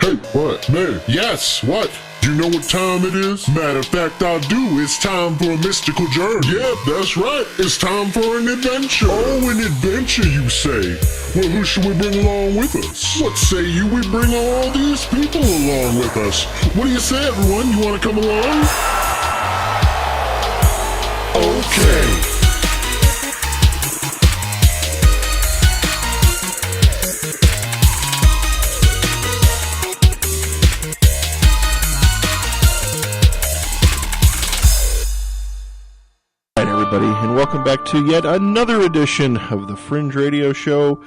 Hey, what? Man, yes, what? Do you know what time it is? Matter of fact, I do. It's time for a mystical journey. Yeah, that's right. It's time for an adventure. Oh, an adventure, you say? Well, who should we bring along with us? What say you we bring all these people along with us? What do you say, everyone? You want to come along? Okay. And welcome back to yet another edition of the Fringe Radio Show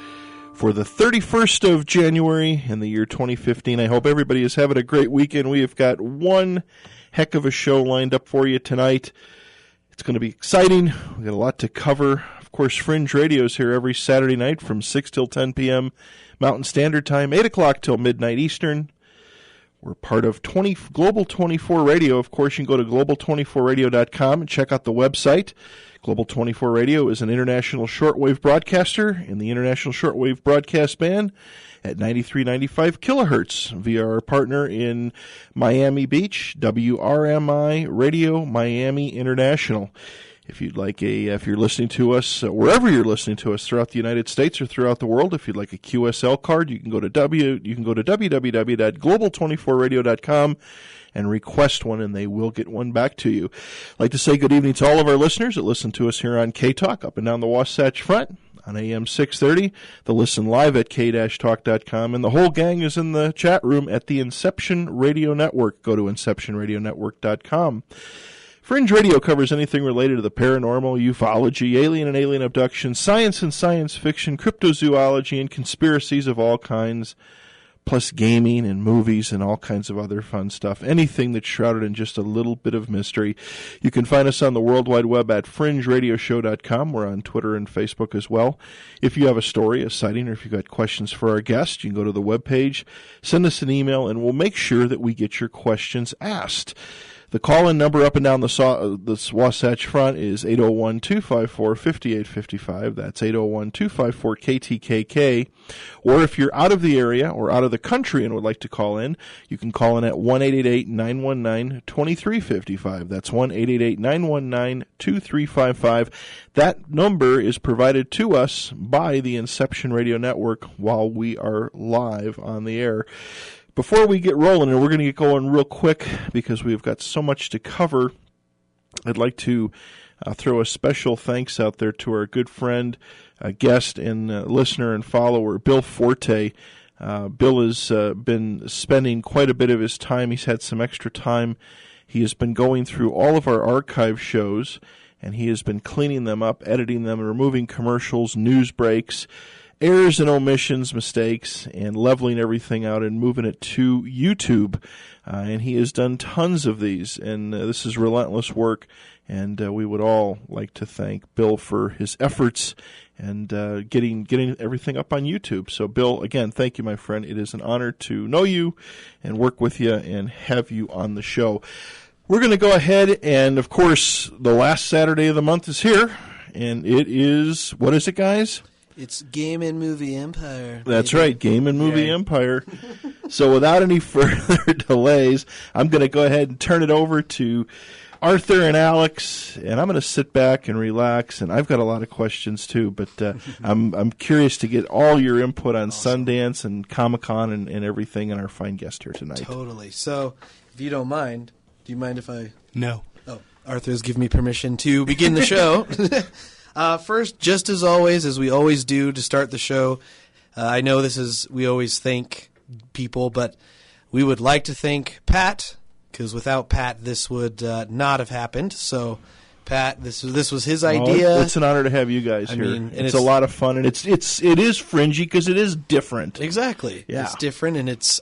for the 31st of January in the year 2015. I hope everybody is having a great weekend. We have got one heck of a show lined up for you tonight. It's going to be exciting. We've got a lot to cover. Of course, Fringe Radio is here every Saturday night from 6 till 10 p.m. Mountain Standard Time, 8 o'clock till midnight Eastern. We're part of Global 24 Radio. Of course, you can go to global24radio.com and check out the website. Global 24 Radio is an international shortwave broadcaster in the International Shortwave Broadcast Band at 93.95 kilohertz via our partner in Miami Beach, WRMI Radio Miami International. If you'd like if you're listening to us, wherever you're listening to us throughout the United States or throughout the world, if you'd like a QSL card, you can go to www.global24radio.com and request one, and they will get one back to you. I'd like to say good evening to all of our listeners that listen to us here on K-Talk up and down the Wasatch Front on AM 630, the listen live at k-talk.com, and the whole gang is in the chat room at the Inception Radio Network. Go to inceptionradionetwork.com. Fringe Radio covers anything related to the paranormal, ufology, alien and alien abduction, science and science fiction, cryptozoology, and conspiracies of all kinds, plus gaming and movies and all kinds of other fun stuff. Anything that's shrouded in just a little bit of mystery. You can find us on the World Wide Web at fringeradioshow.com. We're on Twitter and Facebook as well. If you have a story, a sighting, or if you've got questions for our guest, you can go to the webpage, send us an email, and we'll make sure that we get your questions asked. The call-in number up and down the Wasatch Front is 801-254-5855. That's 801-254-KTKK. Or if you're out of the area or out of the country and would like to call in, you can call in at 1-888-919-2355. That's 1-888-919-2355. That number is provided to us by the Inception Radio Network while we are live on the air. Before we get rolling, and we're going to get going real quick because we've got so much to cover, I'd like to throw a special thanks out there to our good friend, guest, and listener and follower, Bill Forte. Bill has been spending quite a bit of his time. He's had some extra time. He has been going through all of our archive shows, and he has been cleaning them up, editing them, removing commercials, news breaks, errors and omissions, mistakes, and leveling everything out and moving it to YouTube. And he has done tons of these, and this is relentless work, and we would all like to thank Bill for his efforts and getting everything up on YouTube. So, Bill, again, thank you, my friend. It is an honor to know you and work with you and have you on the show. We're going to go ahead, and, of course, the last Saturday of the month is here, and it is, what is it, guys? It's Game and Movie Empire. That's right, Game and Movie Empire. So without any further delays, I'm going to go ahead and turn it over to Arthur and Alex, and I'm going to sit back and relax, and I've got a lot of questions too, but I'm curious to get all your input on Sundance and Comic-Con and everything, and our fine guest here tonight. Totally. So if you don't mind, do you mind if I... No. Oh, Arthur's given me permission to begin the show. First, just as always, as we always do to start the show, I know we always thank people, but we would like to thank Pat, because without Pat, this would not have happened. So, Pat, this was his idea. It's an honor to have you guys here. Mean, it's a lot of fun, and it is fringy because it is different. Exactly. Yeah. It's different, and it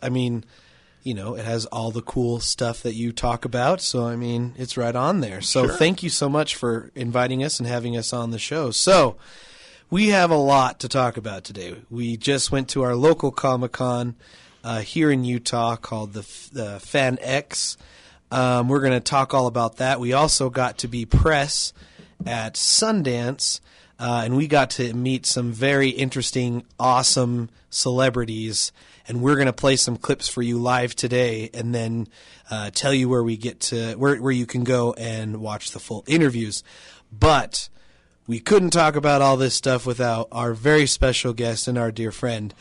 has all the cool stuff that you talk about. So, it's right on there. So, Thank you so much for inviting us and having us on the show. So, we have a lot to talk about today. We just went to our local Comic-Con here in Utah called the FanX. We're going to talk all about that. We also got to be press at Sundance. and we got to meet some very interesting, awesome celebrities. And we're going to play some clips for you live today, and then tell you where we get to where you can go and watch the full interviews. But we couldn't talk about all this stuff without our very special guest and our dear friend.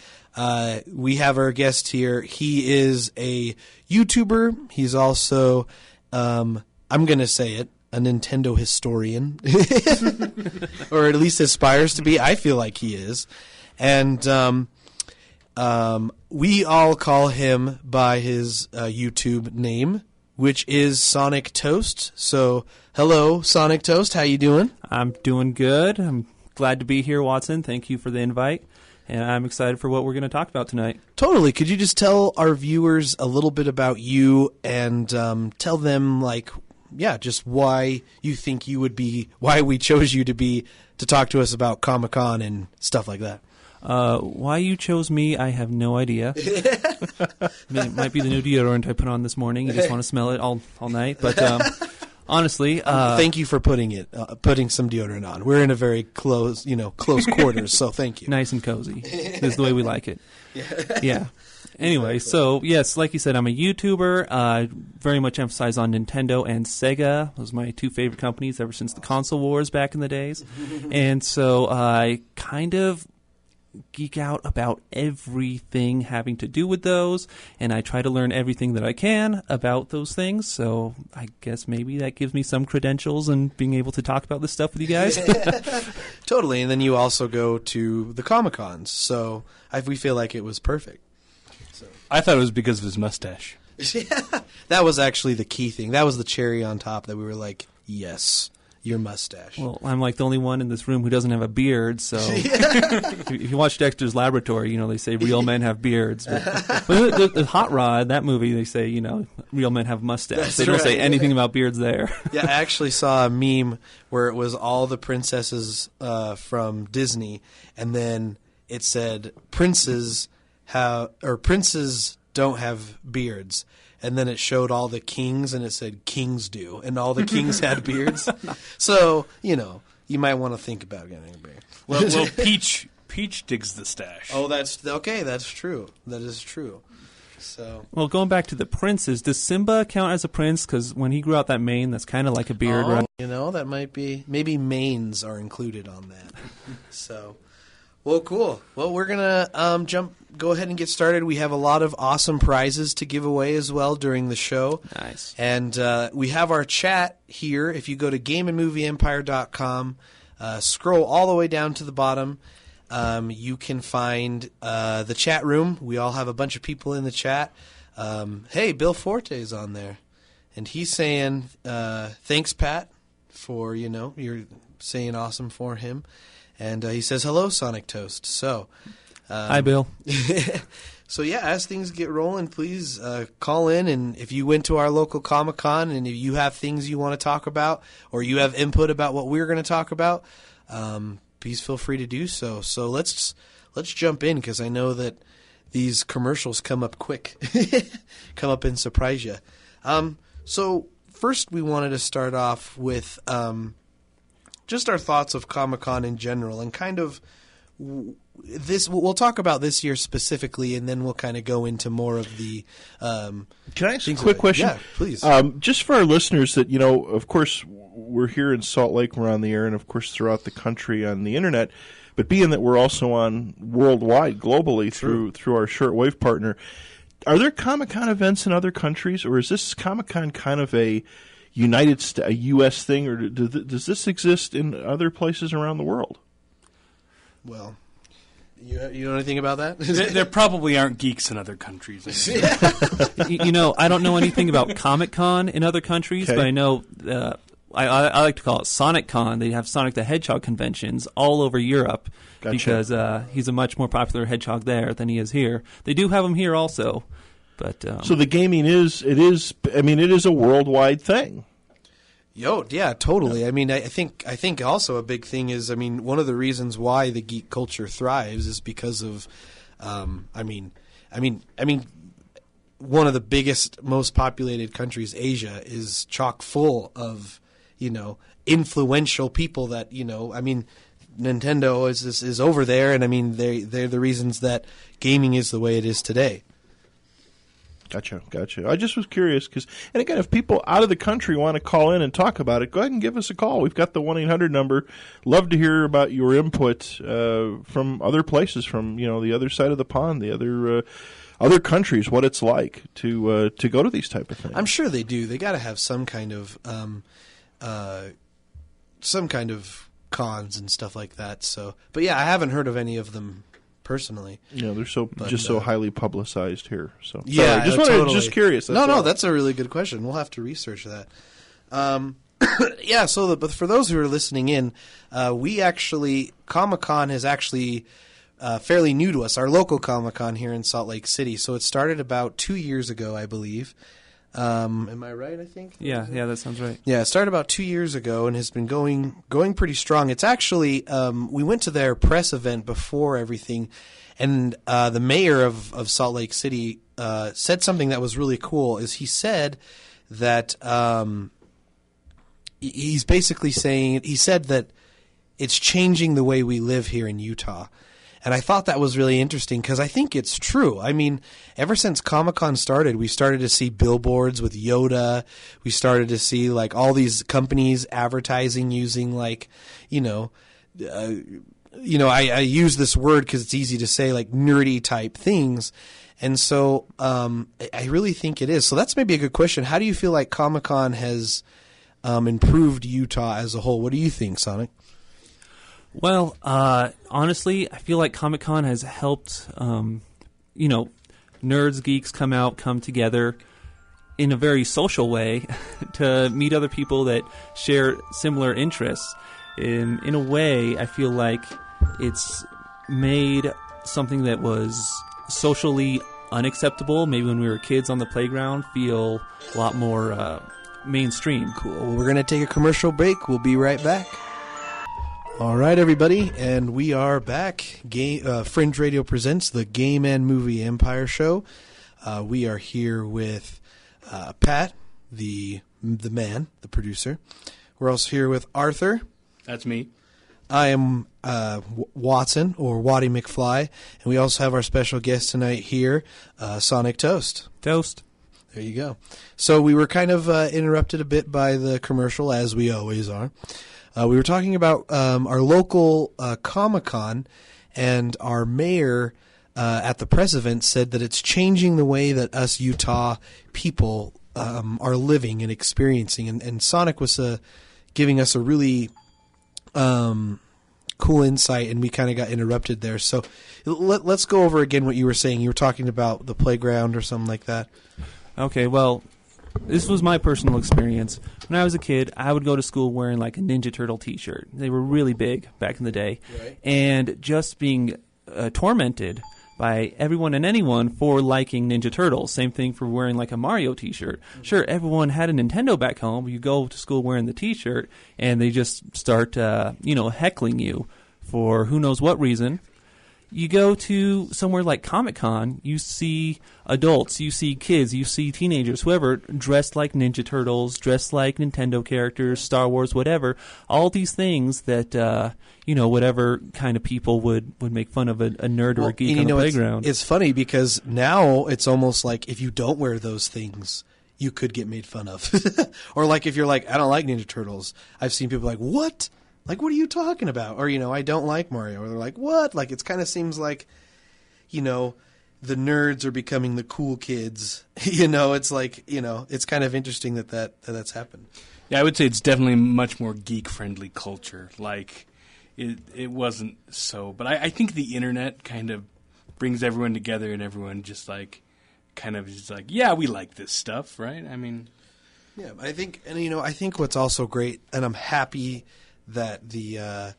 We have our guest here. He is a YouTuber. He's also, I'm going to say it, a Nintendo historian, or at least aspires to be. I feel like he is. And we all call him by his YouTube name, which is SONICTOAST. So, hello, SONICTOAST. How you doing? I'm doing good. I'm glad to be here, Watson. Thank you for the invite. And I'm excited for what we're going to talk about tonight. Totally. Could you just tell our viewers a little bit about you and tell them, just why you think you would be, why we chose you to talk to us about Comic-Con and stuff like that? Why you chose me, I have no idea. It might be the new deodorant I put on this morning. You just want to smell it all night. But honestly, thank you for putting some deodorant on. We're in a very close quarters, so thank you. Nice and cozy. This is the way we like it. Yeah. Anyway, so yes, like you said, I'm a YouTuber. Very much emphasize on Nintendo and Sega. Those are my two favorite companies ever since the console wars back in the days. And so I kind of geek out about everything having to do with those, and I try to learn everything that I can about those things, so I guess maybe that gives me some credentials and being able to talk about this stuff with you guys. Totally, and then you also go to the Comic-Cons, so we feel like it was perfect. So. I thought it was because of his mustache. That was actually the key thing. That was the cherry on top that we were like, yes, your mustache. Well, I'm like the only one in this room who doesn't have a beard, so if you watch Dexter's Laboratory, they say real men have beards. But the Hot Rod, that movie, they say, real men have mustaches. They don't say anything about beards there. Yeah, I actually saw a meme where it was all the princesses from Disney, and then it said princes don't have beards. And then it showed all the kings, and it said kings do, and all the kings had beards. So, you might want to think about getting a beard. Well, Peach digs the stash. Oh, that's okay. That's true. That is true. So, well, going back to the princes, does Simba count as a prince? Because when he grew out that mane, that's kind of like a beard, right? That might be. Maybe manes are included on that. So. Well, cool. Well, we're going to go ahead and get started. We have a lot of awesome prizes to give away as well during the show. Nice. And we have our chat here. If you go to GameAndMovieEmpire.com, scroll all the way down to the bottom, you can find the chat room. We all have a bunch of people in the chat. Hey, Bill Forte is on there. And he's saying, thanks, Pat, for, you're saying awesome for him. And he says, hello, SONICTOAST. So, hi, Bill. So, yeah, as things get rolling, please call in. And if you went to our local Comic-Con and if you have things you want to talk about or you have input about what we're going to talk about, please feel free to do so. So let's jump in because I know that these commercials come up quick, come up and surprise you. So first we wanted to start off with just our thoughts of Comic-Con in general and kind of this. We'll talk about this year specifically, and then we'll kind of go into more of the. Can I ask a quick question? Yeah, please. Just for our listeners that, of course, we're here in Salt Lake, we're on the air, and of course throughout the country on the internet. But being that we're also on worldwide, globally through our shortwave partner, are there Comic-Con events in other countries, or is this Comic-Con kind of a a U.S. thing, or does this exist in other places around the world? Well, you know anything about that? There probably aren't geeks in other countries. I don't know anything about Comic-Con in other countries, but I know I like to call it SonicCon. They have Sonic the Hedgehog conventions all over Europe because he's a much more popular hedgehog there than he is here. They do have him here also. But, so the gaming it is a worldwide thing. Yeah, totally. I mean, I think also a big thing is, one of the reasons why the geek culture thrives is because of, one of the biggest, most populated countries, Asia, is chock full of, influential people that, Nintendo is over there, and I mean they're the reasons that gaming is the way it is today. Gotcha. I just was curious because, and again, if people out of the country want to call in and talk about it, go ahead and give us a call. We've got the 1-800 number. Love to hear about your input from other places, from the other side of the pond, the other countries, what it's like to go to these type of things. I'm sure they do. They got to have some kind of cons and stuff like that. So, but yeah, I haven't heard of any of them personally. They're so highly publicized here. So yeah, sorry, just curious. No, that's a really good question. We'll have to research that. Yeah. But for those who are listening in, Comic-Con is actually fairly new to us. Our local Comic-Con here in Salt Lake City. So it started about 2 years ago, I believe. Am I right? I think. Yeah, that sounds right. Yeah, it started about 2 years ago and has been going pretty strong. It's actually we went to their press event before everything, and the mayor of Salt Lake City said something that was really cool. Is he said that he's basically saying he said that it's changing the way we live here in Utah. And I thought that was really interesting because I think it's true. I mean, ever since Comic-Con started, we started to see billboards with Yoda. We started to see like all these companies advertising using like, I use this word because it's easy to say, like nerdy type things. And so I really think it is. So that's maybe a good question. How do you feel like Comic-Con has improved Utah as a whole? What do you think, Sonic? Well, honestly, I feel like Comic-Con has helped, nerds, geeks come together in a very social way to meet other people that share similar interests. In a way, I feel like it's made something that was socially unacceptable, maybe when we were kids on the playground, feel a lot more mainstream. Cool. Well, we're going to take a commercial break. We'll be right back. All right, everybody, and we are back. Fringe Radio presents the Game and Movie Empire Show. We are here with Pat, the man, the producer. We're also here with Arthur. That's me. I am Watson, or Waddy McFly, and we also have our special guest tonight here, Sonic Toast. Toast. There you go. So we were kind of interrupted a bit by the commercial, as we always are. We were talking about our local Comic-Con, and our mayor at the press event said that it's changing the way that us Utah people are living and experiencing. And Sonic was giving us a really cool insight, and we kind of got interrupted there. So let's go over again what you were saying. You were talking about the playground or something like that. Okay, well, this was my personal experience. When I was a kid, I would go to school wearing like a Ninja Turtle t-shirt. They were really big back in the day. Right. And just being tormented by everyone and anyone for liking Ninja Turtles. Same thing for wearing like a Mario t-shirt. Mm-hmm. Sure, everyone had a Nintendo back home. You go to school wearing the t-shirt, and they just start, heckling you for who knows what reason. You go to somewhere like Comic-Con, you see adults, you see kids, you see teenagers, whoever, dressed like Ninja Turtles, dressed like Nintendo characters, Star Wars, whatever. All these things that, whatever kind of people would make fun of a nerd or a geek on the playground. It's funny because now it's almost like if you don't wear those things, you could get made fun of. Or like if you're like, I don't like Ninja Turtles, I've seen people like, what? Like, what are you talking about? Or, I don't like Mario. Or they're like, what? Like, it kind of seems like, the nerds are becoming the cool kids. It's like, it's kind of interesting that's happened. Yeah, I would say it's definitely much more geek-friendly culture. Like, it wasn't so. But I think the internet kind of brings everyone together, and everyone just, like, kind of is like, yeah, we like this stuff, right? I mean. Yeah, I think what's also great, and I'm happy that the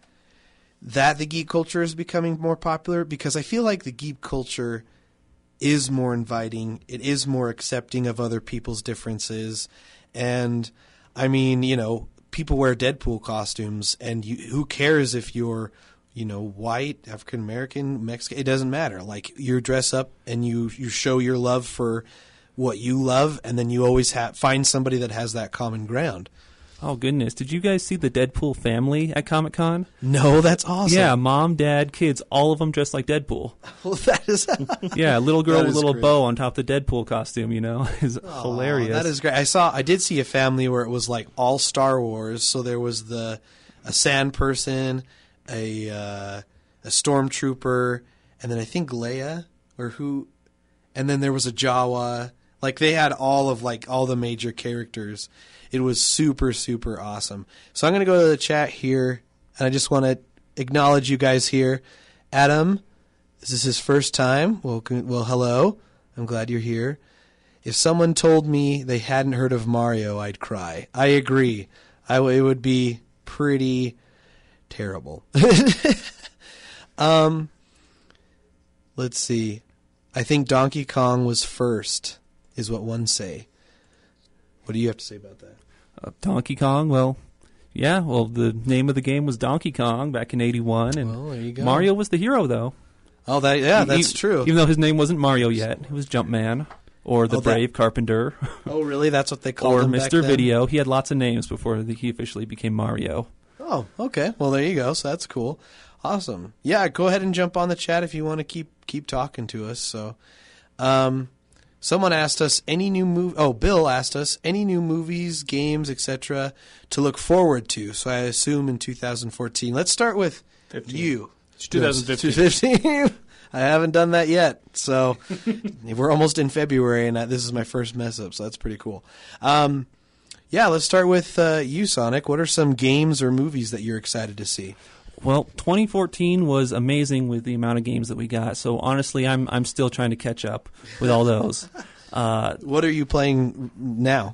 geek culture is becoming more popular, because I feel like the geek culture is more inviting. It is more accepting of other people's differences. And, I mean, people wear Deadpool costumes, and who cares if you're, white, African-American, Mexican? It doesn't matter. Like, you dress up and you show your love for what you love, and then you always find somebody that has that common ground. Oh, goodness. Did you guys see the Deadpool family at Comic-Con? No, that's awesome. Yeah, mom, dad, kids, all of them dressed like Deadpool. Well, that is... Yeah, little girl That with is a little great. bow on top of the Deadpool costume, is hilarious. That is great. I did see a family where it was like all Star Wars. So there was a sand person, a stormtrooper, and then I think Leia and then there was a Jawa. Like they had all the major characters. It was super, super awesome. So I'm going to go to the chat here, and I just want to acknowledge you guys here. Adam, this is his first time. Well, hello. I'm glad you're here. If someone told me they hadn't heard of Mario, I'd cry. I agree. It would be pretty terrible. Let's see. I think Donkey Kong was first, is what one say. What do you have to say about that? Donkey Kong, the name of the game was Donkey Kong back in 81, and Well, there you go. Mario was the hero, though. Oh, that's true. Even though his name wasn't Mario yet. It was Jumpman, or the Brave Carpenter, Oh, really? That's what they called or him back Mr. then? Video. He had lots of names before he officially became Mario. Oh, okay. Well, there you go. So that's cool. Awesome. Yeah, go ahead and jump on the chat if you want to keep talking to us. So, someone asked us any new movie. Oh, Bill asked us any new movies, games, etc. to look forward to. So I assume in 2014. Let's start with 15. you. It's 2015. 2015. I haven't done that yet. So we're almost in February, and this is my first mess up. So that's pretty cool. Yeah, let's start with you, Sonic. What are some games or movies that you're excited to see? Well, 2014 was amazing with the amount of games that we got. So honestly, I'm still trying to catch up with all those. What are you playing now?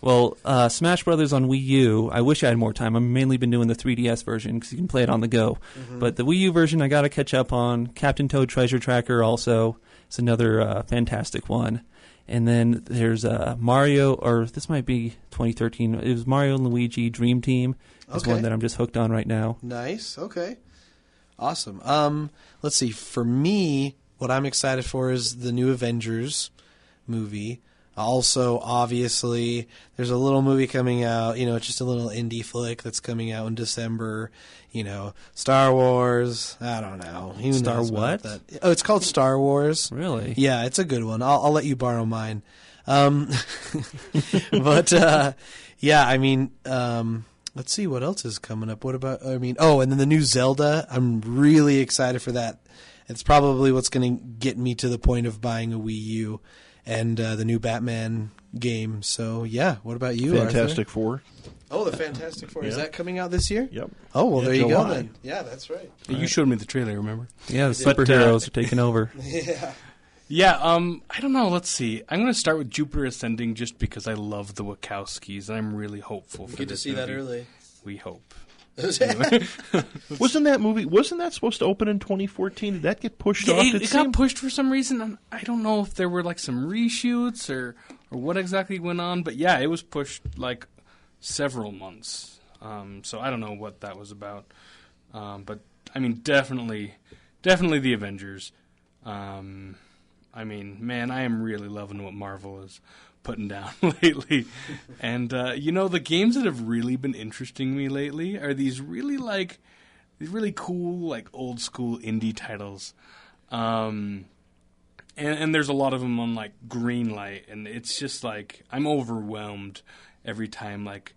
Well, Smash Brothers on Wii U, I wish I had more time. I've mainly been doing the 3DS version because you can play it on the go. Mm-hmm. But the Wii U version I got to catch up on. Captain Toad Treasure Tracker also is another fantastic one. And then there's Mario, or this might be 2013. It was Mario and Luigi Dream Team is one that I'm just hooked on right now. Nice. Okay. Awesome. Let's see. For me, what I'm excited for is the new Avengers movie. Also, obviously, there's a little movie coming out. It's just a little indie flick that's coming out in December. Star Wars. I don't know. Who Star knows what? about that? Oh, it's called Star Wars. Really? Yeah, it's a good one. I'll let you borrow mine. But yeah, I mean, let's see what else is coming up. What about? And then the new Zelda. I'm really excited for that. It's probably what's going to get me to the point of buying a Wii U. And the new Batman game. So, yeah. What about you, Fantastic Arthur? Four. Oh, the Fantastic Four. Yeah. Is that coming out this year? Yep. Oh, well, there you go July. then. Yeah, that's right. You showed me the trailer, remember? Yeah, the superheroes are taking over. Yeah. Yeah, I don't know. Let's see. I'm going to start with Jupiter Ascending just because I love the Wachowskis, and I'm really hopeful for Get to this see that movie. early. We hope. Wasn't that supposed to open in 2014? Did that get pushed off? It got pushed for some reason. And I don't know if there were like some reshoots or what exactly went on, but yeah, it was pushed like several months. So I don't know what that was about. But I mean, definitely the Avengers. I mean, man, I am really loving what Marvel is putting down lately. And, the games that have really been interesting me lately are these really cool, like, old school indie titles. And there's a lot of them on, like, Greenlight, and it's just, like, I'm overwhelmed every time, like,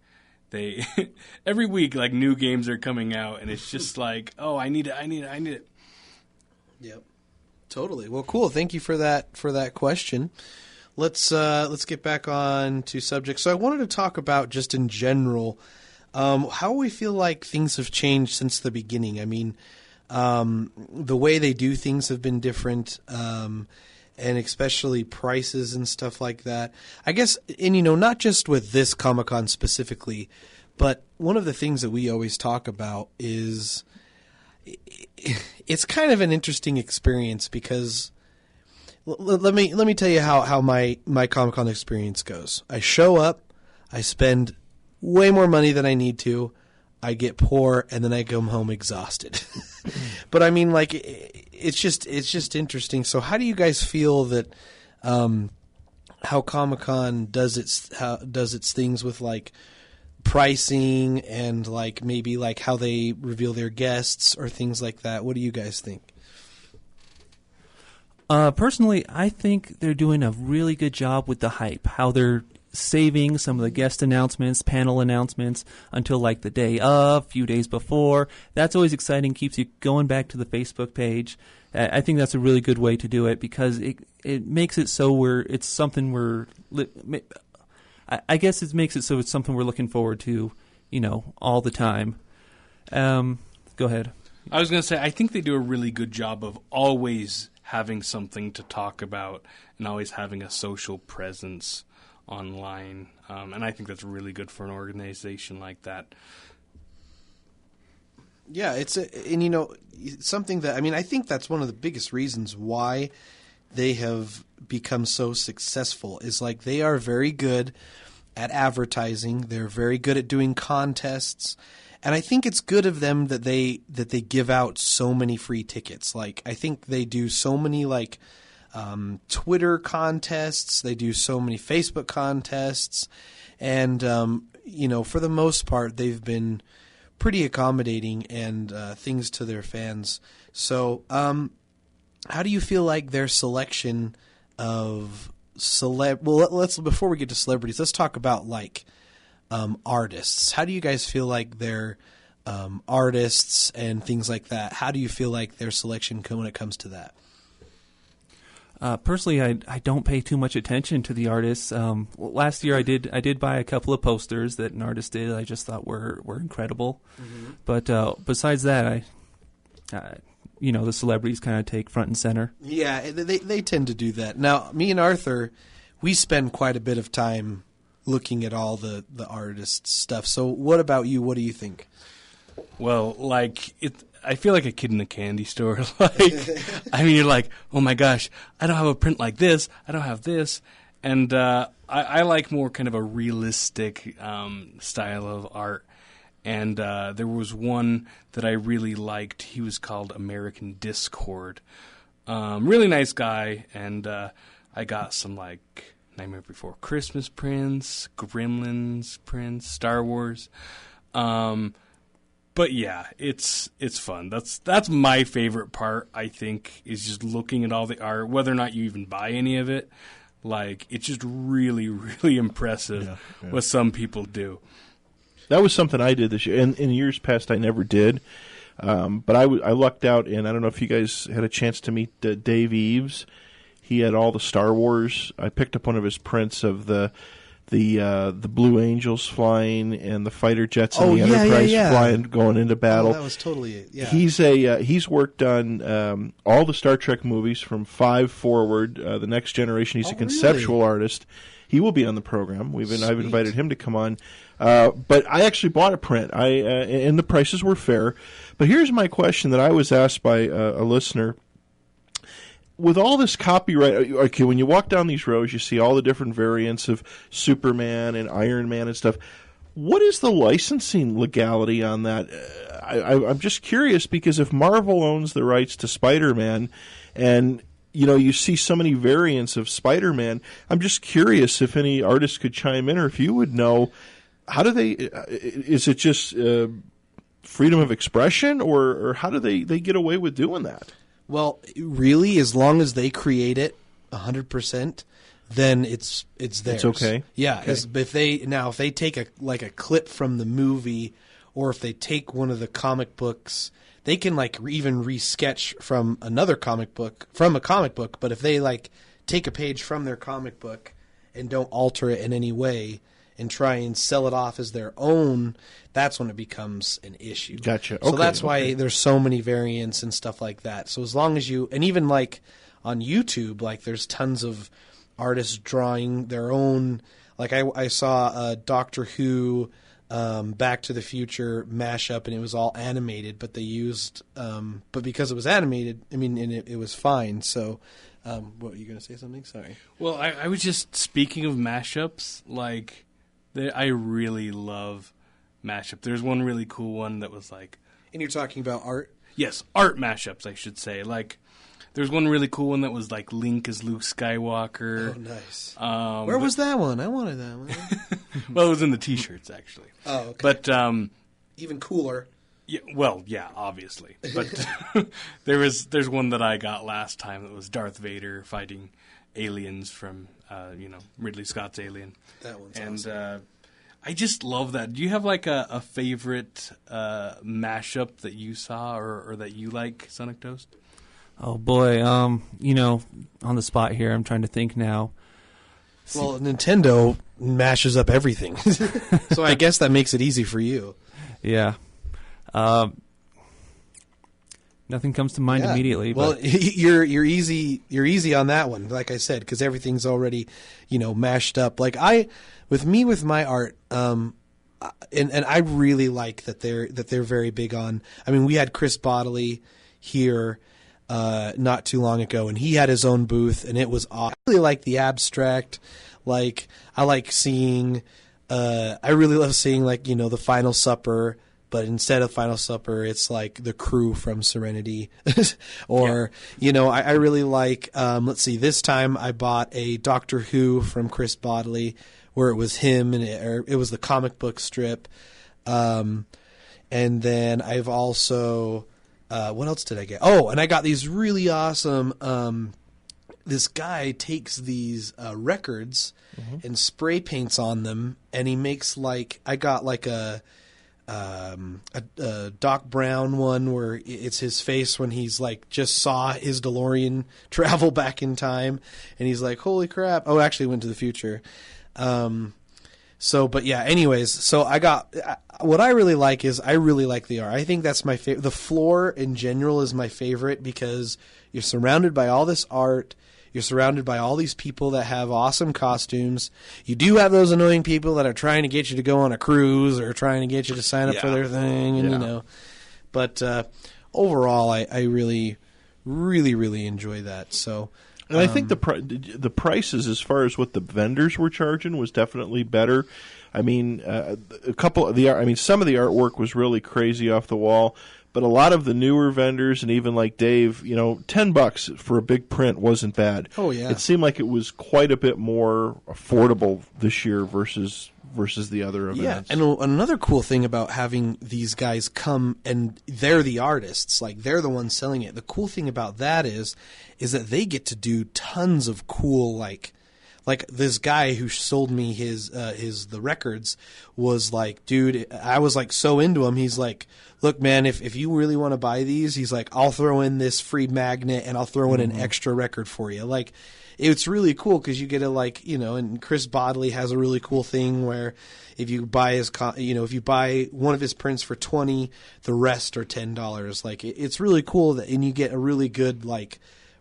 every week, like, new games are coming out, and it's just like, oh, I need it. Yep. Totally. Well, cool. Thank you for that question. Let's get back on to subject. So I wanted to talk about just in general how we feel like things have changed since the beginning. I mean, the way they do things have been different, and especially prices and stuff like that. I guess, and not just with this Comic-Con specifically, but one of the things that we always talk about is it's kind of an interesting experience because let me tell you how my Comic-Con experience goes. I show up, I spend way more money than I need to, I get poor, and then I come home exhausted. But I mean, like, it's just interesting. So how do you guys feel that how Comic-Con does its things with like pricing and like maybe like how they reveal their guests or things like that. What do you guys think? Personally, I think they're doing a really good job with the hype, how they're saving some of the guest announcements, panel announcements until like the day of, few days before. That's always exciting, keeps you going back to the Facebook page. I think that's a really good way to do it because it makes it so it's something I guess it makes it so it's something we're looking forward to, all the time. Go ahead. I was going to say, I think they do a really good job of always having something to talk about and always having a social presence online. And I think that's really good for an organization like that. Yeah, something that, I think that's one of the biggest reasons why they have become so successful is like they are very good at advertising. They're very good at doing contests. And I think it's good of them that they give out so many free tickets. Like I think they do so many like Twitter contests. They do so many Facebook contests. And, for the most part, they've been pretty accommodating and things to their fans. So how do you feel like their selection of before we get to celebrities, let's talk about like artists. How do you guys feel like their artists and things like that? How do you feel like their selection when it comes to that? Personally, I don't pay too much attention to the artists. Last year, I did buy a couple of posters that an artist did. I just thought were incredible. Mm-hmm. But besides that, the celebrities kind of take front and center. Yeah, they tend to do that. Now, me and Arthur, we spend quite a bit of time looking at all the artist stuff. So what about you? What do you think? Well, I feel like a kid in a candy store. You're like, oh my gosh, I don't have a print like this. I don't have this. And I like more kind of a realistic style of art. And there was one that I really liked. He was called American Discord. Really nice guy. And I got some Nightmare Before Christmas prints, Gremlins prints, Star Wars. But yeah, it's fun. That's my favorite part, I think, is just looking at all the art, whether or not you even buy any of it. It's just really, really impressive what some people do. That was something I did this year. In years past, I never did. But I lucked out, and I don't know if you guys had a chance to meet Dave Eves. He had all the Star Wars. I picked up one of his prints of the Blue Angels flying and the fighter jets and the Enterprise flying, going into battle. Oh, that was totally yeah. He's worked on all the Star Trek movies from 5 forward. The Next Generation. He's a conceptual artist. He will be on the program. I've invited him to come on. But I actually bought a print. And the prices were fair. But here's my question that I was asked by a listener. With all this copyright, okay, when you walk down these rows, you see all the different variants of Superman and Iron Man and stuff. What is the licensing legality on that? I'm just curious because if Marvel owns the rights to Spider-Man and you see so many variants of Spider-Man, I'm just curious if any artist could chime in or if you would know, how do they, is it just freedom of expression or how do they get away with doing that? Well, really, as long as they create it 100%, then it's theirs. It's okay. Yeah, okay. If they take a clip from the movie, or if they take one of the comic books, they can even re-sketch from a comic book. But if they take a page from their comic book and don't alter it in any way and try and sell it off as their own, that's when it becomes an issue. Gotcha. So that's why there's so many variants and stuff like that. So as long as and even on YouTube, there's tons of artists drawing their own. I saw a Doctor Who Back to the Future mashup, and it was all animated, but they used, but because it was animated, and it was fine. So, what, are you going to say something? Sorry. Well, I was just speaking of mashups, I really love mashup. There's one really cool one that was And you're talking about art? Yes, art mashups, I should say. There's one really cool one that was like Link as Luke Skywalker. Oh, nice. Where was that one? I wanted that one. Well, it was in the T-shirts actually. Oh, okay. But even cooler. yeah, well, yeah, obviously. But there's one that I got last time that was Darth Vader fighting aliens from Ridley Scott's Alien. That one's and awesome. I just love that. Do you have like a favorite mashup that you saw or that you like, Sonic Toast? Oh boy, on the spot here, I'm trying to think now. Well, Nintendo mashes up everything, so I guess that makes it easy for you. Yeah. Nothing comes to mind immediately. Well, but you're easy on that one. Like I said, because everything's already mashed up. Like with my art, and I really like that they're very big on. I mean, we had Chris Bodley here not too long ago, and he had his own booth, and it was awesome. I really like the abstract. Like I like seeing. I really love seeing the Final Supper. But instead of Final Supper, it's like the crew from Serenity. Or, I really like, let's see, this time I bought a Doctor Who from Chris Bodley where it was him and it was the comic book strip. And then I've also, what else did I get? Oh, and I got these really awesome, this guy takes these records and spray paints on them and he makes I got a Doc Brown one where it's his face when he's just saw his DeLorean travel back in time and he's like, holy crap. Oh, actually went to the future. But yeah, anyways, so I got, what I really like is I really like the art. I think that's my favorite. The floor in general is my favorite because you're surrounded by all this art. You're surrounded by all these people that have awesome costumes. You do have those annoying people that are trying to get you to go on a cruise or trying to get you to sign up for their thing, and But overall, I really, really, really enjoy that. So, and I think the prices, as far as what the vendors were charging, was definitely better. I mean, some of the artwork was really crazy off the wall. But a lot of the newer vendors, and even like Dave, $10 for a big print wasn't bad. Oh yeah, it seemed like it was quite a bit more affordable this year versus the other events. Yeah, and another cool thing about having these guys come and they're the artists, they're the ones selling it. The cool thing about that is that they get to do tons of cool like this guy who sold me the records was like, dude, I was so into him. He's like, look, man, if you really want to buy these, he's like, I'll throw in this free magnet and I'll throw in an extra record for you. It's really cool because you get to and Chris Bodley has a really cool thing where if you buy if you buy one of his prints for $20, the rest are $10. It's really cool and you get a really good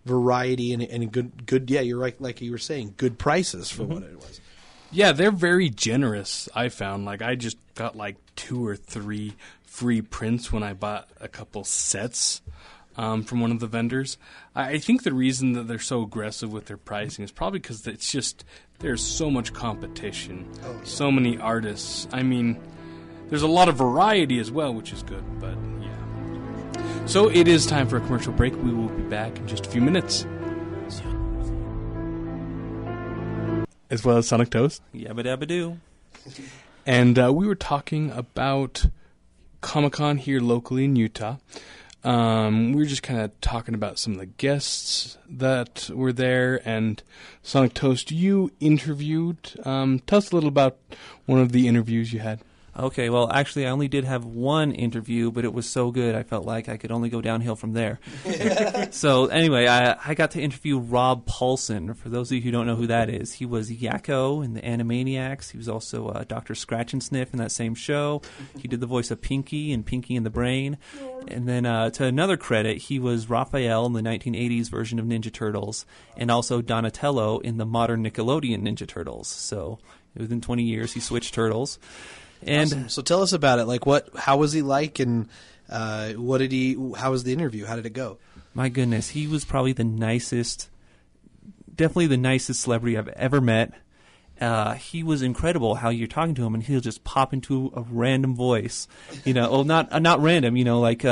variety and good. Yeah, you're right. Like you were saying, good prices for what it was. Yeah, they're very generous. I found I just got 2 or 3 free prints when I bought a couple sets from one of the vendors. I think the reason that they're so aggressive with their pricing is probably because it's just there's so much competition, so many artists. I mean, there's a lot of variety as well, which is good. But yeah. So it is time for a commercial break. We will be back in just a few minutes. As well as Sonic Toast. Yabba dabba doo. And we were talking about Comic-Con here locally in Utah. We were just kind of talking about some of the guests that were there. And Sonic Toast, you interviewed. Tell us a little about one of the interviews you had. Okay, well, actually, I only did have one interview, but it was so good I felt like I could only go downhill from there. So anyway, I got to interview Rob Paulson. For those of you who don't know who that is, he was Yakko in the Animaniacs. He was also Dr. Scratch and Sniff in that same show. He did the voice of Pinky in Pinky and the Brain. And then to another credit, he was Raphael in the 1980s version of Ninja Turtles, and also Donatello in the modern Nickelodeon Ninja Turtles. So within 20 years, he switched turtles. And awesome. So tell us about it. How was he like, and how was the interview? How did it go? My goodness, he was probably definitely the nicest celebrity I've ever met. he was incredible how you're talking to him and he'll just pop into a random voice, not random, like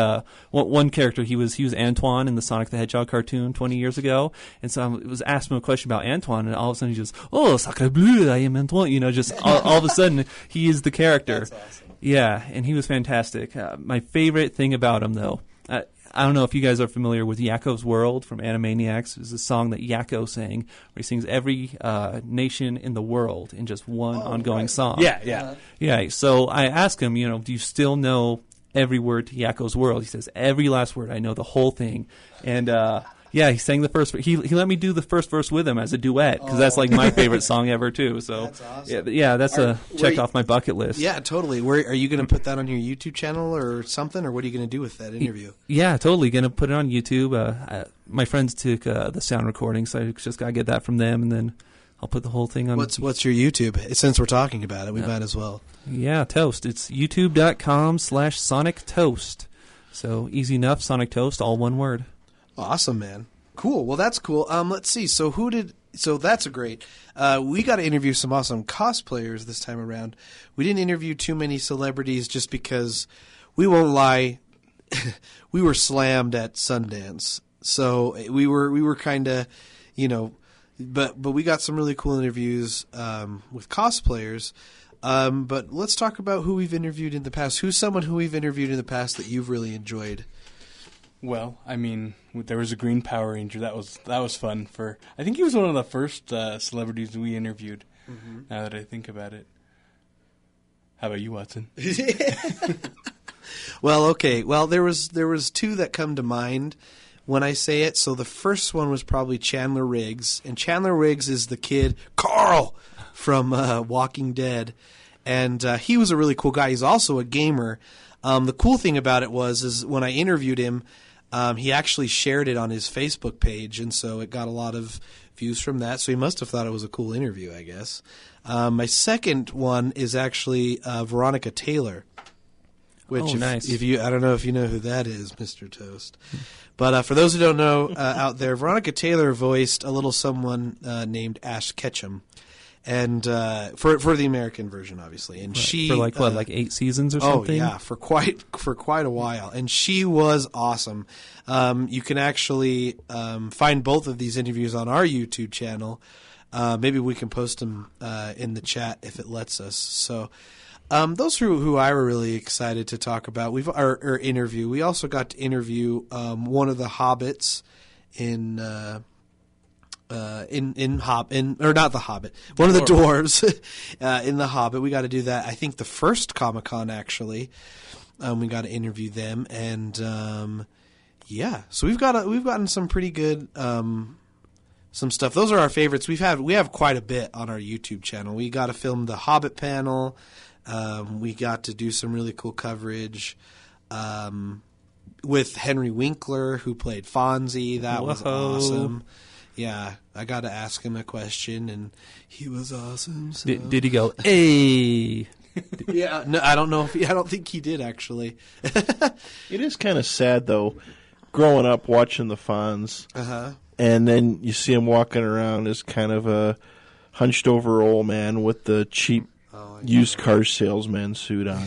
one character, he was Antoine in the Sonic the Hedgehog cartoon 20 years ago, and so I was asking him a question about Antoine, and all of a sudden he just, oh, sacre bleu, I am Antoine, just all of a sudden he is the character. That's awesome. Yeah, and he was fantastic. My favorite thing about him, though, I don't know if you guys are familiar with Yakko's World from Animaniacs. It's a song that Yakko sang, where he sings every nation in the world in just one ongoing song. Yeah. Yeah, so I asked him, do you still know every word to Yakko's World? He says, every last word. I know the whole thing. And yeah, he sang the first. He let me do the first verse with him as a duet because that's like my favorite song ever too. So that's awesome. Yeah, that's checked off my bucket list. Yeah, totally. Where are you going to put that on your YouTube channel or something, or what are you going to do with that interview? Yeah, totally going to put it on YouTube. My friends took the sound recording, so I just got to get that from them, and then I'll put the whole thing on. What's your YouTube? Since we're talking about it, we might as well. Yeah, Toast. It's youtube.com/SonicToast. So easy enough. Sonic Toast, all one word. Awesome, man. Cool. Well, that's cool. Let's see. So that's a great. We got to interview some awesome cosplayers this time around. We didn't interview too many celebrities just because we won't lie. We were slammed at Sundance, so we were kind of, but we got some really cool interviews with cosplayers. But let's talk about who we've interviewed in the past. Who's someone who we've interviewed in the past that you've really enjoyed? Well, I mean, there was a Green Power Ranger. That was fun. I think he was one of the first celebrities we interviewed. Mm-hmm. Now that I think about it, how about you, Watson? Well, okay. Well, there was two that come to mind when I say it. So the first one was probably Chandler Riggs, and Chandler Riggs is the kid Carl from Walking Dead, and he was a really cool guy. He's also a gamer. The cool thing about it is when I interviewed him. He actually shared it on his Facebook page, and so it got a lot of views from that. So he must have thought it was a cool interview, I guess. My second one is actually Veronica Taylor, which nice. I don't know if you know who that is, Mr. Toast. But for those who don't know out there, Veronica Taylor voiced a little someone named Ash Ketchum. And for the American version, obviously, and she for like 8 seasons or something. Oh yeah, for quite a while, and she was awesome. You can actually find both of these interviews on our YouTube channel. Maybe we can post them in the chat if it lets us. So those are who I were really excited to talk about. Our interview. We also got to interview one of the hobbits in. Or not the Hobbit, one of the dwarves in the Hobbit. We got to do that. I think the first Comic-Con actually. We got to interview them, and yeah. So we've gotten some pretty good some stuff. Those are our favorites. We have quite a bit on our YouTube channel. We got to film the Hobbit panel. We got to do some really cool coverage. With Henry Winkler, who played Fonzie. That was awesome. Yeah, I got to ask him a question, and he was awesome. So. Did he go, hey? Yeah, no, I don't know. I don't think he did, actually. It is kind of sad, though, growing up watching the Fonz, and then you see him walking around as kind of a hunched-over old man with the cheap used car salesman suit on.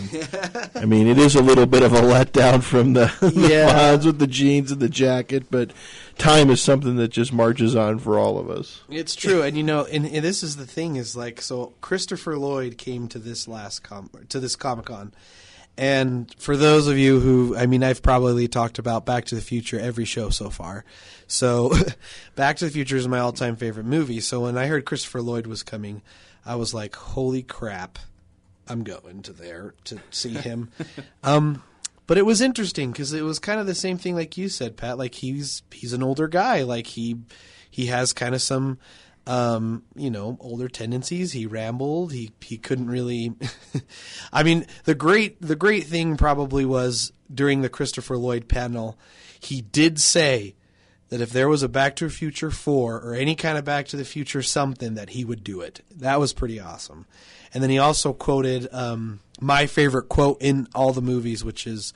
I mean, it is a little bit of a letdown from the Fonz with the jeans and the jacket, but time is something that just marches on for all of us. It's true, and and this is the thing is so Christopher Lloyd came to this this Comic-Con, and for those of you who, I've probably talked about Back to the Future every show so far. So Back to the Future is my all-time favorite movie. So when I heard Christopher Lloyd was coming, I was like, holy crap, I'm going to there to see him. But it was interesting because it was kind of the same thing like you said, Pat. Like he's an older guy. Like he has kind of some older tendencies. He rambled. He couldn't really. The great thing probably was during the Christopher Lloyd panel, he did say that if there was a Back to the Future 4 or any kind of Back to the Future something, that he would do it. That was pretty awesome. And then he also quoted my favorite quote in all the movies, which is,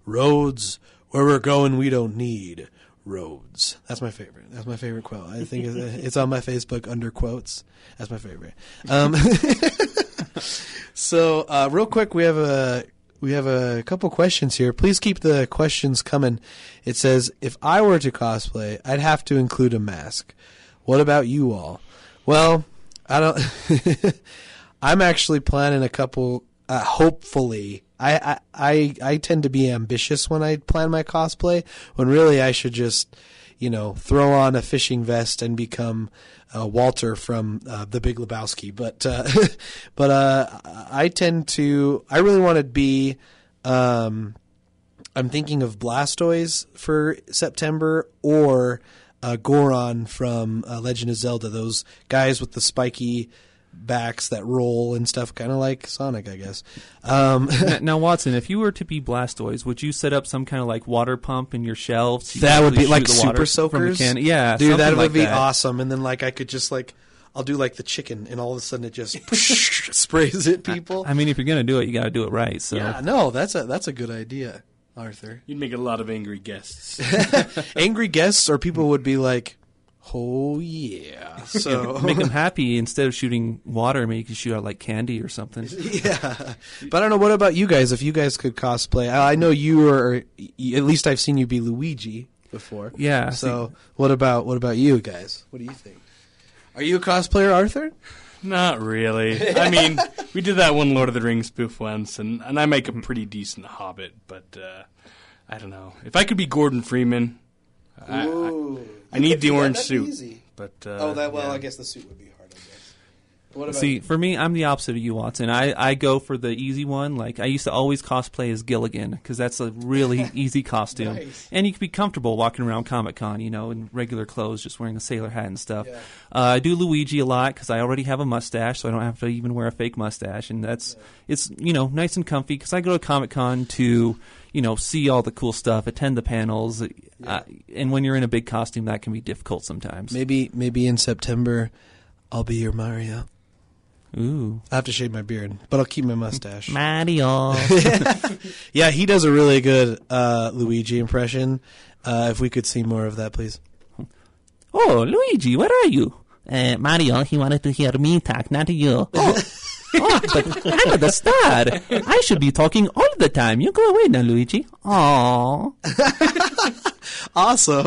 "Roads where we're going we don't need. roads. That's my favorite. That's my favorite quote. I think it's on my Facebook under quotes. That's my favorite. So real quick, we have a couple questions here. Please keep the questions coming. It says, if I were to cosplay, I'd have to include a mask. What about you all? Well, I don't. I'm actually planning a couple. Hopefully, I tend to be ambitious when I plan my cosplay. When really I should just, throw on a fishing vest and become Walter from The Big Lebowski. But I tend to. I really want to be. I'm thinking of Blastoise for September or Goron from Legend of Zelda. Those guys with the spiky backs that roll and stuff, kind of like Sonic, I guess. Now, Watson, if you were to be Blastoise, would you set up some kind of like water pump in your shelves? So that would be like super soakers. Yeah, dude, that would like be awesome. And then I could just I'll do like the chicken, and all of a sudden it just sprays at people. I mean, if you're gonna do it, you got to do it right. So yeah, no, that's a good idea, Arthur. You'd make a lot of angry guests. Angry guests, or people would be like, oh yeah. So make them happy. Instead of shooting water, maybe you could shoot out like candy or something. Yeah, but I don't know. What about you guys? If you guys could cosplay, I know you are. At least I've seen you be Luigi before. Yeah. So what about you guys? What do you think? Are you a cosplayer, Arthur? Not really. I mean, we did that one Lord of the Rings spoof once, and I make a pretty decent Hobbit, but I don't know. If I could be Gordon Freeman, I need the orange suit. Easy. But I guess the suit would be hard, I guess. What about you? For me, I'm the opposite of you, Watson. I go for the easy one. Like, I used to always cosplay as Gilligan because that's a really easy costume. Nice. And you can be comfortable walking around Comic-Con, in regular clothes, just wearing a sailor hat and stuff. Yeah. I do Luigi a lot because I already have a mustache, so I don't have to even wear a fake mustache. And it's nice and comfy because I go to Comic-Con to, see all the cool stuff, attend the panels. And when you're in a big costume, that can be difficult sometimes. Maybe in September, I'll be your Mario. Ooh. I have to shave my beard, but I'll keep my mustache. Mario. Yeah, he does a really good Luigi impression. If we could see more of that, please. Oh, Luigi, where are you? Mario, he wanted to hear me talk, not you. But I'm the star. I should be talking all the time. You go away now, Luigi. Aww. Awesome.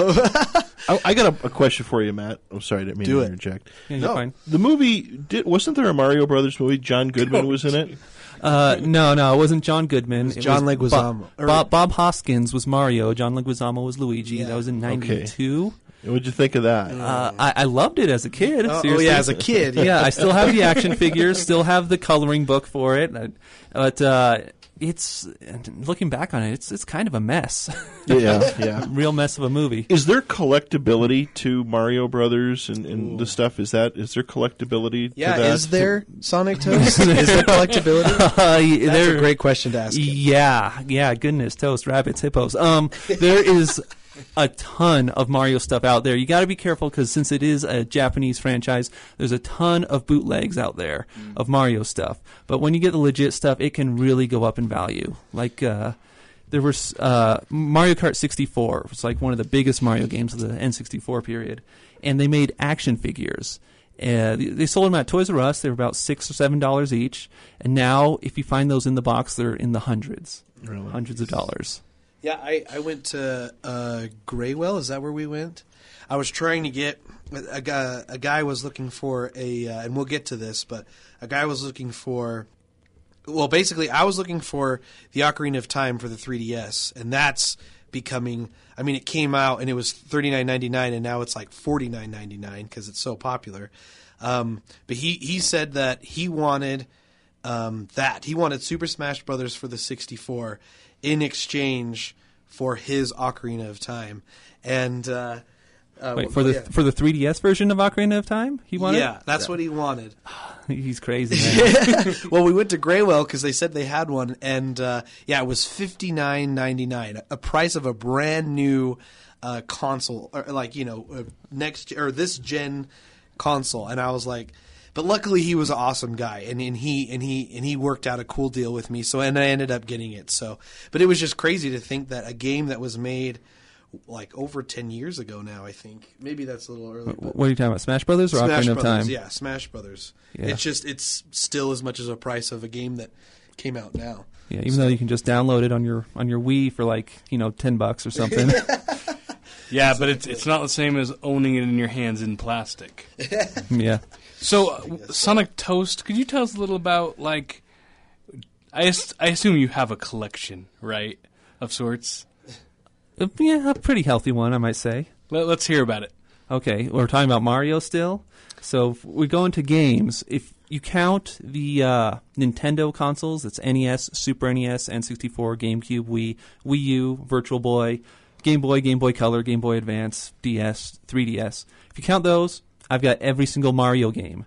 I got a question for you, Matt. I'm sorry, I didn't mean to interject. Yeah, you're fine. The movie, wasn't there a Mario Brothers movie? John Goodman was in it? No, it wasn't John Goodman. It John was Leguizamo. Bob Hoskins was Mario. John Leguizamo was Luigi. That was in 92. What'd you think of that? I loved it as a kid. Seriously. Oh, yeah, as a kid. Yeah, I still have the action figures, still have the coloring book for it. But it's, looking back on it, it's kind of a mess. Yeah. Real mess of a movie. Is there collectability to Mario Brothers and the stuff? Is there collectability to that? Is there SONICTOAST? Is there collectability? That's a great question to ask. Yeah, goodness, toast, rabbits, hippos. There is a ton of Mario stuff out there. You got to be careful because since it is a Japanese franchise, there's a ton of bootlegs out there of Mario stuff. But when you get the legit stuff, it can really go up in value. Like there was Mario Kart 64. It was like one of the biggest Mario games of the N64 period, and they made action figures. They sold them at Toys R Us. They were about $6 or $7 each, and now if you find those in the box, they're in the hundreds, hundreds of dollars. Yeah, I went to Graywell. Is that where we went? I was trying to get a guy was looking for and we'll get to this, but a guy was looking for. Well, basically, I was looking for the Ocarina of Time for the 3DS, and that's becoming. I mean, it came out and it was $39.99, and now it's like $49.99 because it's so popular. But he said that he wanted he wanted Super Smash Brothers for the 64. In exchange for his Ocarina of Time, and wait for the 3DS version of Ocarina of Time, he wanted. Yeah, that's what he wanted. He's crazy, man. Well, we went to Graywell because they said they had one, and it was $59.99, a price of a brand new console, or this gen console, and I was like. But luckily, he was an awesome guy, and he worked out a cool deal with me. So, and I ended up getting it. So, but it was just crazy to think that a game that was made like over 10 years ago now, I think. Maybe that's a little early. But What are you talking about? Smash Brothers or Smash Ocarina of Brothers, Time? yeah, Smash Brothers. Yeah. It's still as much as a price of a game that came out now. Yeah, even though you can just download it on your Wii for like $10 or something. Yeah, but it's not the same as owning it in your hands in plastic. Yeah. So, Sonic Toast, could you tell us a little about, like, I assume you have a collection, right, of sorts? Yeah, a pretty healthy one, I might say. Let's hear about it. Okay, we're talking about Mario still. So if we go into games. If you count the Nintendo consoles, it's NES, Super NES, N64, GameCube, Wii, Wii U, Virtual Boy, Game Boy Color, Game Boy Advance, DS, 3DS. If you count those, I've got every single Mario game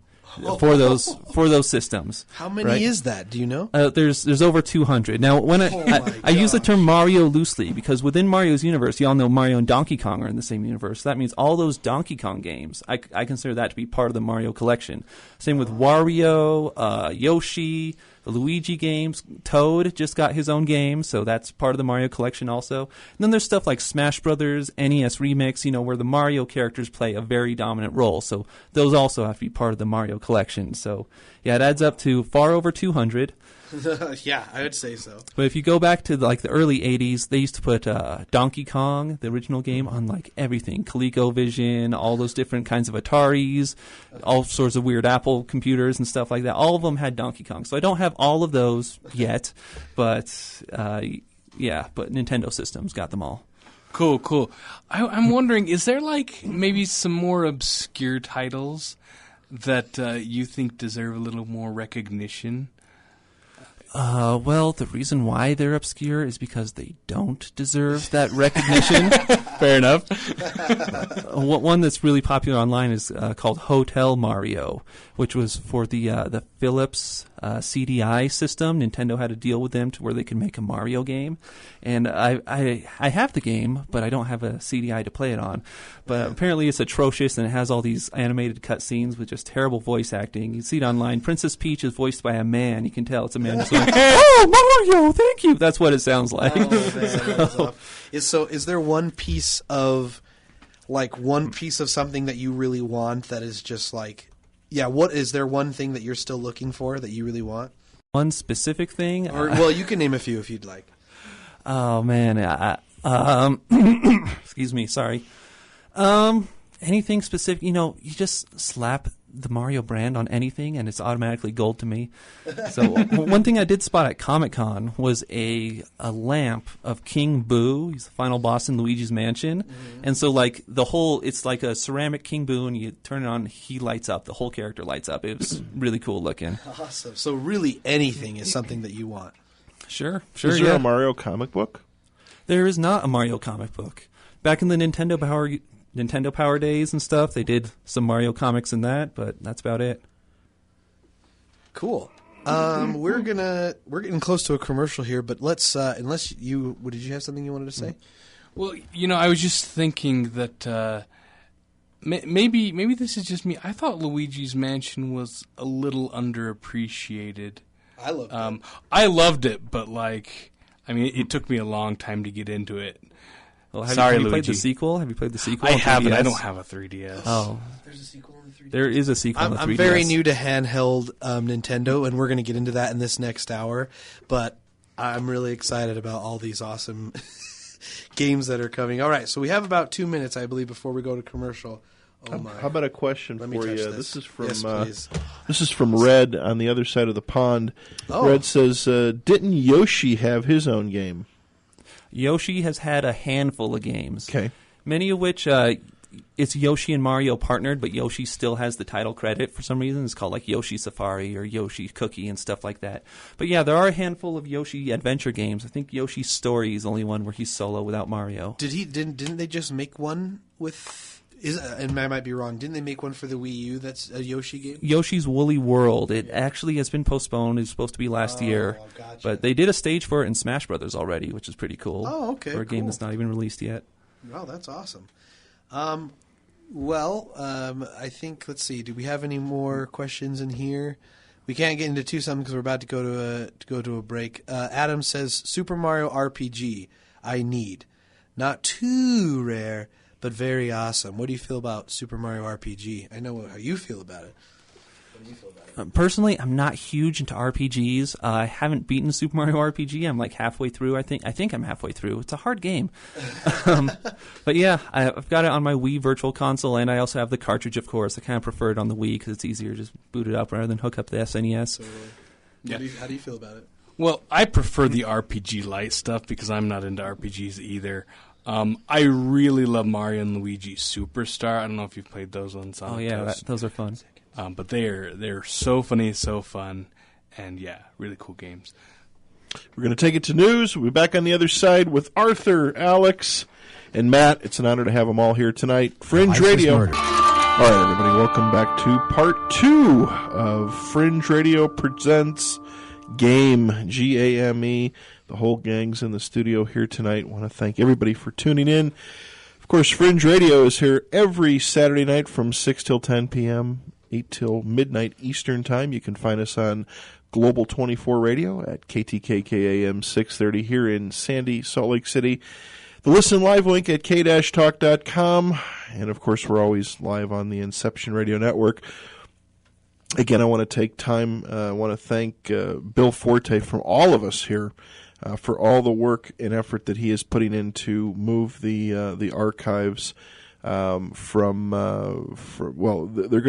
for those systems. How many right? is that? Do you know? There's over 200. Now, when I use the term Mario loosely because within Mario's universe, you all know Mario and Donkey Kong are in the same universe. That means all those Donkey Kong games, I consider that to be part of the Mario collection. Same with Wario, Yoshi, the Luigi games. Toad just got his own game, so that's part of the Mario collection also. And then there's stuff like Smash Brothers, NES Remix, where the Mario characters play a very dominant role. So those also have to be part of the Mario collection. So yeah, it adds up to far over 200. Yeah, I would say so. But if you go back to the early 80s, they used to put Donkey Kong, the original game, on like everything. ColecoVision, all those different kinds of Ataris, all sorts of weird Apple computers and stuff like that. All of them had Donkey Kong. So I don't have all of those yet, but but Nintendo systems got them all. Cool. I'm wondering, is there like maybe some more obscure titles that you think deserve a little more recognition? Well, the reason why they're obscure is because they don't deserve that recognition. Fair enough. One that's really popular online is called Hotel Mario, which was for the Philips CDI system. Nintendo had a deal with them to where they could make a Mario game, and I have the game, but I don't have a CDI to play it on. But apparently it's atrocious, and it has all these animated cutscenes with just terrible voice acting. You see it online. Princess Peach is voiced by a man. You can tell it's a man just going, "Oh, Mario, thank you." That's what it sounds like. Oh, man, is there one piece of something that you really want that is just like, yeah, what is there one thing that you're still looking for that you really want? One specific thing? Or well, you can name a few if you'd like. Oh man, excuse me, sorry. Anything specific, you just slap the Mario brand on anything and it's automatically gold to me. So one thing I did spot at Comic-Con was a lamp of King Boo. He's the final boss in Luigi's Mansion. Mm-hmm. And so it's like a ceramic King Boo, and you turn it on, he lights up. The whole character lights up. It was really cool looking. Awesome. So really anything is something that you want. Sure. Is there a Mario comic book? There is not a Mario comic book. Back in the Nintendo Power days and stuff, they did some Mario comics in that, but that's about it. Cool. We're getting close to a commercial here, but let's did you have something you wanted to say? Well, I was just thinking that maybe this is just me. I thought Luigi's Mansion was a little underappreciated. I loved it. I loved it, but it took me a long time to get into it. Well, Sorry, have you Luigi. played the sequel? Have you played the sequel? I on haven't. 3DS? I don't have a 3DS. Oh, There's a sequel on the 3DS. there is a sequel on the 3DS. I'm very new to handheld Nintendo, and we're going to get into that in this next hour. But I'm really excited about all these awesome games that are coming. All right, so we have about 2 minutes, I believe, before we go to commercial. Oh my! How about a question Let for me touch you? this. This is from Yes, please. This is from Red on the other side of the pond. Oh. Red says, "Didn't Yoshi have his own game?" Yoshi has had a handful of games. Okay. Many of which it's Yoshi and Mario partnered, but Yoshi still has the title credit for some reason. It's called like Yoshi Safari or Yoshi Cookie and stuff like that. But yeah, there are a handful of Yoshi adventure games. I think Yoshi's Story is the only one where he's solo without Mario. Didn't they just make one with? And I might be wrong. Didn't they make one for the Wii U that's a Yoshi game? Yoshi's Woolly World. It actually has been postponed. It was supposed to be last year. Gotcha. But they did a stage for it in Smash Brothers already, which is pretty cool. Oh, okay, For a game cool. that's not even released yet. Wow, that's awesome. I think, let's see, do we have any more questions in here? We can't get into too something because we're about to go to a break. Adam says, Super Mario RPG, I need. not too rare, but very awesome. What do you feel about Super Mario RPG? I know how you feel about it. What do you feel about it? Personally, I'm not huge into RPGs. I haven't beaten Super Mario RPG. I'm like halfway through. I think I'm halfway through. It's a hard game. But yeah, I've got it on my Wii Virtual Console, and I also have the cartridge, of course. I kind of prefer it on the Wii because it's easier to just boot it up rather than hook up the SNES. Yeah. How do you feel about it? Well, I prefer the RPG light stuff because I'm not into RPGs either. I really love Mario and Luigi Superstar. I don't know if you've played those ones. Oh yeah, those are fun. But they're so funny, so fun, and yeah, really cool games. We're going to take it to news. We'll be back on the other side with Arthur, Alex, and Matt. It's an honor to have them all here tonight. Fringe Radio. All right, everybody, welcome back to part 2 of Fringe Radio Presents Game, Game. The whole gang's in the studio here tonight. Want to thank everybody for tuning in. Of course, Fringe Radio is here every Saturday night from 6 till 10 p.m., 8 till midnight Eastern Time. You can find us on Global 24 Radio at KTKKAM 630 here in Sandy, Salt Lake City. The Listen Live link at k-talk.com. And, of course, we're always live on the Inception Radio Network. Again, I want to take time. I want to thank Bill Forte from all of us here for all the work and effort that he is putting in to move the archives they're going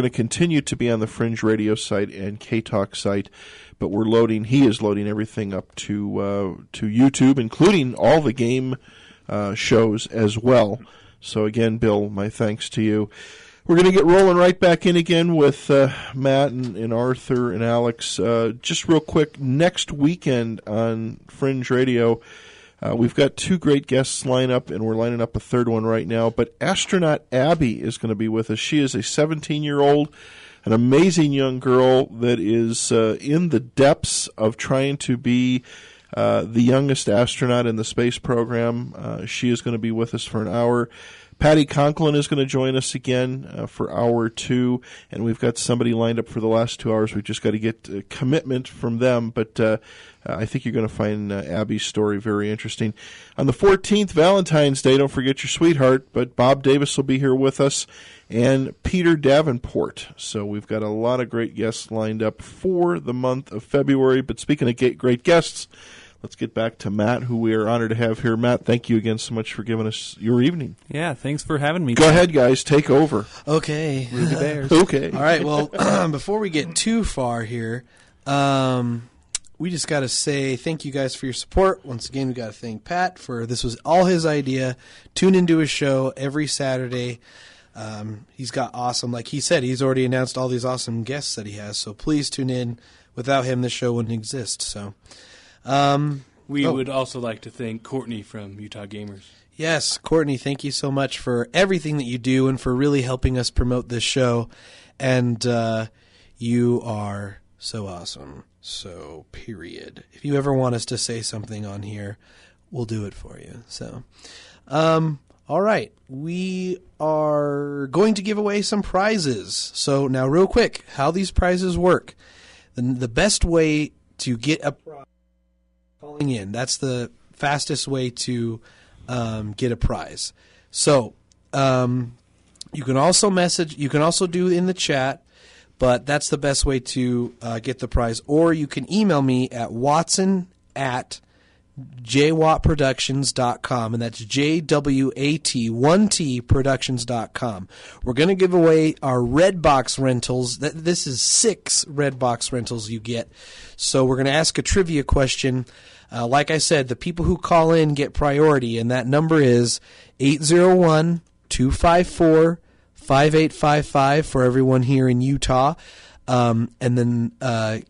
to continue to be on the Fringe Radio site and K-Talk site, but he is loading everything up to YouTube, including all the game shows as well. So again, Bill, my thanks to you. We're going to get rolling right back in again with Matt and Arthur and Alex. Just real quick, next weekend on Fringe Radio, we've got 2 great guests lined up, and we're lining up a third one right now. But astronaut Abby is going to be with us. She is a 17-year-old, an amazing young girl that is in the depths of trying to be the youngest astronaut in the space program. She is going to be with us for an hour. Patty Conklin is going to join us again for hour 2, and we've got somebody lined up for the last 2 hours. We've just got to get a commitment from them, but I think you're going to find Abby's story very interesting. On the 14th, Valentine's Day, don't forget your sweetheart, but Bob Davis will be here with us, and Peter Davenport. So we've got a lot of great guests lined up for the month of February. But speaking of great guests, let's get back to Matt, who we are honored to have here. Matt, thank you again so much for giving us your evening. Yeah, thanks for having me. Go ahead, guys. Take over. Okay. Ruby Bears. Okay. All right. Well, before we get too far here, we just got to say thank you guys for your support. Once again, we got to thank Pat for this was all his idea. Tune into his show every Saturday. He's got awesome, like he said, he's already announced all these awesome guests that he has. So please tune in. Without him, this show wouldn't exist. So. We would also like to thank Courtney from Utah Gamers. Yes, Courtney, thank you so much for everything that you do and for really helping us promote this show. And you are so awesome. So, period. If you ever want us to say something on here, we'll do it for you. So, all right. We are going to give away some prizes. So, now real quick, how these prizes work. The best way to get a prize calling in. That's the fastest way to get a prize. So you can also message. You can also do in the chat, but that's the best way to get the prize. Or you can email me at watson@JWATproductions.com, and that's JWAT1T Productions.com. We're going to give away our Redbox rentals. This is 6 Redbox rentals you get. So we're going to ask a trivia question. Like I said, the people who call in get priority, and that number is 801-254-5855 for everyone here in Utah. And then,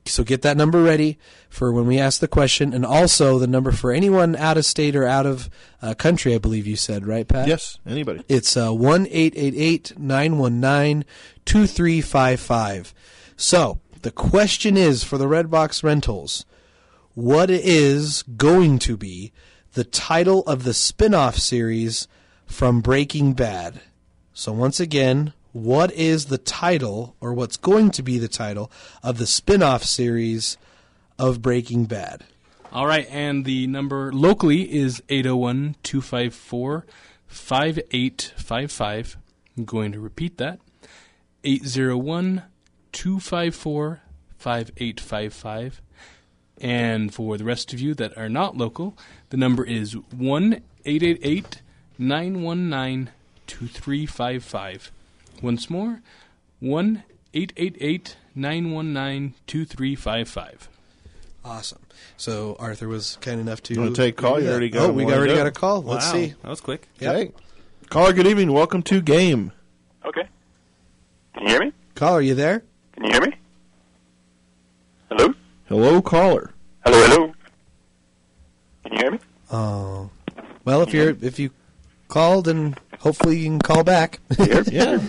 so get that number ready for when we ask the question, and also the number for anyone out of state or out of country, I believe you said, right, Pat? Yes, anybody. It's 1-888-919-2355. So, the question is for the Redbox Rentals, what is going to be the title of the spin-off series from Breaking Bad? So once again, what is the title, or what's going to be the title, of the spin-off series of Breaking Bad? All right, and the number locally is 801-254-5855. I'm going to repeat that. 801-254-5855. And for the rest of you that are not local, the number is 1-888-919-2355. Once more, 1-888-919-2355. Awesome. So Arthur was kind enough to... You want to take a call? You already got Oh, we already got a call. Let's Wow, see. that was quick. Yep. Okay. Caller, good evening. Welcome to Game. Okay. Can you hear me? Caller, are you there? Can you hear me? Hello? Hello, caller. Hello, hello. Can you hear me? Oh. Well, if you called, and hopefully you can call back. Yeah.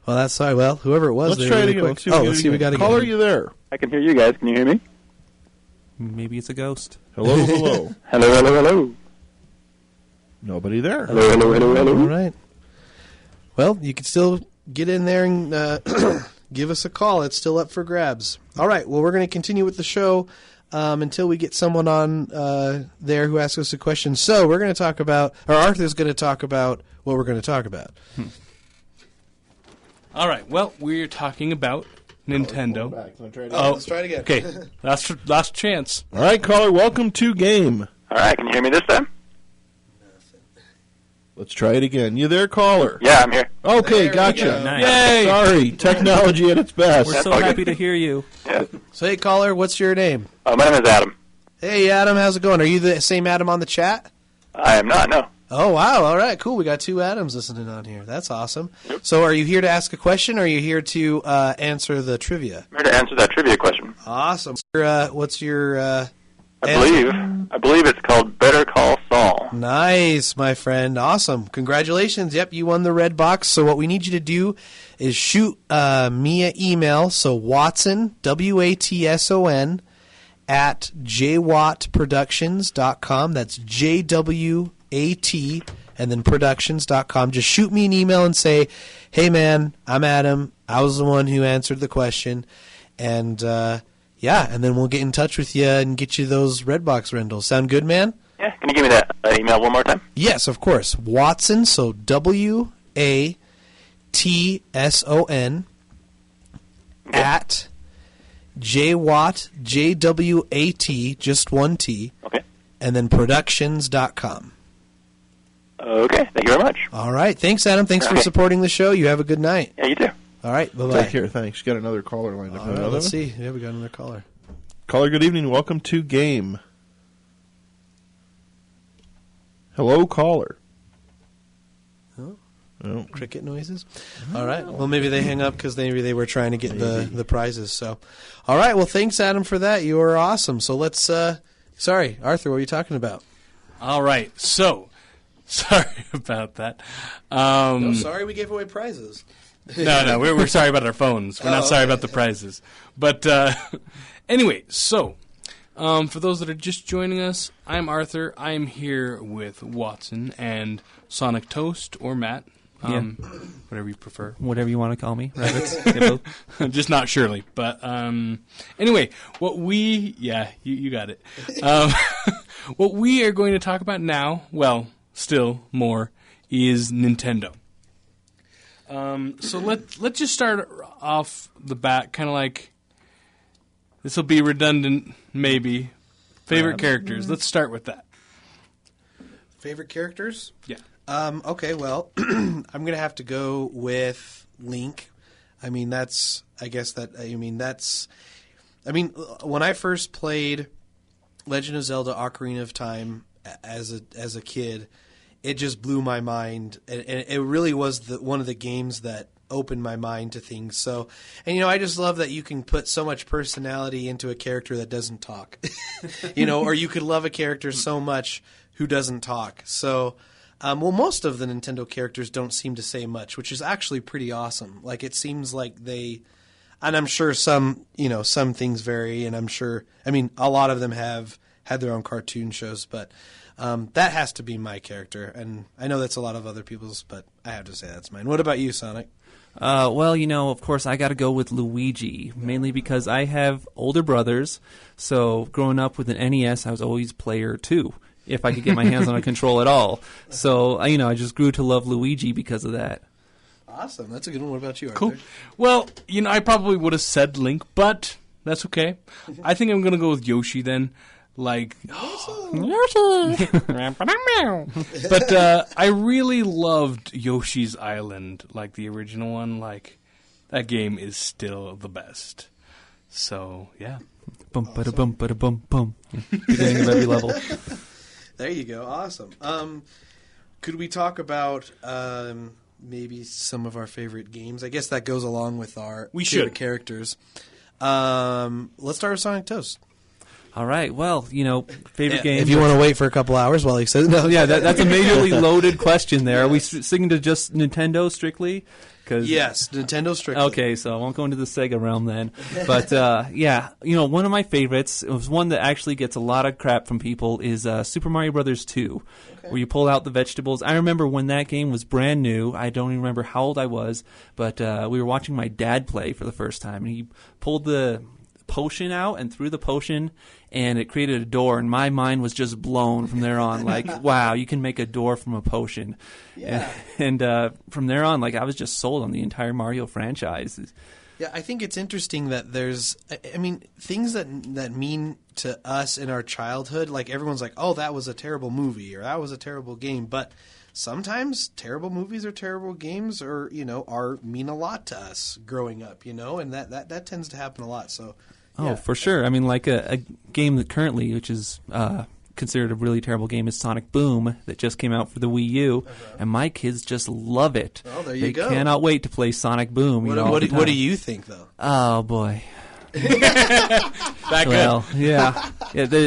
Well, that's sorry. Well, whoever it was, Let's they try it really again. quick. Let's see what Let's see. We got to Caller, are you there? I can hear you guys. Can you hear me? Maybe it's a ghost. Hello, hello. Hello, hello, hello. Nobody there. Hello, hello, hello, hello. All right. Well, you can still get in there and give us a call. It's still up for grabs. All right. Well, we're going to continue with the show until we get someone on there who asks us a question. So we're going to talk about, or Arthur's going to talk about what we're going to talk about. All right, well, we're talking about Nintendo. Let's try it again. Okay, last chance. All right, caller, welcome to Game. All right, can you hear me this time? Let's try it again. You there, caller? Yeah, I'm here. Okay, There we gotcha. go. Nice. Yay! Sorry, technology at its best. We're so okay. happy to hear you. Yeah. So, hey, caller, what's your name? My name is Adam. Hey, Adam, how's it going? Are you the same Adam on the chat? I am not, no. Oh, wow. All right, cool. We got two Adams listening on here. That's awesome. So are you here to ask a question, or are you here to answer the trivia? I'm here to answer that trivia question. Awesome. What's your I answer? believe it's called Better Call Saul. Nice, my friend. Awesome. Congratulations. Yep, you won the red box. So what we need you to do is shoot me an email. So Watson, WATSON, at JWATproductions.com. That's JWAT and then productions.com. Just shoot me an email and say, hey, man, I'm Adam. I was the one who answered the question. And, yeah, and then we'll get in touch with you and get you those Redbox rentals. Sound good, man? Yeah, can you give me that email one more time? Yes, of course. Watson, so WATSON, at JWAT, JWAT, just one T, Okay. and then productions.com. Okay, thank you very much. All right. Thanks, Adam. Thanks for Okay. supporting the show. You have a good night. Yeah, you too. All right. Bye-bye. Take care, thanks. Got another caller lined up. All right, let's see. Yeah, we got another caller. Caller, good evening. Welcome to Game. Hello, caller. Oh. Cricket noises. All right. Well, maybe they hang up because maybe they were trying to get the prizes. So, all right. Well, thanks, Adam, for that. You were awesome. So let's. Sorry, Arthur. What were you talking about? All right, so sorry about that. No, sorry, we gave away prizes. No, we're sorry about our phones. We're not sorry about the prizes. But anyway, so for those that are just joining us, I'm Arthur. I'm here with Watson and Sonic Toast or Matt. Whatever you prefer. Whatever you want to call me. Rabbits. Get both. Just not Shirley. But anyway, what we... Yeah, you got it. What we are going to talk about now, well, still more, is Nintendo. So let's just start off the bat, kind of like... This will be redundant, maybe. Favorite characters. Let's start with that. Favorite characters? Yeah. Okay, well, I'm going to have to go with Link. I mean, when I first played Legend of Zelda Ocarina of Time as a kid, it just blew my mind. And it really was one of the games that opened my mind to things. So, and I just love that you can put so much personality into a character that doesn't talk. Or you could love a character so much who doesn't talk. So, most of the Nintendo characters don't seem to say much, which is actually pretty awesome. Like, it seems like and I'm sure some things vary, and I'm sure, a lot of them have had their own cartoon shows, but that has to be my character. And I know that's a lot of other people's, but I have to say that's mine. What about you, Sonic? Well, of course, I got to go with Luigi, mainly because I have older brothers. So growing up with an NES, I was always player 2, if I could get my hands on a control at all. So, I just grew to love Luigi because of that. Awesome. That's a good one. What about you, Arthur? Cool. Well, I probably would have said Link, but that's okay. I think I'm going to go with Yoshi then. Like, but I really loved Yoshi's Island, like the original one. Like, that game is still the best. So, yeah. Bum, bada, bum, bada, bum, bum. Beginning of every level. There you go. Awesome. Could we talk about maybe some of our favorite games? I guess that goes along with our favorite characters. Let's start with Sonic Toast. All right. Well, favorite game. If you want to wait for a couple hours while he says no. Yeah, that's a majorly loaded question there. Are we sticking to just Nintendo strictly? Yes, Nintendo strictly. Okay, so I won't go into the Sega realm then. But, one of my favorites, it was one that actually gets a lot of crap from people, is Super Mario Brothers 2, where you pull out the vegetables. I remember when that game was brand new. I don't even remember how old I was, but we were watching my dad play for the first time, and he pulled the potion out and threw the potion, and it created a door, and my mind was just blown from there on. Like, wow, you can make a door from a potion. Yeah. And from there on, I was just sold on the entire Mario franchise. Yeah, I think it's interesting that there's, things that mean to us in our childhood, like everyone's like, oh, that was a terrible movie, or that was a terrible game, but sometimes terrible movies or terrible games or, mean a lot to us growing up, and that tends to happen a lot, so... Oh, for sure. I mean, like a game that currently, which is considered a really terrible game, is Sonic Boom that just came out for the Wii U, and my kids just love it. Oh, there you go. They cannot wait to play Sonic Boom. What do you think, though? Oh, boy. That well, yeah.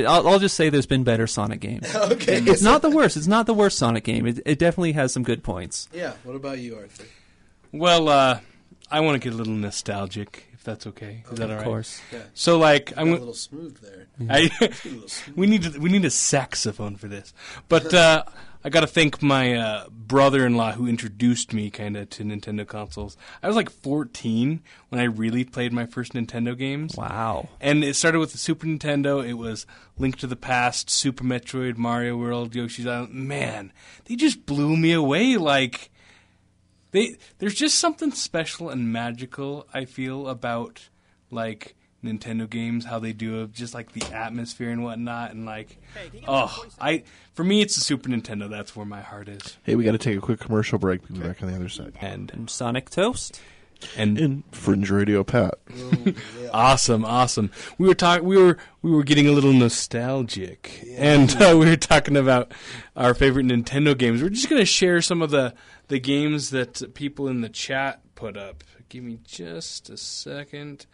I'll just say there's been better Sonic games. Okay. It's not the worst. It's not the worst Sonic game. It definitely has some good points. Yeah. What about you, Arthur? Well, I want to get a little nostalgic, if that's okay. Is that all right? Of course. Yeah. So, A little smooth there. we need a saxophone for this. But I got to thank my brother-in-law who introduced me kind of to Nintendo consoles. I was like 14 when I really played my first Nintendo games. Wow. And it started with the Super Nintendo. It was Link to the Past, Super Metroid, Mario World, Yoshi's Island. Man, they just blew me away. Like, there's just something special and magical, I feel, about, like, Nintendo games, how they do it, just like the atmosphere and whatnot, and for me it's the Super Nintendo. That's where my heart is. Hey, we got to take a quick commercial break. We'll be back on the other side. And Sonic Toast and Fringe Radio Pat. Awesome. We were getting a little nostalgic, and we were talking about our favorite Nintendo games. We're just going to share some of the games that people in the chat put up. Give me just a second.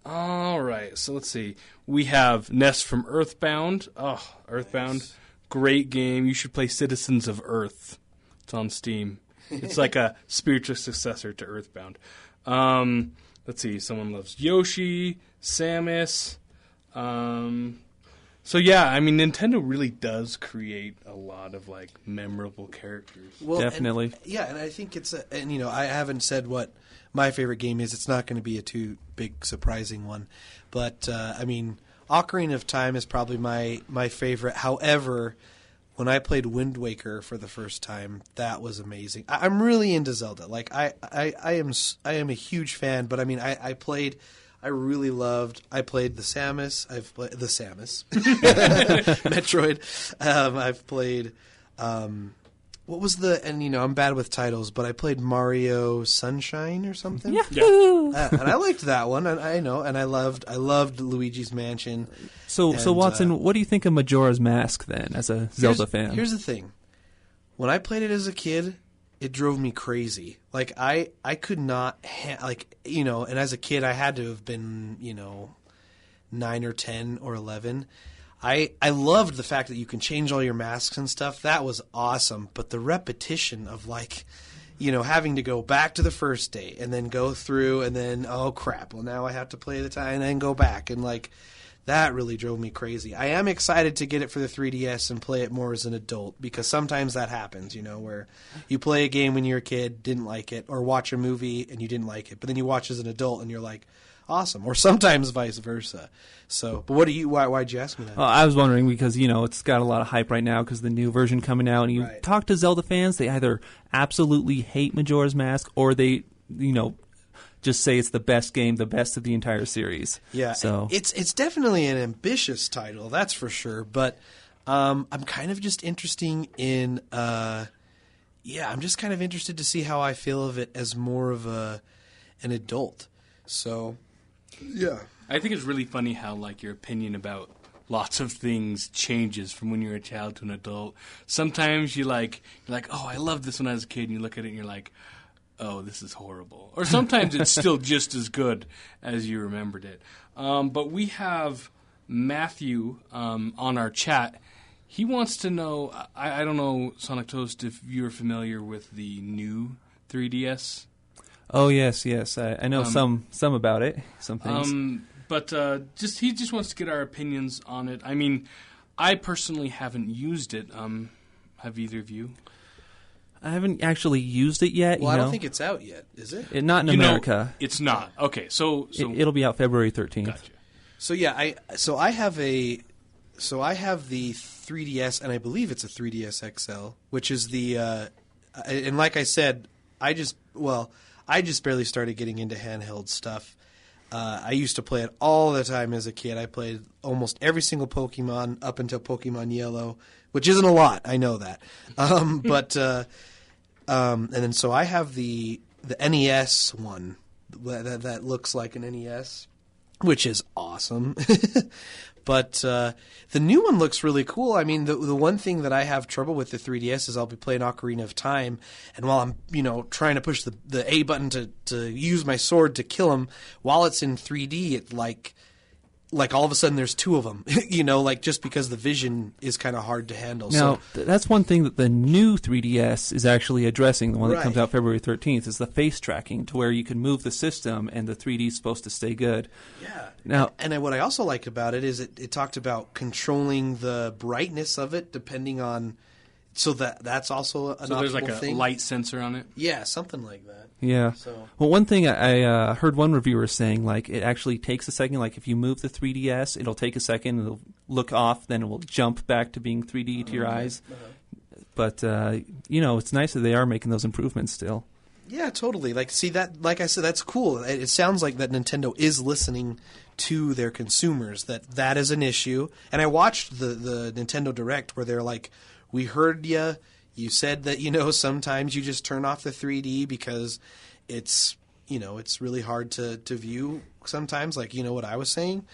All right, so let's see. We have Ness from Earthbound. Oh, Earthbound, nice. Great game. You should play Citizens of Earth. It's on Steam. It's like a spiritual successor to Earthbound. Let's see. Someone loves Yoshi, Samus. So yeah, I mean, Nintendo really does create a lot of like memorable characters. Well, definitely. And I think it's I haven't said what my favorite game is. It's not going to be a too big surprising one, but I mean, Ocarina of Time is probably my favorite. However, when I played Wind Waker for the first time, that was amazing. I'm really into Zelda. Like I am a huge fan. But I mean, I played the Samus. I've played the Samus, Metroid. I've played. What was I'm bad with titles, but I played Mario Sunshine or something. Yahoo! And I liked that one. And I loved Luigi's Mansion. So Watson, what do you think of Majora's Mask then, as a Zelda fan? Here's the thing. When I played it as a kid, it drove me crazy. Like I could not and as a kid I had to have been 9 or 10 or 11. I loved the fact that you can change all your masks and stuff. That was awesome. But the repetition of having to go back to the first day and then go through and then, oh crap, well now I have to play the time and then go back. And That really drove me crazy. I am excited to get it for the 3DS and play it more as an adult, because sometimes that happens, where you play a game when you're a kid, didn't like it, or watch a movie and you didn't like it, but then you watch as an adult and you're like, awesome. Or sometimes vice versa. So, but why'd you ask me that? Well, I was wondering because, it's got a lot of hype right now because the new version coming out, and you talk to Zelda fans, they either absolutely hate Majora's Mask or they, just say it's the best game, the best of the entire series. Yeah, so it's definitely an ambitious title, that's for sure. But I'm kind of just interested in, I'm just kind of interested to see how I feel of it as more of an adult. So, yeah, I think it's really funny how your opinion about lots of things changes from when you're a child to an adult. Sometimes you're like, oh, I loved this when I was a kid, and you look at it and you're like, oh, this is horrible. Or sometimes it's still just as good as you remembered it. But we have Matthew on our chat. He wants to know, I don't know, SONICTOAST, if you're familiar with the new 3DS. Oh, yes. I know some about it, some things. But he just wants to get our opinions on it. I mean, I personally haven't used it. Have either of you? I haven't actually used it yet. Well, I don't think it's out yet, is it? Not in America. It's not. Okay, so it'll be out February 13th. Gotcha. So yeah, I have the 3DS, and I believe it's a 3DS XL, which is the and like I said, I just barely started getting into handheld stuff. I used to play it all the time as a kid. I played almost every single Pokemon up until Pokemon Yellow, which isn't a lot. I know that. And then so I have the NES one that looks like an NES, which is awesome. But the new one looks really cool. I mean, the one thing that I have trouble with the 3DS is I'll be playing Ocarina of Time, and while I'm trying to push the A button to use my sword to kill him, while it's in 3D, it like all of a sudden there's two of them, just because the vision is kind of hard to handle. Now, that's one thing that the new 3DS is actually addressing, the one that comes out February 13th, is the face tracking, to where you can move the system and the 3D is supposed to stay good. Yeah. Now, and what I also liked about it is it talked about controlling the brightness of it depending on... So that's also an So there's optional thing. a light sensor on it? Yeah, something like that. Yeah. So. Well, one thing I heard one reviewer saying, it actually takes a second. Like, if you move the 3DS, it'll take a second, it'll look off, then it will jump back to being 3D to your eyes. But, it's nice that they are making those improvements still. Yeah, totally. Like I said, that's cool. It sounds like that Nintendo is listening to their consumers, that is an issue. And I watched the Nintendo Direct where they're like, we heard you. You said that, sometimes you just turn off the 3D because it's really hard to view sometimes, like, what I was saying.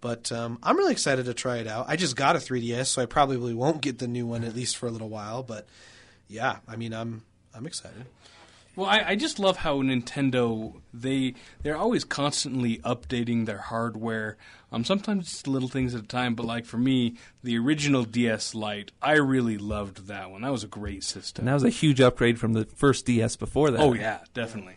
But I'm really excited to try it out. I just got a 3DS, so I probably won't get the new one, at least for a little while. But, yeah, I mean, I'm excited. Well, I just love how Nintendo, they're always constantly updating their hardware. Sometimes just little things at a time, but for me, the original DS Lite, I really loved that one. That was a great system. And that was a huge upgrade from the first DS before that. Oh, yeah, definitely.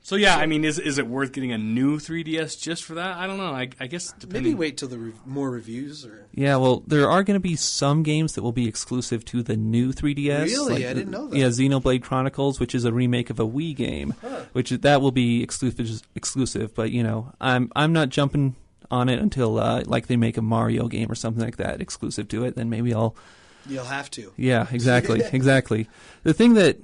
So, yeah, I mean, is it worth getting a new 3DS just for that? I don't know. I guess depending. Maybe wait till the more reviews. Or Yeah, well, there are going to be some games that will be exclusive to the new 3DS. Really? I didn't know that. Yeah, Xenoblade Chronicles, which is a remake of a Wii game, that will be exclusive. But, I'm not jumping on it until, they make a Mario game or something like that exclusive to it. Then maybe You'll have to. Yeah, exactly, exactly. The thing that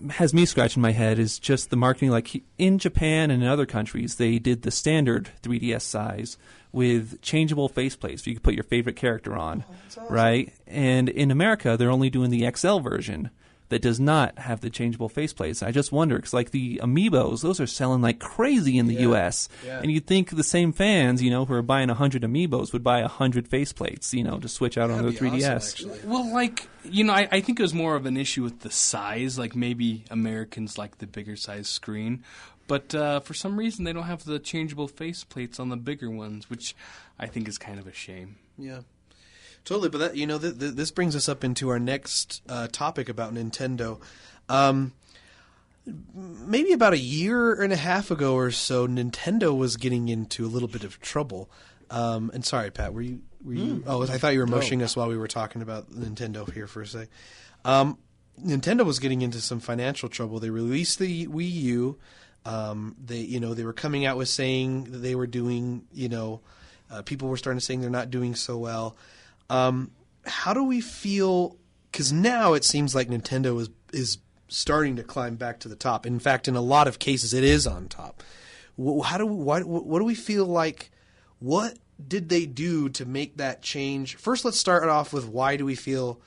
has me scratching my head is just the marketing. Like in Japan and in other countries, they did the standard 3DS size with changeable faceplates, so you could put your favorite character on, awesome. Right? And in America, they're only doing the XL version that does not have the changeable faceplates. I just wonder, because the Amiibos, those are selling like crazy in the U.S. Yeah. And you'd think the same fans, who are buying 100 Amiibos would buy 100 faceplates, to switch out on their 3DS. Awesome, well, I think it was more of an issue with the size. Like maybe Americans like the bigger size screen. But for some reason, they don't have the changeable faceplates on the bigger ones, which I think is kind of a shame. Yeah. Totally, but that this brings us up into our next topic about Nintendo. Maybe about a year and a half ago or so, Nintendo was getting into a little bit of trouble. And sorry, Pat, were you? Oh, I thought you were motioning us while we were talking about Nintendo here for a sec. Nintendo was getting into some financial trouble. They released the Wii U. They were coming out with saying that they were doing, people were starting to saying they're not doing so well. How do we feel? Because now it seems like Nintendo is starting to climb back to the top. In fact, in a lot of cases, it is on top. What do we feel like? What did they do to make that change? First, let's start off with why do we feel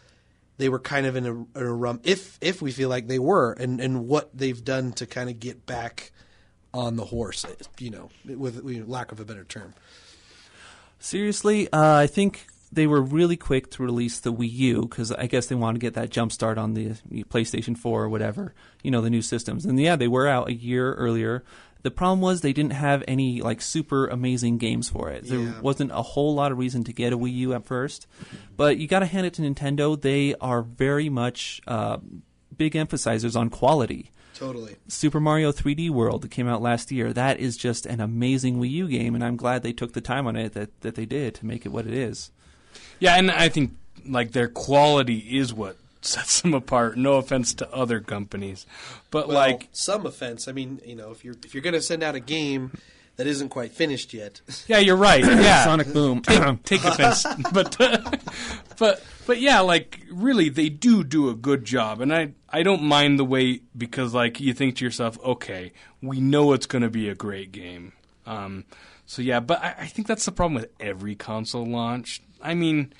they were kind of in a rum, if we feel like they were, and what they've done to kind of get back on the horse, with lack of a better term. Seriously, I think they were really quick to release the Wii U because I guess they wanted to get that jump start on the PlayStation 4 or whatever, the new systems. And yeah, they were out a year earlier. The problem was they didn't have any super amazing games for it. There wasn't a whole lot of reason to get a Wii U at first. But you got to hand it to Nintendo. They are very much big emphasizers on quality. Totally. Super Mario 3D World that came out last year, that is just an amazing Wii U game, and I'm glad they took the time on it that they did to make it what it is. Yeah, and I think their quality is what sets them apart. No offense to other companies, but some offense. I mean, if you're going to send out a game that isn't quite finished yet. Yeah, you're right. Yeah, Sonic Boom. Take offense, but yeah, really, they do a good job, and I don't mind the wait because you think to yourself, okay, we know it's going to be a great game. So yeah, but I think that's the problem with every console launch. I mean,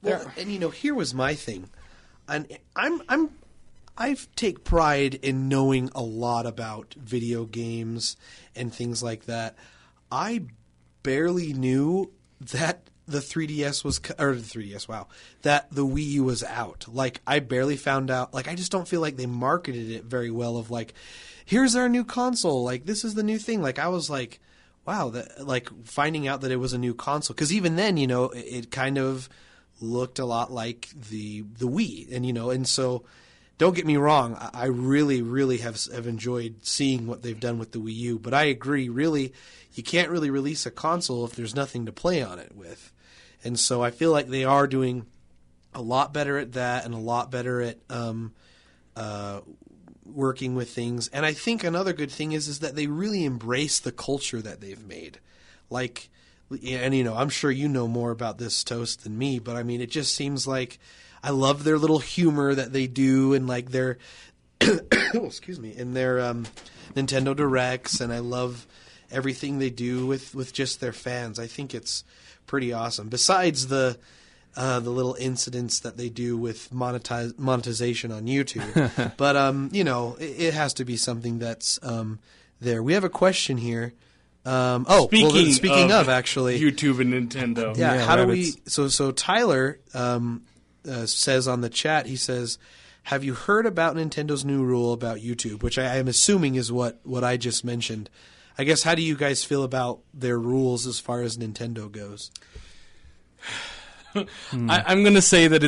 here was my thing. And I take pride in knowing a lot about video games and things like that. I barely knew that the 3DS was that the Wii U was out. I barely found out. I just don't feel like they marketed it very well. Of here's our new console. This is the new thing. I was wow, that finding out that it was a new console. Because even then, it kind of looked a lot like the Wii, and so don't get me wrong, I really, really have enjoyed seeing what they've done with the Wii U. But I agree, really, you can't really release a console if there's nothing to play on it with, and so I feel like they are doing a lot better at that and a lot better at working with things. And I think another good thing is that they really embrace the culture that they've made, And, I'm sure you know more about this, Toast, than me, but, I mean, it just seems like I love their little humor that they do and, their excuse me, in their Nintendo Directs, and I love everything they do with just their fans. I think it's pretty awesome. Besides the little incidents that they do with monetization on YouTube. But, it has to be something that's there. We have a question here. Speaking of actually YouTube and Nintendo. Yeah, how rabbits. Do we? So Tyler says on the chat. He says, "Have you heard about Nintendo's new rule about YouTube?" Which I am assuming is what I just mentioned. I guess, how do you guys feel about their rules as far as Nintendo goes? I'm going to say that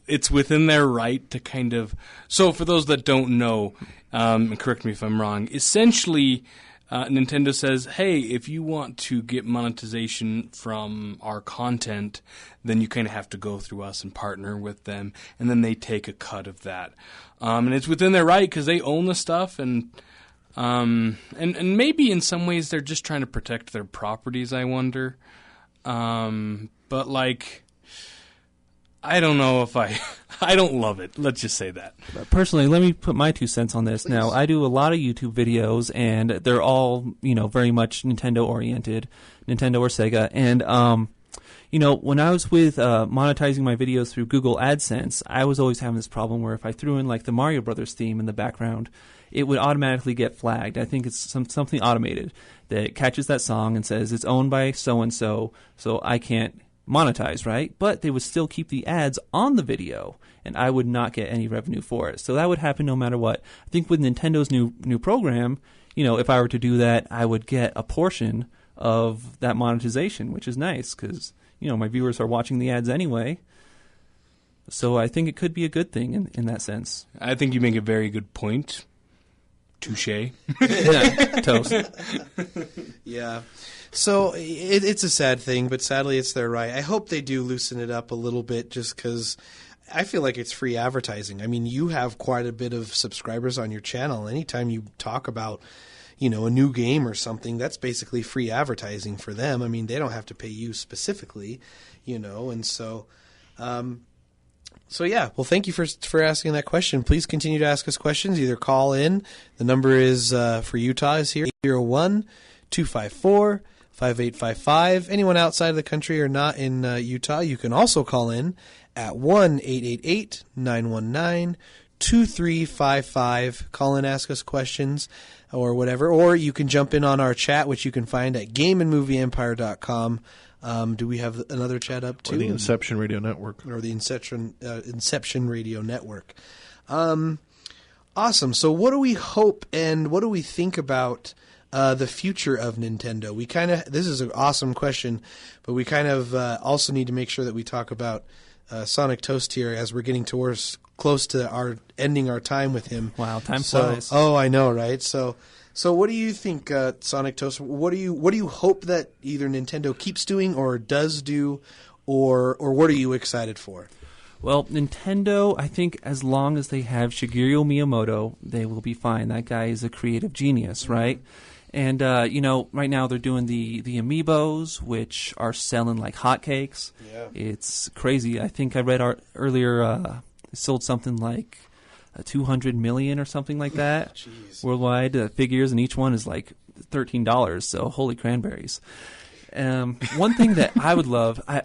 it's within their right to kind of. So for those that don't know, and correct me if I'm wrong. Essentially, Nintendo says, hey, if you want to get monetization from our content, then you kind of have to go through us and partner with them, and then they take a cut of that. And it's within their right because they own the stuff, and maybe in some ways they're just trying to protect their properties, I wonder. But I don't know if I don't love it. Let's just say that. Personally, let me put my 2 cents on this. Please. Now, I do a lot of YouTube videos, and they're all, very much Nintendo-oriented, Nintendo or Sega. And, when I was with monetizing my videos through Google AdSense, I was always having this problem where if I threw in, the Mario Brothers theme in the background, it would automatically get flagged. I think it's something automated that catches that song and says it's owned by so-and-so, so I can't monetize, right? But they would still keep the ads on the video, and I would not get any revenue for it. So that would happen no matter what. I think with Nintendo's new program, if I were to do that, I would get a portion of that monetization, which is nice because, my viewers are watching the ads anyway. So I think it could be a good thing in that sense. I think you make a very good point. Touche. Yeah, toast. Yeah. So it's a sad thing, but sadly it's their right. I hope they do loosen it up a little bit just because I feel like it's free advertising. I mean, you have quite a bit of subscribers on your channel. Anytime you talk about, a new game or something, that's basically free advertising for them. I mean, they don't have to pay you specifically, and so... So yeah, well, thank you for asking that question. Please continue to ask us questions. Either call in. The number is for Utah is here 801-254-5855. Anyone outside of the country or not in Utah, you can also call in at 1-888-919-2355. Call in, ask us questions or whatever, or you can jump in on our chat, which you can find at GameAndMovieEmpire.com. Do we have another chat up too? Or the Inception Radio Network. Or the Inception Radio Network. Awesome. So what do we hope and what do we think about the future of Nintendo? This is an awesome question, but we kind of also need to make sure that we talk about SONICTOAST here as we're getting towards close to ending our time with him. Wow, time flies. Oh, I know, right? So what do you think, SONICTOAST? What do you hope that either Nintendo keeps doing or does do, or what are you excited for? Well, Nintendo, I think as long as they have Shigeru Miyamoto, they will be fine. That guy is a creative genius, right? And, right now they're doing the Amiibos, which are selling like hotcakes. Yeah. It's crazy. I think I read earlier it sold something like 200 million or something like that. Jeez. Worldwide figures, and each one is like $13. So holy cranberries. One thing that I would love, I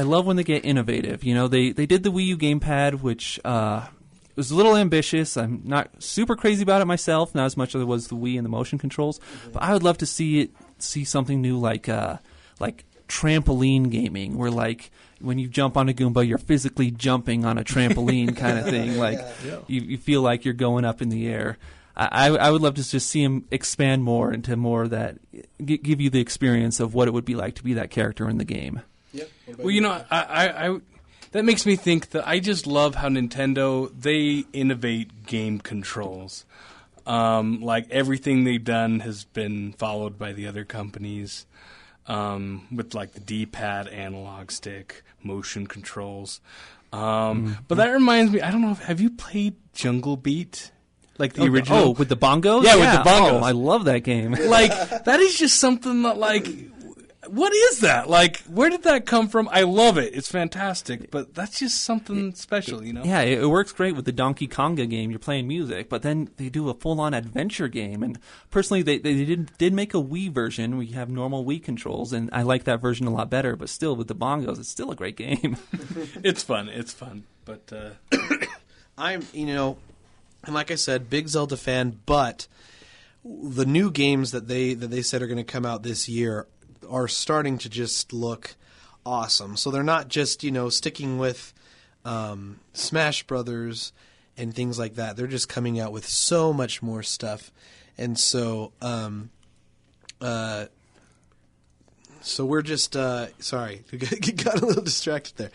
love when they get innovative. They did the Wii U gamepad, which was a little ambitious. I'm not super crazy about it myself, not as much as it was the Wii and the motion controls. Mm-hmm. But I would love to see something new like trampoline gaming, where like when you jump on a Goomba, you're physically jumping on a trampoline kind of thing. Like you feel like you're going up in the air. I would love to just see him expand more into more that give you the experience of what it would be like to be that character in the game. Yep. Well, I that makes me think that I just love how Nintendo, they innovate game controls. Like everything they've done has been followed by the other companies. With like the D-pad, analog stick, motion controls. But that reminds me, I don't know, have you played Jungle Beat? Like the original? Oh, with the bongos? Yeah, with the bongos. Oh, I love that game. Like, that is just something that, like, what is that? Like, where did that come from? I love it. It's fantastic. But that's just something special, Yeah, it works great with the Donkey Konga game. You're playing music, but then they do a full-on adventure game. And personally, they did make a Wii version where you have normal Wii controls, and I like that version a lot better. But still, with the bongos, it's still a great game. It's fun. But and like I said, big Zelda fan, but the new games that they said are going to come out this year are starting to just look awesome. So they're not just, sticking with Smash Brothers and things like that. They're just coming out with so much more stuff. And so so we're just sorry, got a little distracted there.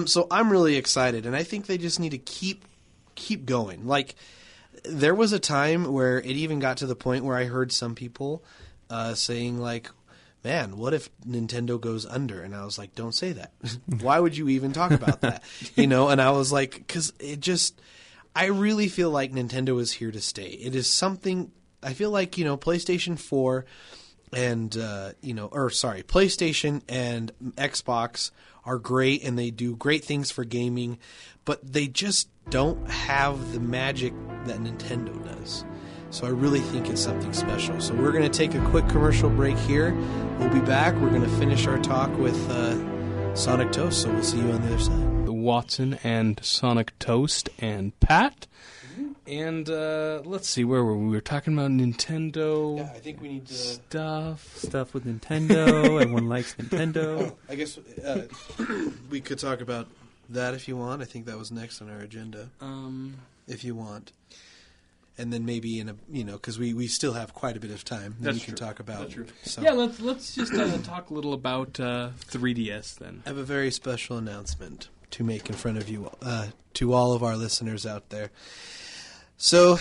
So I'm really excited, and I think they just need to keep going. Like, there was a time where it even got to the point where I heard some people saying, like, man, what if Nintendo goes under? And I was like, don't say that. Why would you even talk about that? And I was like, because I really feel like Nintendo is here to stay. It is something, I feel like, PlayStation 4 and, PlayStation and Xbox are great, and they do great things for gaming, but they just don't have the magic that Nintendo does. So I really think it's something special. So we're going to take a quick commercial break here. We'll be back. We're going to finish our talk with SONICTOAST, so we'll see you on the other side. Watson and SONICTOAST and Pat. And let's see, where were we? We were talking about Nintendo. Yeah, I think we need to... Stuff with Nintendo. Everyone likes Nintendo. I guess we could talk about that if you want. I think that was next on our agenda. If you want. And then maybe because we still have quite a bit of time. Then we can talk about. That's true. So. Yeah, let's just talk a little about 3DS then. I have a very special announcement to make in front of you, to all of our listeners out there. So,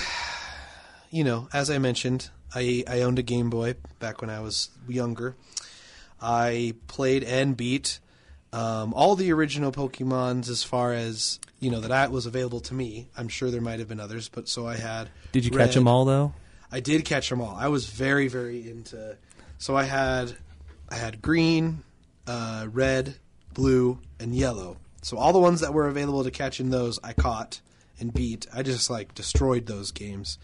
as I mentioned, I owned a Game Boy back when I was younger. I played and beat all the original Pokemons as far as, that was available to me. I'm sure there might have been others, but so I had. Did you catch them all, though? I did catch them all. I was very, very into. So I had green, red, blue, and yellow. So all the ones that were available to catch in those, I caught and beat. I just destroyed those games.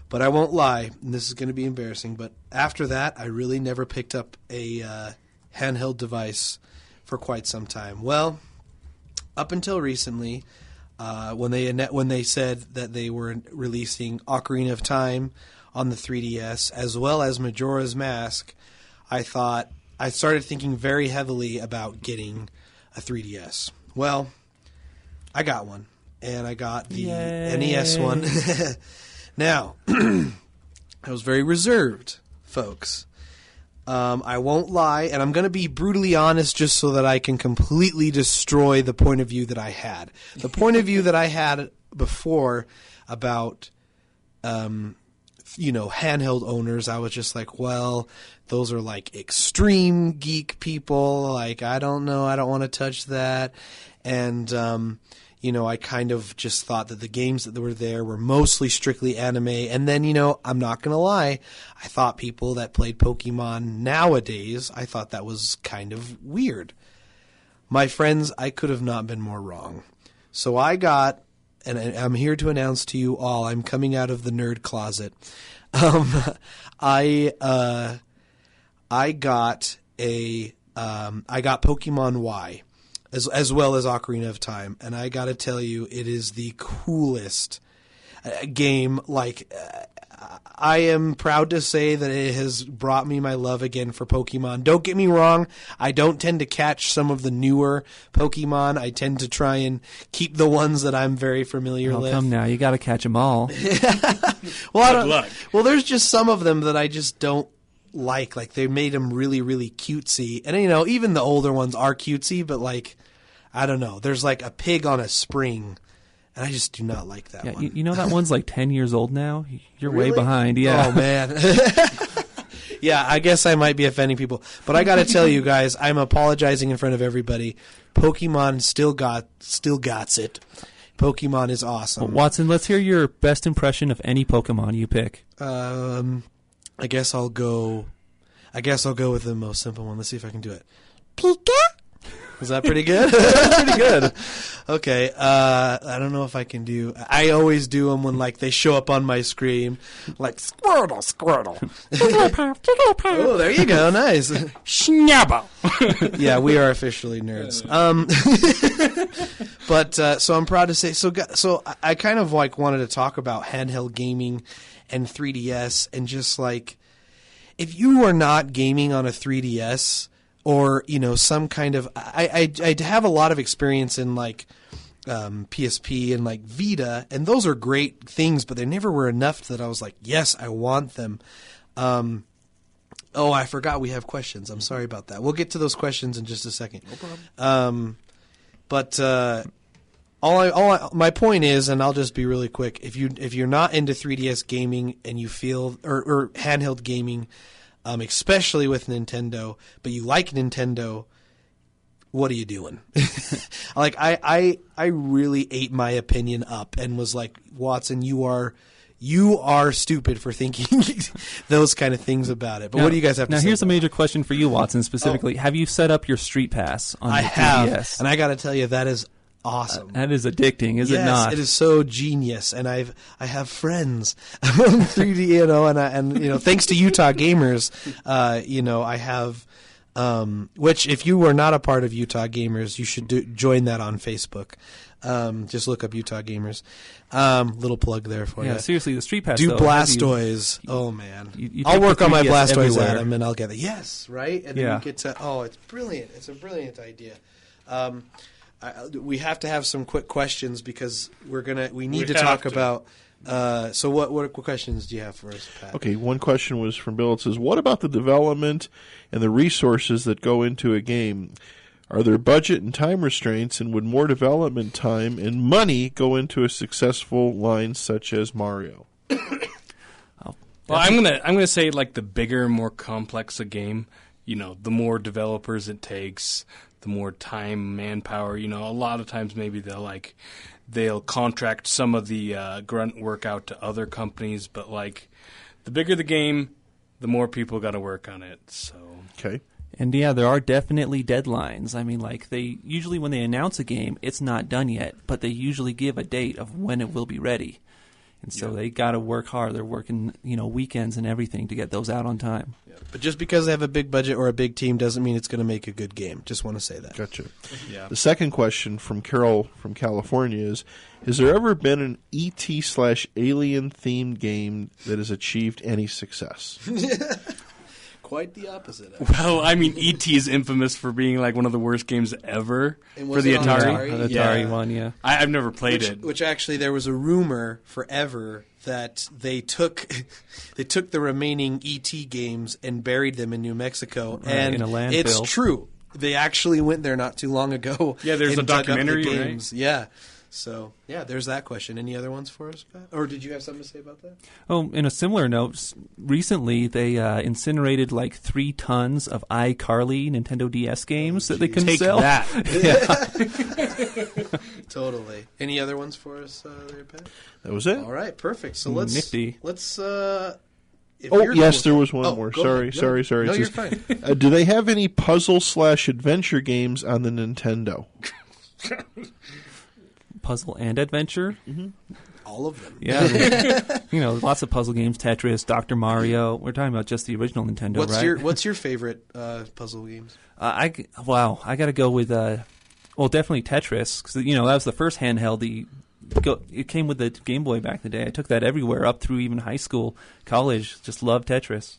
But I won't lie, and this is going to be embarrassing, but after that, I really never picked up a handheld device for quite some time. Well, up until recently, when they said that they were releasing Ocarina of Time on the 3DS as well as Majora's Mask, I started thinking very heavily about getting a 3DS. Well, I got one, and I got the NES one. Now, I was very reserved, folks. I won't lie, and I'm going to be brutally honest just so that I can completely destroy the point of view that I had. The point of view that I had before about, handheld owners, I was just like, well, those are extreme geek people. I don't know. I don't want to touch that. And, I kind of just thought that the games that were there were mostly strictly anime. And then, I'm not going to lie, I thought people that played Pokemon nowadays, I thought that was kind of weird. My friends, I could have not been more wrong. So I got, and I'm here to announce to you all, I'm coming out of the nerd closet. I got Pokemon Y. As well as Ocarina of Time. And I got to tell you, it is the coolest game. I am proud to say that it has brought me my love again for Pokemon. Don't get me wrong, I don't tend to catch some of the newer Pokemon. I tend to try and keep the ones that I'm very familiar with. Come now, you got to catch them all. Well, there's just some of them that I just don't like they made them really, really cutesy. And, even the older ones are cutesy, but, I don't know. There's, a pig on a spring, and I just do not like that one. You know that one's, 10 years old now? You're Really? way behind, yeah. Oh, man. Yeah, I guess I might be offending people. But I got to tell you guys, I'm apologizing in front of everybody. Pokemon still gots it. Pokemon is awesome. Well, Watson, let's hear your best impression of any Pokemon you pick. I guess I'll go with the most simple one. Let's see if I can do it. Pika? Is that pretty good? That's pretty good. Okay. I don't know if I can do. I always do them when they show up on my screen, Squirtle. Oh, there you go. Nice. Schnabel. Yeah, we are officially nerds. But so I'm proud to say. So I kind of wanted to talk about handheld gaming and 3DS, and just if you are not gaming on a 3DS or some kind of I have a lot of experience in PSP and Vita, and those are great things, but they never were enough that I was yes, I want them. Oh, I forgot we have questions. I'm sorry about that. We'll get to those questions in just a second. No problem. But my point is, and I'll just be really quick, if you're not into 3DS gaming and you feel or handheld gaming, especially with Nintendo, but you like Nintendo, what are you doing? I really ate my opinion up and was like, Watson, you are stupid for thinking those kind of things about it. But what do you guys have to say? Now, here's a major question for you, Watson, specifically. Have you set up your Street Pass on the 3DS? Have, and I got to tell you, that is awesome. That is addicting, is it not? Yes, it is so genius, and I have friends on 3D, and thanks to Utah Gamers, I have. Which, if you were not a part of Utah Gamers, you should join that on Facebook. Just look up Utah Gamers. Little plug there for you. Yeah, seriously, the Street Pass. Do though, Blastoise. Oh man, you I'll work on my Blastoise everywhere. Adam, and I'll get it. Yes, right. And then Yeah. you get to. Oh, it's brilliant. It's a brilliant idea. We have to have some quick questions because we need to talk about. So what questions do you have for us, Pat? Okay, one question was from Bill. It says, what about the development and the resources that go into a game? Are there budget and time restraints, and would more development time and money go into a successful line such as Mario? Well, I'm gonna say like the bigger, more complex a game, the more developers it takes, the more time, manpower. A lot of times maybe they'll contract some of the grunt work out to other companies, but like the bigger the game, the more people got to work on it. So Okay. And yeah, there are definitely deadlines. I mean, like they usually when they announce a game, it's not done yet, but they usually give a date of when it will be ready. And so they got to work hard. They're working, weekends and everything to get those out on time. Yeah. But just because they have a big budget or a big team doesn't mean it's going to make a good game. Just want to say that. Gotcha. yeah. The second question from Carol from California is, has there ever been an ET/Alien themed game that has achieved any success? Quite the opposite. Well, I mean, E.T. is infamous for being like one of the worst games ever And for was the it on Atari. Atari? The Yeah. Atari one, yeah. I've never played it. Which actually, there was a rumor forever that they took the remaining ET games and buried them in New Mexico, and in a landfill. it's true. They actually went there not too long ago. Yeah, there's and a dug up the documentary, right? games. Yeah. So yeah, there's that question. Any other ones for us, Pat? Or did you have something to say about that? Oh, in a similar note, recently they incinerated like 3 tons of iCarly Nintendo DS games that they couldn't Take sell. that. Totally. Any other ones for us there, Pat? That was it? All right, perfect. So let's Nifty. Let's. Oh, yes, there was one more. go Sorry. ahead. No, It No, you're says, fine. do they have any puzzle/adventure games on the Nintendo? Puzzle and adventure. All of them. Yeah. Lots of puzzle games, Tetris, Dr. Mario. We're talking about just the original Nintendo, right? What's your favorite puzzle games? I got to go with definitely Tetris because that was the first handheld. It came with the Game Boy back in the day. I took that everywhere up through even high school, college. Just loved Tetris.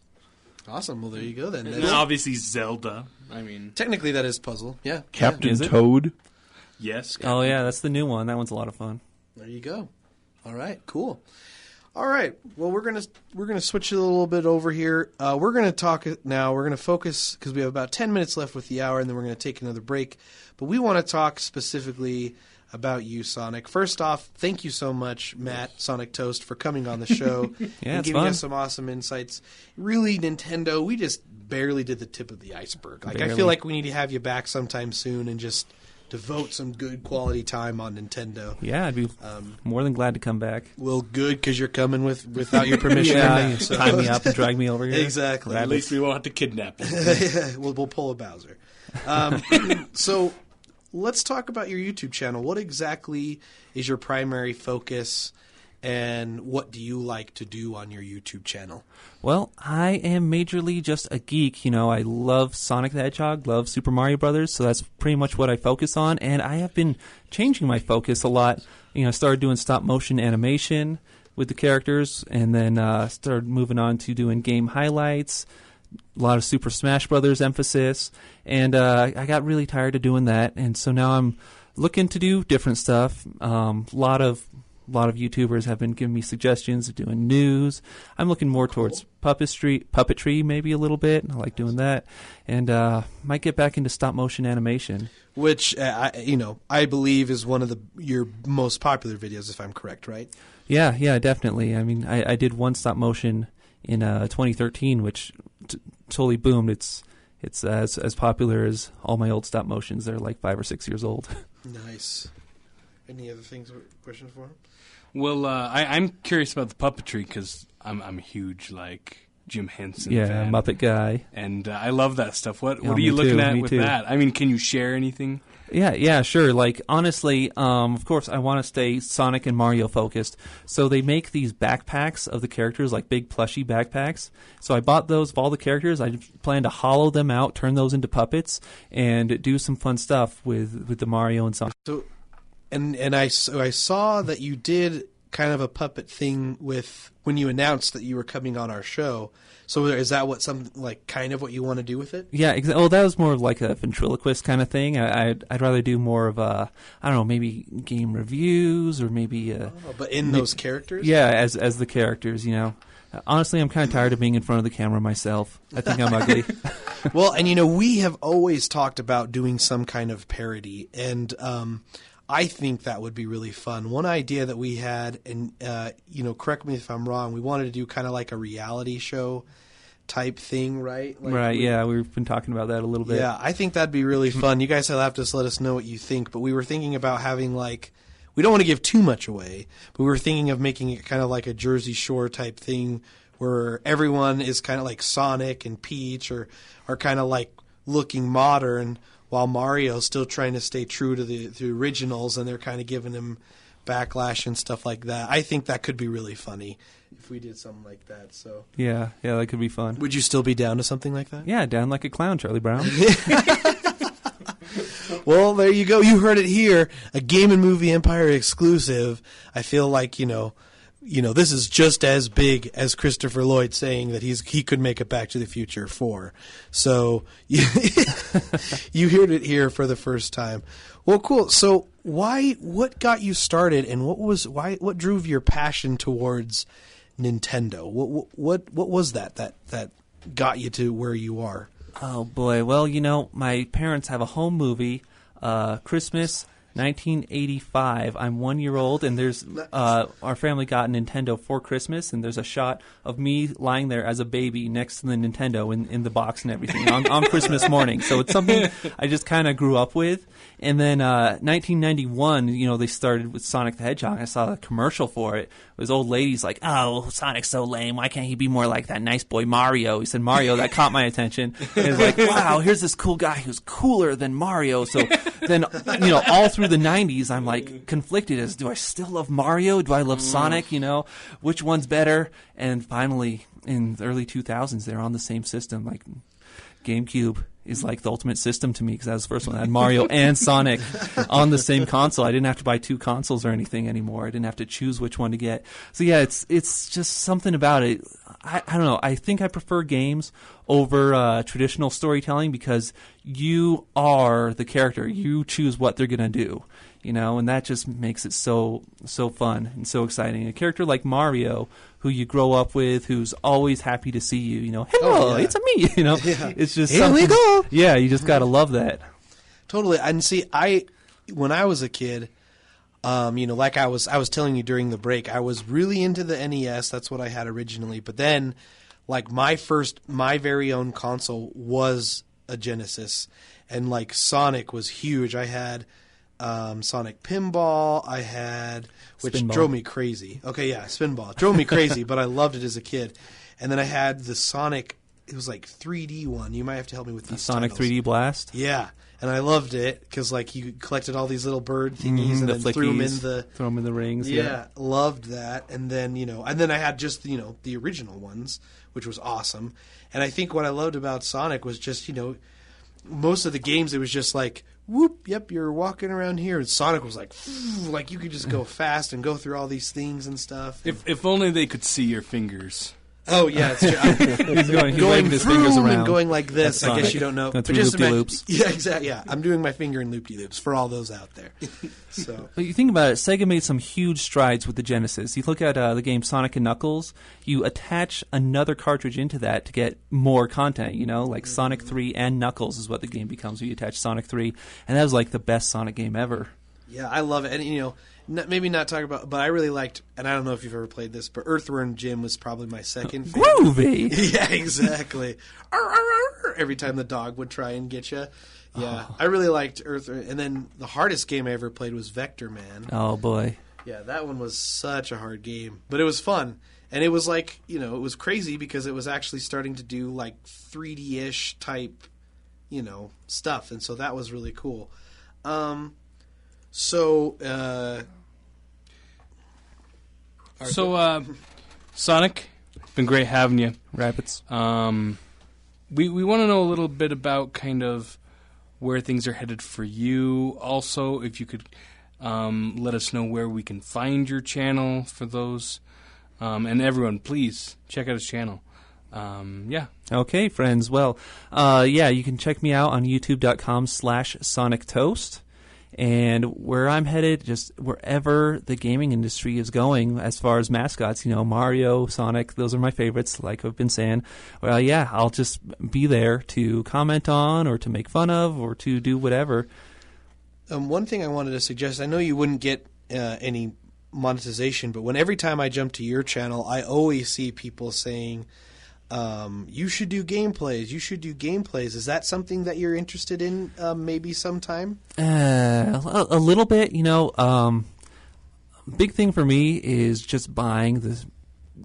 Awesome. Well, there you go then. And obviously Zelda. I mean, Technically, that is puzzle. Yeah. Captain Is it? Toad? yes. Oh yeah, that's the new one. That one's a lot of fun. There you go. All right. Cool. All right. Well, we're gonna switch it a little bit over here. We're gonna talk now. We're gonna focus because we have about 10 minutes left with the hour, and then we're gonna take another break. But we want to talk specifically about you, Sonic. First off, thank you so much, Matt, Sonic Toast, for coming on the show Yeah, and it's giving fun. us some awesome insights. Really, Nintendo, we just barely did the tip of the iceberg. Like I Barely. feel like we need to have you back sometime soon and just devote some good quality time on Nintendo. Yeah, I'd be more than glad to come back. Well, good, because you're coming without your permission. Yeah, now, so- tie me up and drag me over here. Exactly. At least we won't have to kidnap you. we'll pull a Bowser. So let's talk about your YouTube channel. What exactly is your primary focus, and what do you like to do on your YouTube channel? Well, I am majorly just a geek. I love Sonic the Hedgehog, love Super Mario Brothers, so that's pretty much what I focus on. And I have been changing my focus a lot. I started doing stop motion animation with the characters, and then started moving on to doing game highlights, a lot of Super Smash Brothers emphasis, and I got really tired of doing that, and so now I'm looking to do different stuff. A lot of YouTubers have been giving me suggestions of doing news. I'm looking more towards puppetry maybe a little bit. I like doing that, and might get back into stop motion animation. Which I believe is one of your most popular videos, if I'm correct, right? Yeah, definitely. I mean, I did one stop motion in 2013, which totally boomed. It's as popular as all my old stop motions. They're like 5 or 6 years old. Nice. Any other questions for him? Well, I'm curious about the puppetry because I'm a huge Jim Henson fan. Muppet guy. And I love that stuff. What Yeah, are you me looking too, at me with too. that? I mean, can you share anything? Yeah, sure. Honestly, of course, I want to stay Sonic and Mario focused. So they make these backpacks of the characters, like big plushy backpacks. So I bought those of all the characters. I plan to hollow them out, turn those into puppets, and do some fun stuff with the Mario and Sonic. So, and I saw that you did kind of a puppet thing when you announced that you were coming on our show. So is that kind of what you want to do with it? Yeah, that was more of like a ventriloquist kind of thing. I'd rather do more of I don't know, maybe game reviews or maybe But in those characters? yeah, as the characters, Honestly, I'm kind of tired of being in front of the camera myself. I think I'm ugly. Well, and we have always talked about doing some kind of parody, and I think that would be really fun. One idea that we had, and correct me if I'm wrong, we wanted to do kind of like a reality show type thing, right? Right, yeah, we've been talking about that a little bit. Yeah, I think that'd be really fun. You guys will have to let us know what you think, but we were thinking about having we don't want to give too much away, but we were thinking of making it kind of like a Jersey Shore type thing where everyone is kind of like Sonic and Peach are kind of like looking modern, while Mario's still trying to stay true to the originals, and they're kind of giving him backlash and stuff like that. I think that could be really funny if we did something like that. So yeah, that could be fun. Would you still be down to something like that? Yeah, down like a clown, Charlie Brown. Well, there you go. You heard it here. A Game and Movie Empire exclusive. I feel like, this is just as big as Christopher Lloyd saying that he could make a Back to the Future 4. So you heard it here for the first time. Well, cool. So what got you started, and what drove your passion towards Nintendo? What was that got you to where you are? Oh boy. Well, my parents have a home movie, Christmas 1985. I'm 1 year old, and there's our family got a Nintendo for Christmas, and there's a shot of me lying there as a baby next to the Nintendo in the box and everything on Christmas morning. So it's something I just kind of grew up with. And then 1991, they started with Sonic the Hedgehog. I saw a commercial for it. It was old ladies like, "Oh, Sonic's so lame. Why can't he be more like that nice boy Mario?" He said Mario. That caught my attention. And it's like, wow, here's this cool guy who's cooler than Mario. So then, all through the 90s, I'm like conflicted as, do I still love Mario? Do I love Sonic? Which one's better? And finally, in the early 2000s, they're on the same system. Like GameCube is like the ultimate system to me because that was the first one. I had Mario and Sonic on the same console. I didn't have to buy two consoles or anything anymore. I didn't have to choose which one to get. So yeah, it's just something about it. I don't know. I think I prefer games over traditional storytelling because you are the character. You choose what they're going to do. And that just makes it so fun and so exciting. A character like Mario, who you grow up with, who's always happy to see you. Hello, it's me. It's just here we go. Yeah, you just gotta love that. Totally. And see, when I was a kid, like I was telling you during the break, I was really into the NES. That's what I had originally. But then, like my very own console was a Genesis, and like Sonic was huge. I had Sonic Pinball, I had, which Spinball. Drove me crazy. Okay, yeah, Spinball. It drove me crazy, but I loved it as a kid. And then I had the Sonic, it was like 3D one. You might have to help me with these Sonic titles. 3D Blast? Yeah, and I loved it because like you collected all these little bird thingies and the then threw them in the rings. Yeah, loved that. And then, and then I had just, the original ones, which was awesome. And I think what I loved about Sonic was just, most of the games, it was just like, whoop, yep, you're walking around here. And Sonic was like you could just go fast and go through all these things and stuff. If only they could see your fingers. Oh, yeah, it's true. He's going his fingers around. And going like this. That's I guess Sonic. you don't know. Going But through just imagine, loop-de-loops. yeah, exactly. Yeah, I'm doing my finger in loop-de-loops for all those out there. So, But you think about it, Sega made some huge strides with the Genesis. You look at the game Sonic and Knuckles, you attach another cartridge into that to get more content, like Sonic 3 and Knuckles is what the game becomes when you attach Sonic 3. And that was like the best Sonic game ever. yeah, I love it. And, maybe not talk about, but I really liked, and I don't know if you've ever played this, but Earthworm Jim was probably my second favorite. Groovy! Yeah, exactly. Every time the dog would try and get you. Yeah, I really liked Earthworm. And then the hardest game I ever played was Vector Man. Oh, boy. Yeah, that one was such a hard game, but it was fun. And it was like, it was crazy because it was actually starting to do like 3D-ish type, stuff. And so that was really cool. Sonic, it's been great having you. Rabbits. We want to know a little bit about kind of where things are headed for you. Also, if you could let us know where we can find your channel for those. And everyone, please check out his channel. Yeah. Okay, friends. Well, you can check me out on youtube.com/SonicToast. And where I'm headed, just wherever the gaming industry is going as far as mascots, Mario, Sonic, those are my favorites, like I've been saying. Well, yeah, I'll just be there to comment on or to make fun of or to do whatever. One thing I wanted to suggest, I know you wouldn't get any monetization, but every time I jump to your channel, I always see people saying, you should do gameplays. You should do gameplays. Is that something that you're interested in maybe sometime? A little bit, big thing for me is just buying the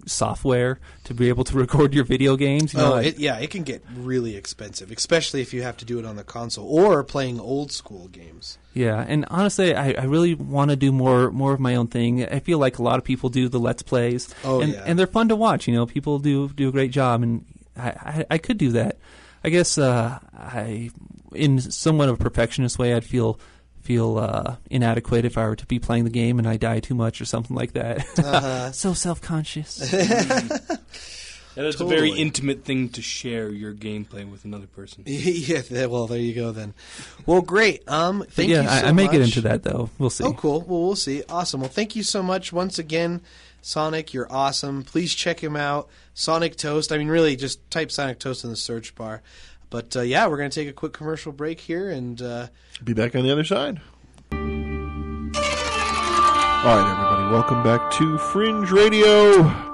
software to be able to record your video games. It can get really expensive, especially if you have to do it on the console or playing old school games. Yeah, and honestly, I really want to do more of my own thing. I feel like a lot of people do the Let's Plays, and they're fun to watch. People do a great job, and I could do that. I guess in somewhat of a perfectionist way, I'd feel inadequate if I were to be playing the game and I die too much or something like that. So self-conscious. That's a very intimate thing to share your gameplay with another person. Yeah, well, there you go then. Well, great. Thank you so much. I may get into that, though. We'll see. Oh, cool. Well, we'll see. Awesome. Well, thank you so much once again, Sonic. You're awesome. Please check him out. SONICTOAST. I mean, really, just type SONICTOAST in the search bar. But, we're going to take a quick commercial break here and be back on the other side. All right, everybody. Welcome back to Fringe Radio.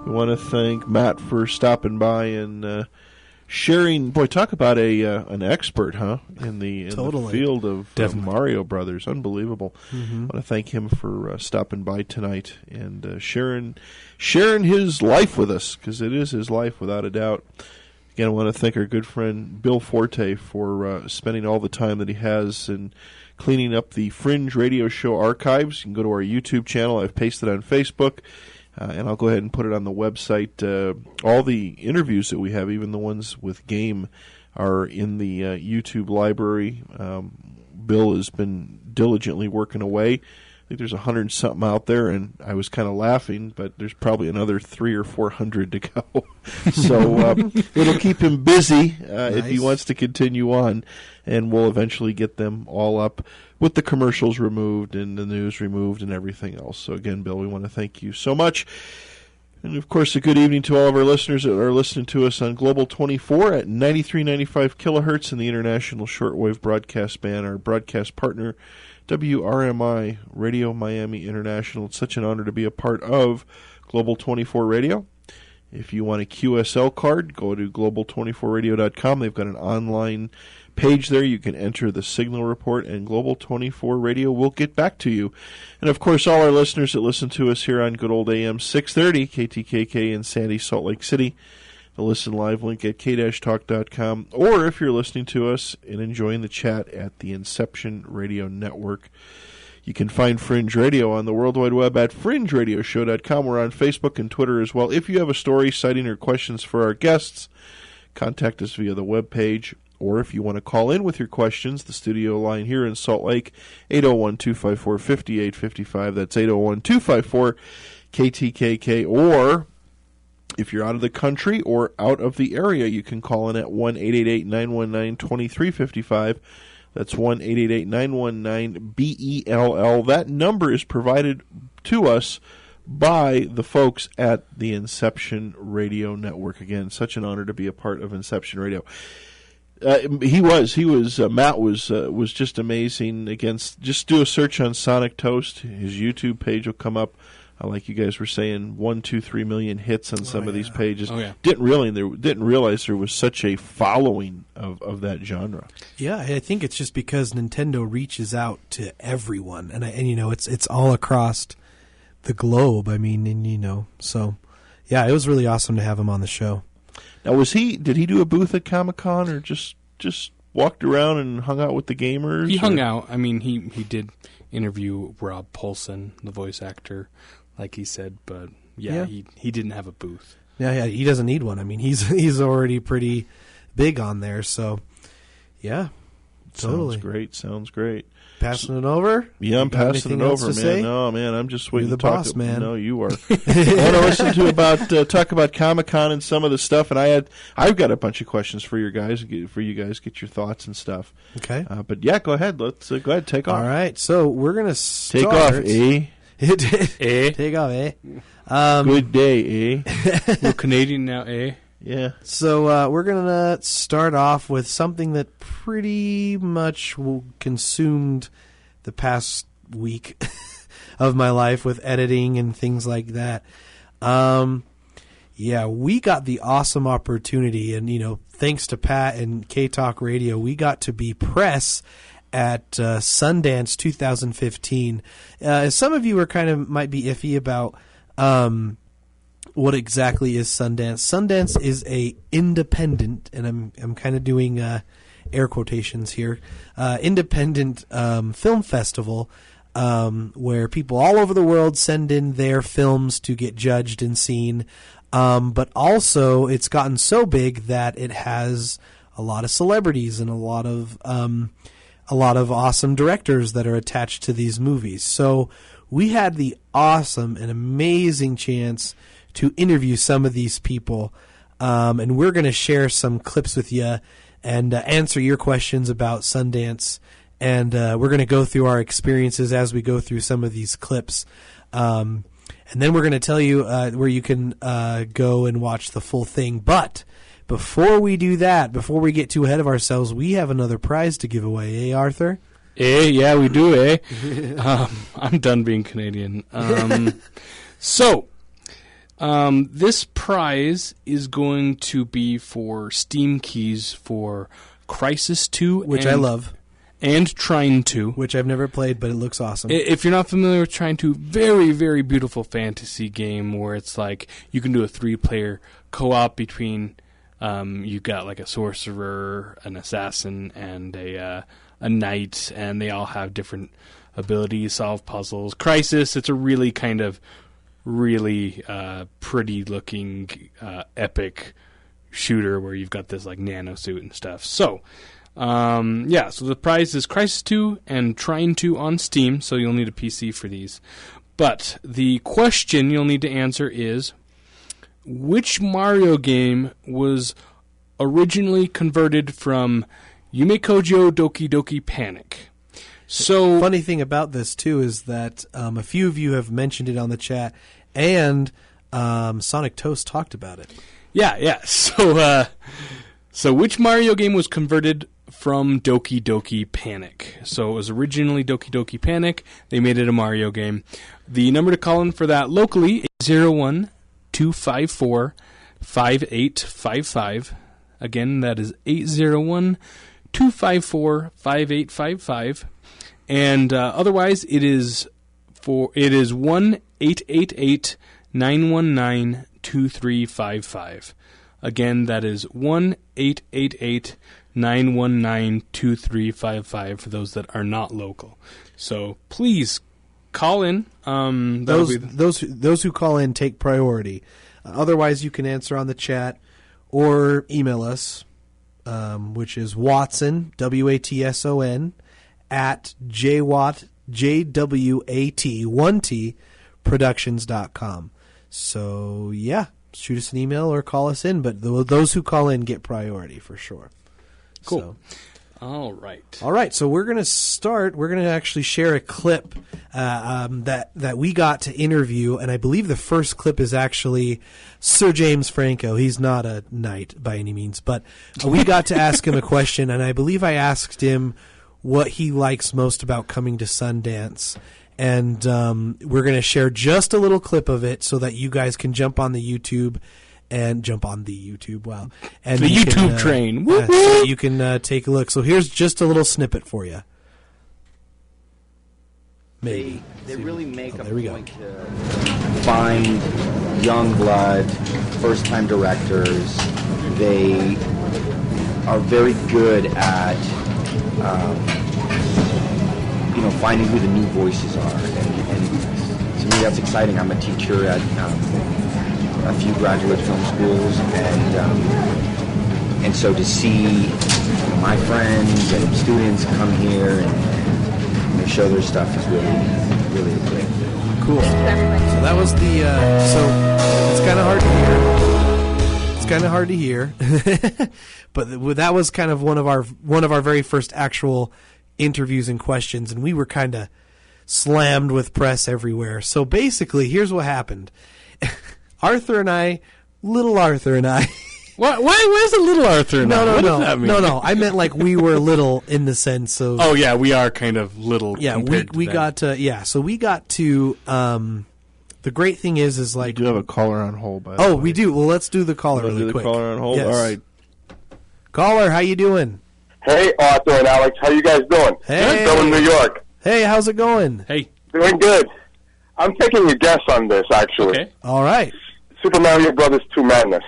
We want to thank Matt for stopping by and sharing. Boy, talk about an expert, huh? In the field of Mario Brothers, unbelievable. Mm-hmm. I want to thank him for stopping by tonight and sharing his life with us, because it is his life without a doubt. Again, I want to thank our good friend Bill Forte for spending all the time that he has in cleaning up the Fringe Radio Show archives. You can go to our YouTube channel. I've pasted it on Facebook. And I'll go ahead and put it on the website. All the interviews that we have, even the ones with Game, are in the YouTube library. Bill has been diligently working away. I think there's 100-something out there, and I was kind of laughing, but there's probably another 300 or 400 to go. So it'll keep him busy if he wants to continue on, and we'll eventually get them all up with the commercials removed and the news removed and everything else. So again, Bill, we want to thank you so much. And of course, a good evening to all of our listeners that are listening to us on Global 24 at 93.95 kilohertz in the International Shortwave Broadcast Band, our broadcast partner, WRMI Radio Miami International. It's such an honor to be a part of Global 24 Radio. If you want a QSL card, go to global24radio.com. They've got an online page there. You can enter the signal report, and Global 24 Radio will get back to you. And, of course, all our listeners that listen to us here on good old AM 630, KTKK in Sandy, Salt Lake City, the Listen Live link at k-talk.com. Or if you're listening to us and enjoying the chat at the Inception Radio Network, you can find Fringe Radio on the World Wide Web at fringeradioshow.com. We're on Facebook and Twitter as well. If you have a story, citing, or questions for our guests, contact us via the webpage. Or if you want to call in with your questions, the studio line here in Salt Lake, 801-254-5855. That's 801-254-KTKK. Or if you're out of the country or out of the area, you can call in at 1-888-919-2355. That's 1-888-919-BELL. That number is provided to us by the folks at the Inception Radio Network. Again, such an honor to be a part of Inception Radio. Matt was just amazing. Again, just do a search on SONICTOAST. His YouTube page will come up. Like you guys were saying, 1, 2, 3 million hits on some of these pages. Oh, yeah. Didn't realize there was such a following of that genre. Yeah, I think it's just because Nintendo reaches out to everyone, and it's all across the globe. I mean, so yeah, it was really awesome to have him on the show. Now, did he do a booth at Comic-Con, or just walked around and hung out with the gamers? He hung out. I mean, he did interview Rob Paulson, the voice actor, like he said, but he didn't have a booth. Yeah, he doesn't need one. I mean, he's already pretty big on there, so yeah, totally. Sounds great. Passing it over? Yeah, I'm passing it over, man. Say? No, man, I'm just waiting. You're the boss, man. No, you are. I want to listen to talk about Comic-Con and some of the stuff, and I've got a bunch of questions for you guys. Get your thoughts and stuff. Okay. But yeah, go ahead. Let's go ahead. Take off. All right. So we're gonna start. Take off, eh? Take off, eh? Good day, eh? We're Canadian now, eh? Yeah. So we're going to start off with something that pretty much consumed the past week of my life with editing and things like that. Yeah, we got the awesome opportunity, and thanks to Pat and K-Talk Radio, we got to be press at Sundance 2015. Some of you are might be iffy about what exactly is Sundance. Sundance is a independent, and I'm kind of doing air quotations here, independent film festival where people all over the world send in their films to get judged and seen. But also, it's gotten so big that it has a lot of celebrities and a lot of awesome directors that are attached to these movies. So we had the awesome and amazing chance to interview some of these people, and we're going to share some clips with you and answer your questions about Sundance. And we're going to go through our experiences as we go through some of these clips. And then we're going to tell you where you can go and watch the full thing. But before we do that, before we get too ahead of ourselves, we have another prize to give away, Arthur? Yeah, we do, I'm done being Canadian. This prize is going to be for Steam keys for Crisis 2. Which I love. And Trine 2. Which I've never played, but it looks awesome. If you're not familiar with Trine 2, very, very beautiful fantasy game where it's like you can do a 3-player co-op between, you got like a sorcerer, an assassin, and a knight, and they all have different abilities, solve puzzles. Crisis, it's a really really pretty looking epic shooter where you've got this like nano suit and stuff. So so the prize is Crisis 2 and Trine 2 on Steam, so you'll need a PC for these. But the question you'll need to answer is, which Mario game was originally converted from Yume Kojo Doki Doki Panic? So, funny thing about this, too, is that a few of you have mentioned it on the chat, and SONICTOAST talked about it. Yeah. So which Mario game was converted from Doki Doki Panic? So it was originally Doki Doki Panic. They made it a Mario game. The number to call in for that locally is 801-254-5855. Again, that is 801-254-5855. And otherwise, it is 1-888-919-2355. Again, that is 1-888-919-2355 for those that are not local. So please call in. Those who call in take priority. Otherwise, you can answer on the chat or email us, which is Watson, WATSON, at J-WAT, JWAT, 1T, productions.com. So, yeah, shoot us an email or call us in, but those who call in get priority for sure. Cool. So. All right. So we're going to start. We're going to actually share a clip that we got to interview, and I believe the first clip is actually Sir James Franco. He's not a knight by any means, but we got to ask him a question, and I believe I asked him what he likes most about coming to Sundance. And we're going to share just a little clip of it so that you guys can jump on the YouTube. And jump on the YouTube, wow. And the YouTube train. So you can take a look. So here's just a little snippet for you. Maybe. They really make a there we point to find young blood, first-time directors. They are very good at, finding who the new voices are. And to me, that's exciting. I'm a teacher at a few graduate film schools, and so to see my friends and students come here and they show their stuff is really, really great. Cool. So that was the. So it's kind of hard to hear. But that was kind of one of our very first actual interviews and questions, and we were kind of slammed with press everywhere. So basically, here's what happened. Little Arthur and I, Why is it little Arthur now? No, What no, does that mean? no. I meant like we were little in the sense of. Oh yeah, we are kind of little. yeah. compared to We them. got to So we got to. The great thing is We like. do have a caller on hold, by the way. Oh, we do. Well, let's do the caller Wanna really do the quick. caller on hold? Yes. All right. Caller, how you doing? Hey, Arthur and Alex, how you guys doing? Hey. Bill in New York. Hey, how's it going? Hey, Doing good. I'm taking a guess on this, actually. okay. All right. Super Mario Brothers 2 Madness.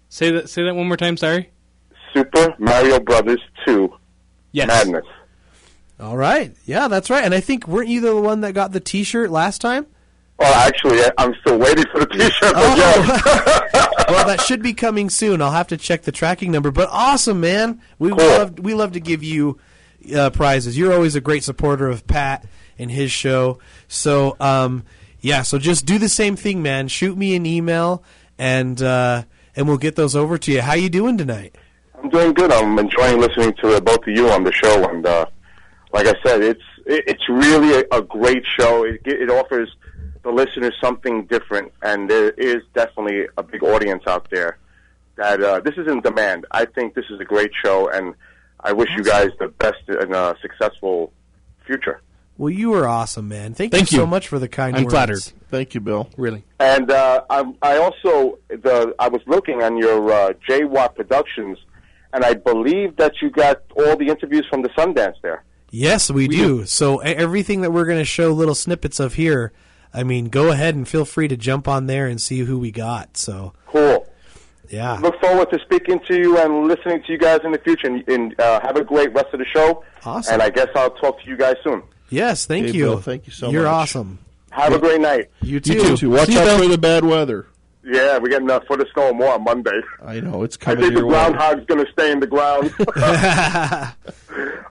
Say that one more time. Sorry. Super Mario Brothers 2 Yes. Madness. All right. Yeah, that's right. And I think weren't you the one that got the T-shirt last time? Well, actually, I'm still waiting for the T-shirt. But yes. Well, that should be coming soon. I'll have to check the tracking number. But awesome, man. We love to give you prizes. You're always a great supporter of Pat and his show. So so just do the same thing, man. Shoot me an email and we'll get those over to you. How you doing tonight? I'm doing good. I'm enjoying listening to both of you on the show. And like I said, it's really a great show. It offers the listeners something different, and there is definitely a big audience out there that this is in demand. I think this is a great show, and I wish you guys the best in a successful future. Well, you were awesome, man. Thank Thank you so you. much for the kind I'm words. flattered. Thank you, Bill. Really. And I also I was looking on your J-WAT Productions, and I believe that you got all the interviews from the Sundance there. Yes, we do. So everything that we're going to show little snippets of here, I mean, go ahead and feel free to jump on there and see who we got. So Cool. yeah. Look forward to speaking to you and listening to you guys in the future. And have a great rest of the show. Awesome. And I guess I'll talk to you guys soon. Yes, thank Hey, you. Bill, thank you so You're much. awesome. Have a great night. You too. You too. Watch See you, out Bill. for the bad weather. Yeah, we're getting a foot of snow more on Monday. I know, it's I coming think the your way. groundhog's going to stay in the ground.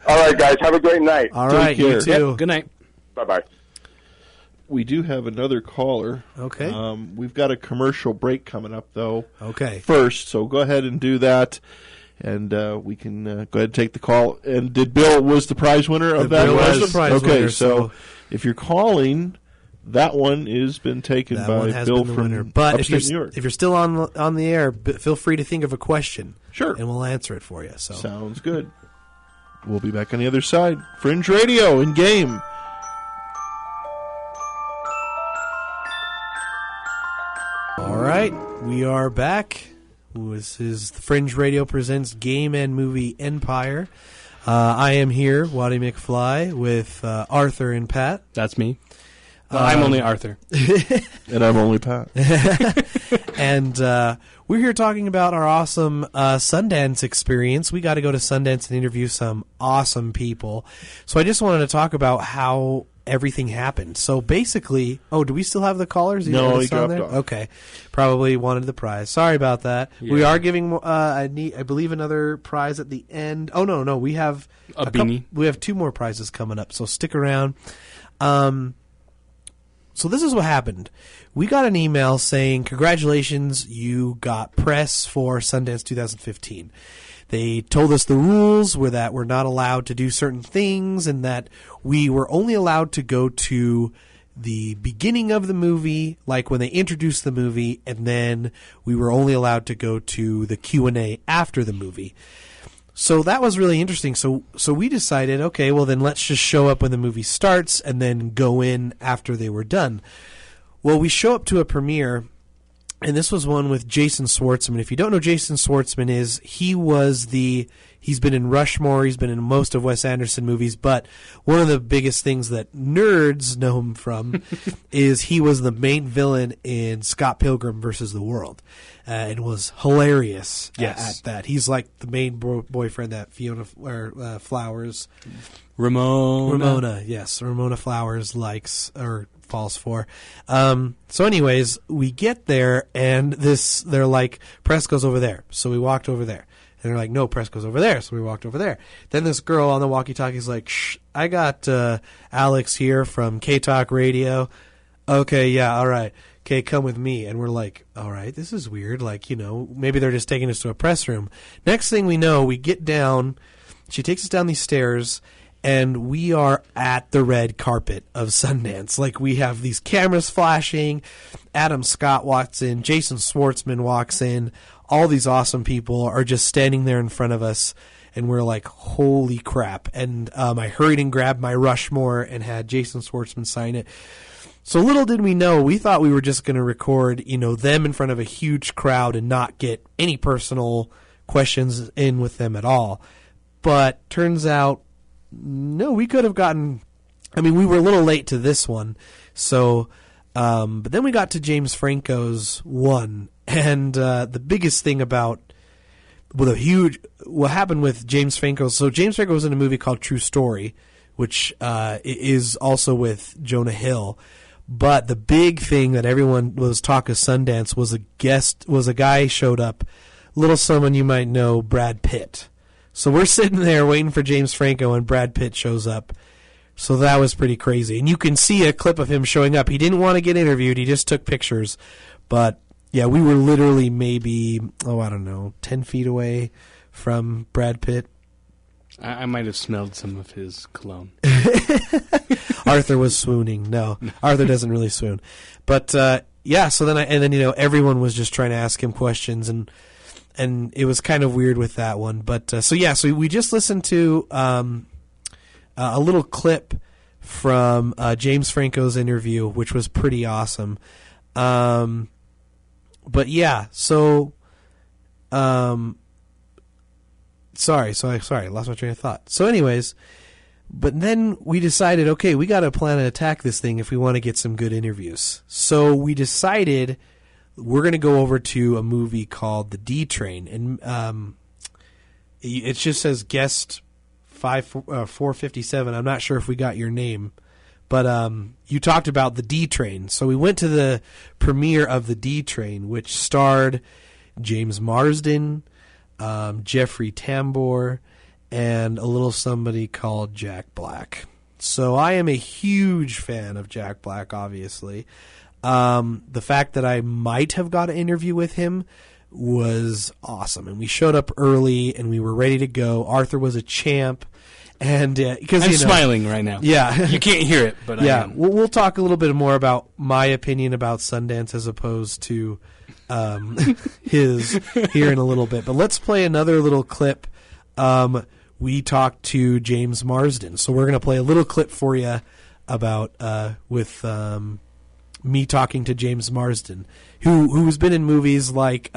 All right, guys. Have a great night. All Take right, care. you too. Yep, good night. Bye-bye. We do have another caller. Okay. We've got a commercial break coming up, though, Okay. first. So go ahead and do that, and we can go ahead and take the call. And Bill was the prize winner of that Bill was question? the prize okay, winner, so so- if you're calling, that one has been taken That by one has Bill been the from winner. But if upstate New York. you're still on the air, feel free to think of a question. Sure. And we'll answer it for you. So Sounds good. We'll be back on the other side. Fringe Radio in game. all right, we are back. This is Fringe Radio presents Game and Movie Empire. I am here, Waddy McFly, with Arthur and Pat. That's me. I'm only Arthur. And I'm only Pat. And we're here talking about our awesome Sundance experience. We got to go to Sundance and interview some awesome people. So I just wanted to talk about how everything happened. So basically, do we still have the callers? No, he on dropped off. Okay, probably wanted the prize. Sorry about that. We Yeah. are giving, I believe, another prize at the end. Oh no, we have A beanie. we have 2 more prizes coming up. So stick around. So this is what happened. We got an email saying, congratulations, you got press for Sundance 2015. They told us the rules were that we're not allowed to do certain things and that we were only allowed to go to the beginning of the movie, like when they introduced the movie, and then we were only allowed to go to the Q&A after the movie. So that was really interesting. So we decided, okay, well then let's just show up when the movie starts and then go in after they were done. Well, we show up to a premiere, and this was one with Jason Schwartzman. If you don't know who Jason Schwartzman is, he's been in Rushmore, he's been in most of Wes Anderson movies, but one of the biggest things that nerds know him from is he was the main villain in Scott Pilgrim versus the World. And was hilarious Yes. at that. He's like the main boyfriend that Fiona Flowers, Ramona. yes, Ramona Flowers likes or falls for. So anyways, we get there and they're like, press goes over there. So we walked over there. And they're like, no, press goes over there. So we walked over there. Then this girl on the walkie-talkie is like, shh, I got Alex here from K-Talk Radio. Okay, yeah, all right. Okay, come with me. And we're like, all right, this is weird. Like, maybe they're just taking us to a press room. Next thing we know, we get down. She takes us down these stairs, and we are at the red carpet of Sundance. Like, we have these cameras flashing. Adam Scott walks in. Jason Schwartzman walks in. all these awesome people are just standing there in front of us, and we're like, holy crap. And I hurried and grabbed my Rushmore and had Jason Schwartzman sign it. So little did we know, we thought we were just going to record, them in front of a huge crowd and not get any personal questions in with them at all. But turns out, no, we could have gotten, we were a little late to this one. So, but then we got to James Franco's one. And the biggest thing about what happened with James Franco. So James Franco was in a movie called True Story, which is also with Jonah Hill. But the big thing that everyone was talk of Sundance was a guy showed up, little someone you might know, Brad Pitt. So we're sitting there waiting for James Franco, and Brad Pitt shows up. So that was pretty crazy. And you can see a clip of him showing up. He didn't want to get interviewed. He just took pictures. But, yeah, we were literally maybe, 10 feet away from Brad Pitt. I might have smelled some of his cologne. Arthur was swooning. No, Arthur doesn't really swoon. But, so then everyone was just trying to ask him questions, and it was kind of weird with that one. But, so we just listened to a little clip from James Franco's interview, which was pretty awesome. But yeah, so sorry, I lost my train of thought. So anyways, but then we decided, okay, we got to plan and attack this thing if we want to get some good interviews. So we decided we're going to go over to a movie called The D Train, and it just says guest 457. I'm not sure if we got your name, but you talked about The D Train. So we went to the premiere of The D Train, which starred James Marsden, Jeffrey Tambor, and a little somebody called Jack Black. So I am a huge fan of Jack Black, obviously. The fact that I might have got an interview with him was awesome. And we showed up early, and we were ready to go. Arthur was a champ. And because I'm smiling right now. Yeah. You can't hear it, but yeah. I am. We'll talk a little bit more about my opinion about Sundance as opposed to his here in a little bit. But let's play another little clip. We talked to James Marsden. So we're going to play a little clip for you about with me talking to James Marsden, who's been in movies like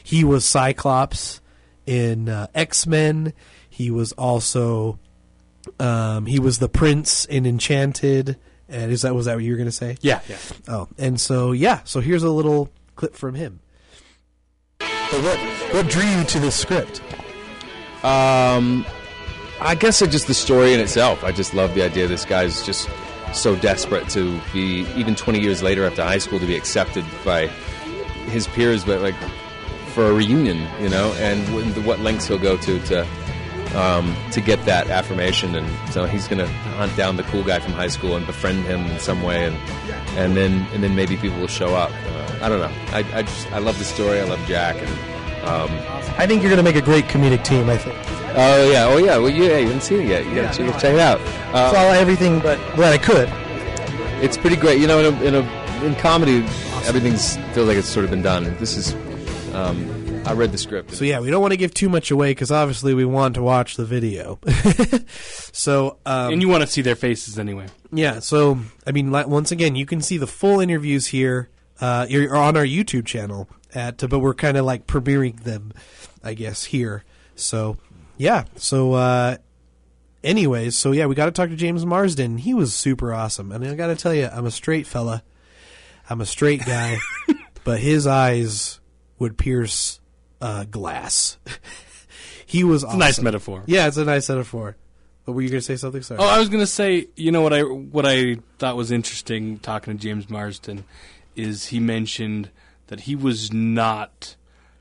he was Cyclops in X-Men. He was also he was the prince in Enchanted. And was that what you were going to say? Yeah. Oh, and so here's a little clip from him. But what drew you to this script? I guess it's just the story in itself. I just love the idea this guy's just so desperate to be, even 20 years later after high school, to be accepted by his peers, but like for a reunion, and what lengths he'll go to get that affirmation. And so he's going to hunt down the cool guy from high school and befriend him in some way, and then maybe people will show up. I don't know. I love the story. I love Jack, and I think you're going to make a great comedic team. I think. Oh yeah. Well, you haven't seen it yet. You got to check it out. Saw everything, but glad I could. It's pretty great. In comedy, everything feels like it's sort of been done. This is. I read the script. So yeah, we don't want to give too much away because obviously we want to watch the video. So and you want to see their faces anyway. Yeah. So once again, you can see the full interviews here. You're on our YouTube channel but we're kind of like premiering them, I guess, here. So yeah. So anyways, so yeah, we got to talk to James Marsden. He was super awesome, and I got to tell you, I'm a straight fella. I'm a straight guy, but his eyes would pierce glass. He was awesome. It's a nice metaphor. Yeah, it's a nice metaphor. But were you going to say something? Sorry. Oh, I was going to say, what I thought was interesting talking to James Marsden is he mentioned that he was not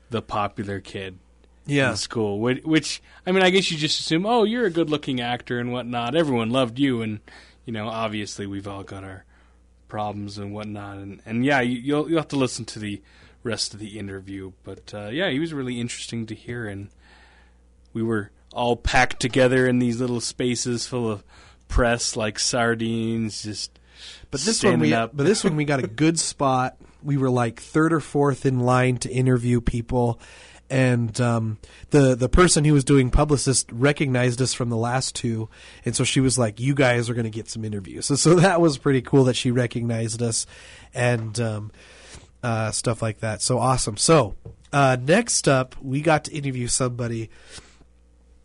the popular kid in school, which, I guess you just assume, oh, you're a good-looking actor and whatnot. Everyone loved you, and, obviously we've all got our problems and whatnot. And yeah, you'll have to listen to the rest of the interview. But, he was really interesting to hear, and we were all packed together in these little spaces full of press like sardines, just But this one we got a good spot we were like third or fourth in line to interview people. And the person who was doing publicist recognized us from the last two, and so she was like, "You guys are going to get some interviews." So that was pretty cool that she recognized us, and stuff like that. So awesome. So next up, we got to interview somebody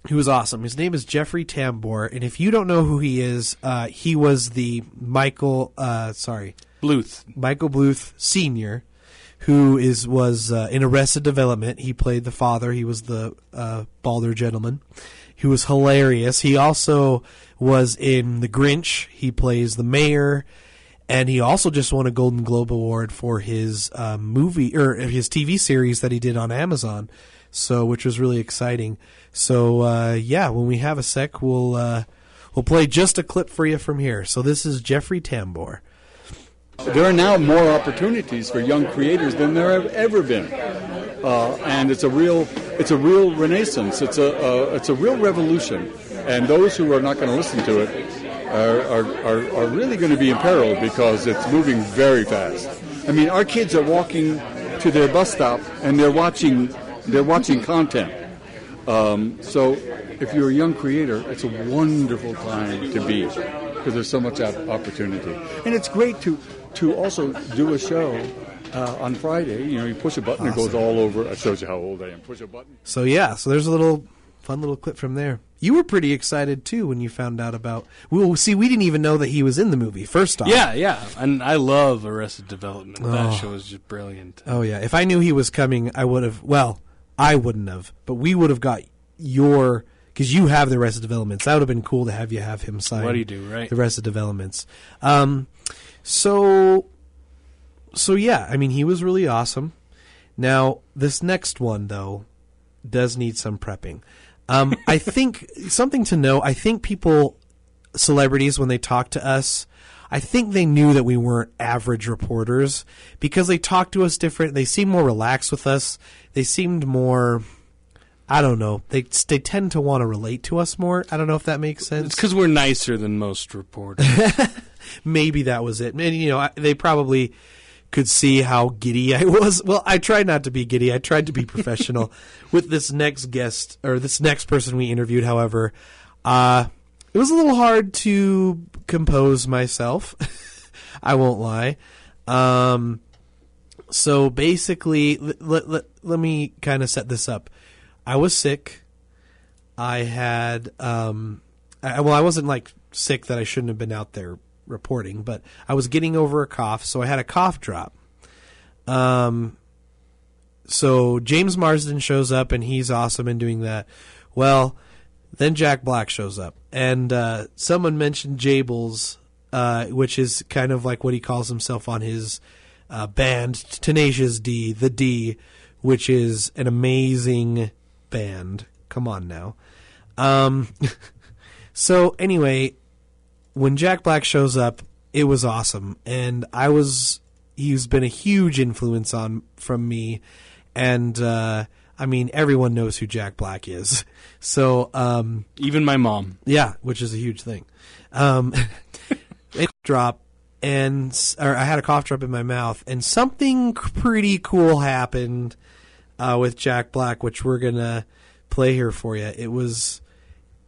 who was awesome. His name is Jeffrey Tambor, and if you don't know who he is, he was the Michael Bluth Sr., who was in Arrested Development. He played the father. He was the balder gentleman. He was hilarious. He also was in The Grinch. He plays the mayor, and he also just won a Golden Globe Award for his movie or his TV series that he did on Amazon. So, which was really exciting. So, when we have a sec, we'll play just a clip for you from here. So, this is Jeffrey Tambor. There are now more opportunities for young creators than there have ever been, and it's a real renaissance. It's a real revolution, and those who are not going to listen to it are really going to be imperiled because it's moving very fast. I mean, our kids are walking to their bus stop and they're watching content. So, if you're a young creator, it's a wonderful time to be, because there's so much opportunity, and it's great to also do a show on Friday. You know, you push a button, awesome. It goes all over. It shows you how old I am. Push a button. So there's a fun little clip from there. You were pretty excited too when you found out about. Well, see, we didn't even know that he was in the movie. First off, yeah, and I love Arrested Development. That show is just brilliant. Oh yeah, if I knew he was coming, I would have. Well, I wouldn't have, but we would have got your. Because you have the Arrested Developments. That would have been cool to have him sign. What do you do, right? The Arrested Developments. So yeah, I mean, he was really awesome. Now, this next one, though, does need some prepping. I think something to know, I think celebrities, when they talk to us, I think they knew that we weren't average reporters because they talked to us different. They seemed more relaxed with us. They seemed more... I don't know. They tend to want to relate to us more. I don't know if that makes sense. It's because we're nicer than most reporters. Maybe that was it. And, they probably could see how giddy I was. Well, I tried not to be giddy. I tried to be professional. With this next guest, or this next person we interviewed, however, it was a little hard to compose myself. I won't lie. So basically, let me kind of set this up. I was sick. I had, I wasn't like sick that I shouldn't have been out there reporting, but I was getting over a cough, so I had a cough drop. So James Marsden shows up, and he's awesome in doing that. Well, then Jack Black shows up, and someone mentioned Jables, which is kind of like what he calls himself on his band, Tenacious D, the D, which is an amazing band. Come on now. So anyway, when Jack Black shows up, it was awesome, and he's been a huge influence from me, and I mean, everyone knows who Jack Black is. So even my mom. Yeah, which is a huge thing. It dropped, or I had a cough drop in my mouth, and something pretty cool happened with Jack Black, which we're gonna play here for you. It was,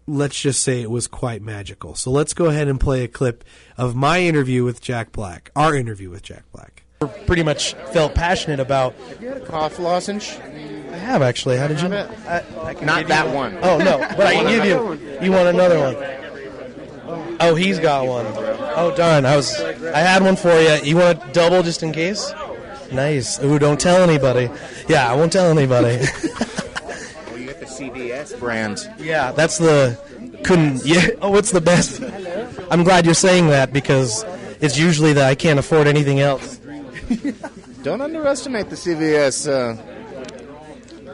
let's just say, it was quite magical. So let's go ahead and play a clip of my interview with Jack Black, our interview with Jack Black. Pretty much felt passionate about. Have you had a cough lozenge? I have, actually. How did you? I can not that one. Oh no, but I can give you. You want another one? Oh, he's got one. Oh darn, I had one for you. You want a double just in case? Nice. Ooh, don't tell anybody. Yeah, I won't tell anybody. Well, you get the CVS brand. Yeah, that's oh, it's the best. I'm glad you're saying that because it's usually that I can't afford anything else. Don't underestimate the CVS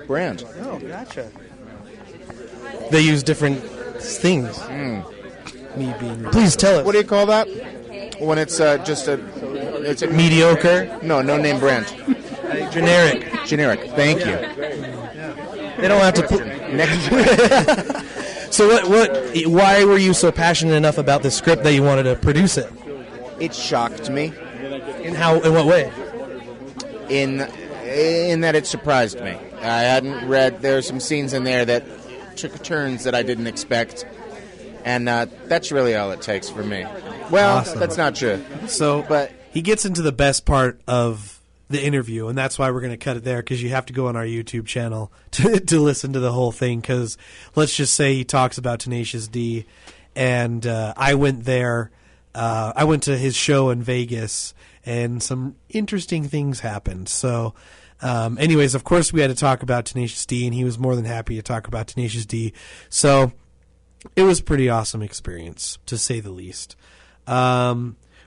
brand. Oh, gotcha. They use different things. Me being. Please tell us. What do you call that? When it's just it's a mediocre? No name brand. Generic. Generic. Thank you. They don't have to put. So what? Why were you so passionate enough about this script that you wanted to produce it? It shocked me. In what way? in that it surprised me. I hadn't read. There are some scenes in there that took turns that I didn't expect, and that's really all it takes for me. Well, Awesome. that's not true. So, But he gets into the best part of the interview, and that's why we're going to cut it there, because you have to go on our YouTube channel to listen to the whole thing, because let's just say he talks about Tenacious D, and I went there. I went to his show in Vegas, and some interesting things happened. So anyways, of course, we had to talk about Tenacious D, and he was more than happy to talk about Tenacious D. So it was a pretty awesome experience, to say the least.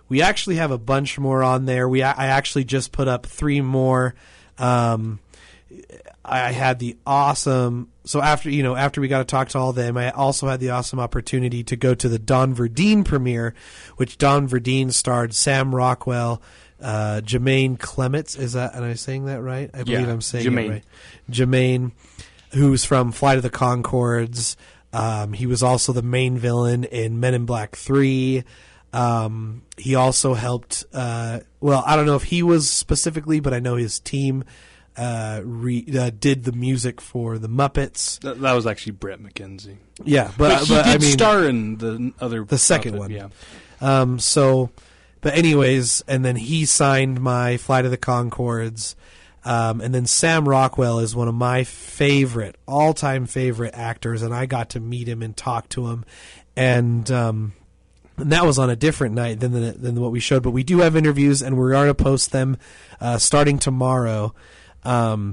We actually have a bunch more on there. I actually just put up 3 more. I had the awesome. So after we got to talk to all of them, I also had the awesome opportunity to go to the Don Verdean premiere, which Don Verdean starred Sam Rockwell, Jermaine Clements. Am I saying that right? I believe I'm saying Jermaine. it right. Jermaine, who's from Flight of the Conchords. He was also the main villain in Men in Black 3. He also helped, I don't know if he was specifically, but I know his team did the music for the Muppets. That was actually Brett McKenzie. Yeah, But he did I mean, star in the second Muppet, one. Yeah. But anyways, and then he signed my Flight of the Conchords. And then Sam Rockwell is one of my all-time favorite actors, and I got to meet him and talk to him. And that was on a different night than what we showed. But we do have interviews, and we're going to post them starting tomorrow. So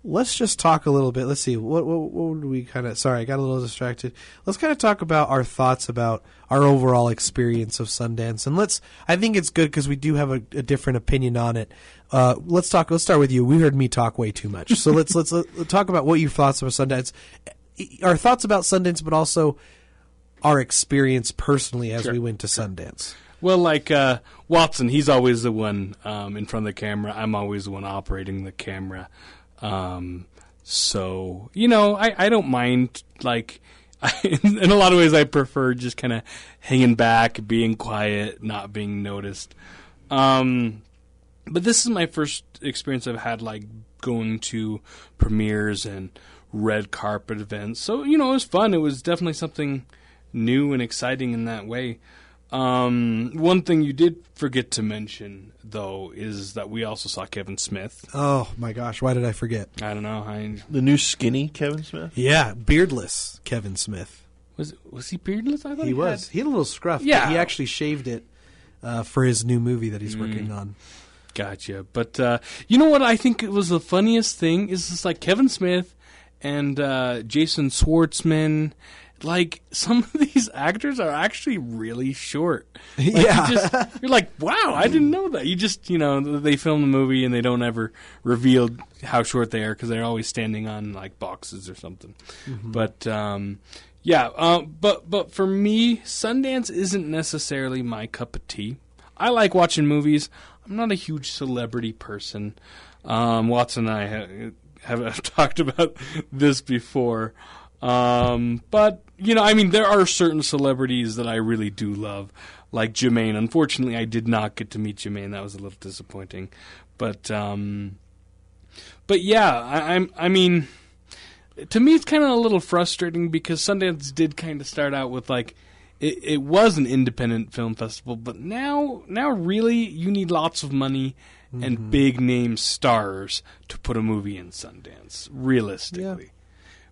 let's just talk a little bit. Let's see, what would we kind of... Sorry, I got a little distracted. Let's kind of talk about our thoughts about our overall experience of Sundance. And I think it's good because we do have a different opinion on it. Let's start with you. We heard me talk way too much. So let's talk about what your thoughts about Sundance... Our thoughts about Sundance, but also our experience personally as we went to Sundance. Well, like Watson, he's always the one in front of the camera. I'm always the one operating the camera. So, I don't mind, like, in a lot of ways I prefer just kind of hanging back, being quiet, not being noticed. But this is my first experience I've had, like, going to premieres and red carpet events. So, it was fun. It was definitely something new and exciting in that way. One thing you did forget to mention, though, is that we also saw Kevin Smith. Oh, my gosh. Why did I forget? I don't know. The new skinny Kevin Smith? Yeah, beardless Kevin Smith. Was he beardless? I thought he was. He had a little scruff. Yeah. But he actually shaved it for his new movie that he's working on. Gotcha. But you know what I think was the funniest thing is just like Kevin Smith and Jason Schwartzman. Like, some of these actors are actually really short. Like, Yeah. You're like, wow, I didn't know that. You just, they film the movie and they don't ever reveal how short they are because they're always standing on, like, boxes or something. Mm-hmm. But, but for me, Sundance isn't necessarily my cup of tea. I like watching movies. I'm not a huge celebrity person. Watson and I have talked about this before. But, there are certain celebrities that I really do love, like Jermaine. Unfortunately, I did not get to meet Jermaine. That was a little disappointing. But yeah, I mean, to me, it's kind of a little frustrating because Sundance did kind of start out with, like, it was an independent film festival, but now really you need lots of money and big name stars to put a movie in Sundance, realistically. Yeah.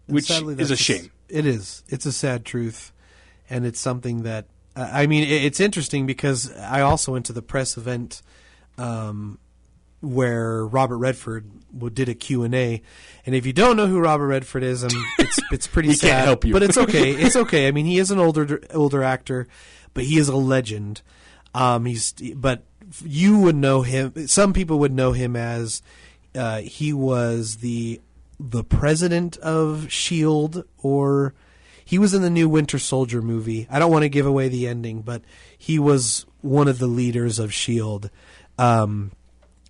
Which is a shame. It is. It's a sad truth. And it's something that, it's interesting because I also went to the press event where Robert Redford did a Q&A. And if you don't know who Robert Redford is, it's pretty He sad. can't help you. But it's okay. It's okay. I mean, he is an older actor, but he is a legend. But you would know him. Some people would know him as he was the president of S.H.I.E.L.D. or he was in the new Winter Soldier movie. I don't want to give away the ending, but he was one of the leaders of S.H.I.E.L.D.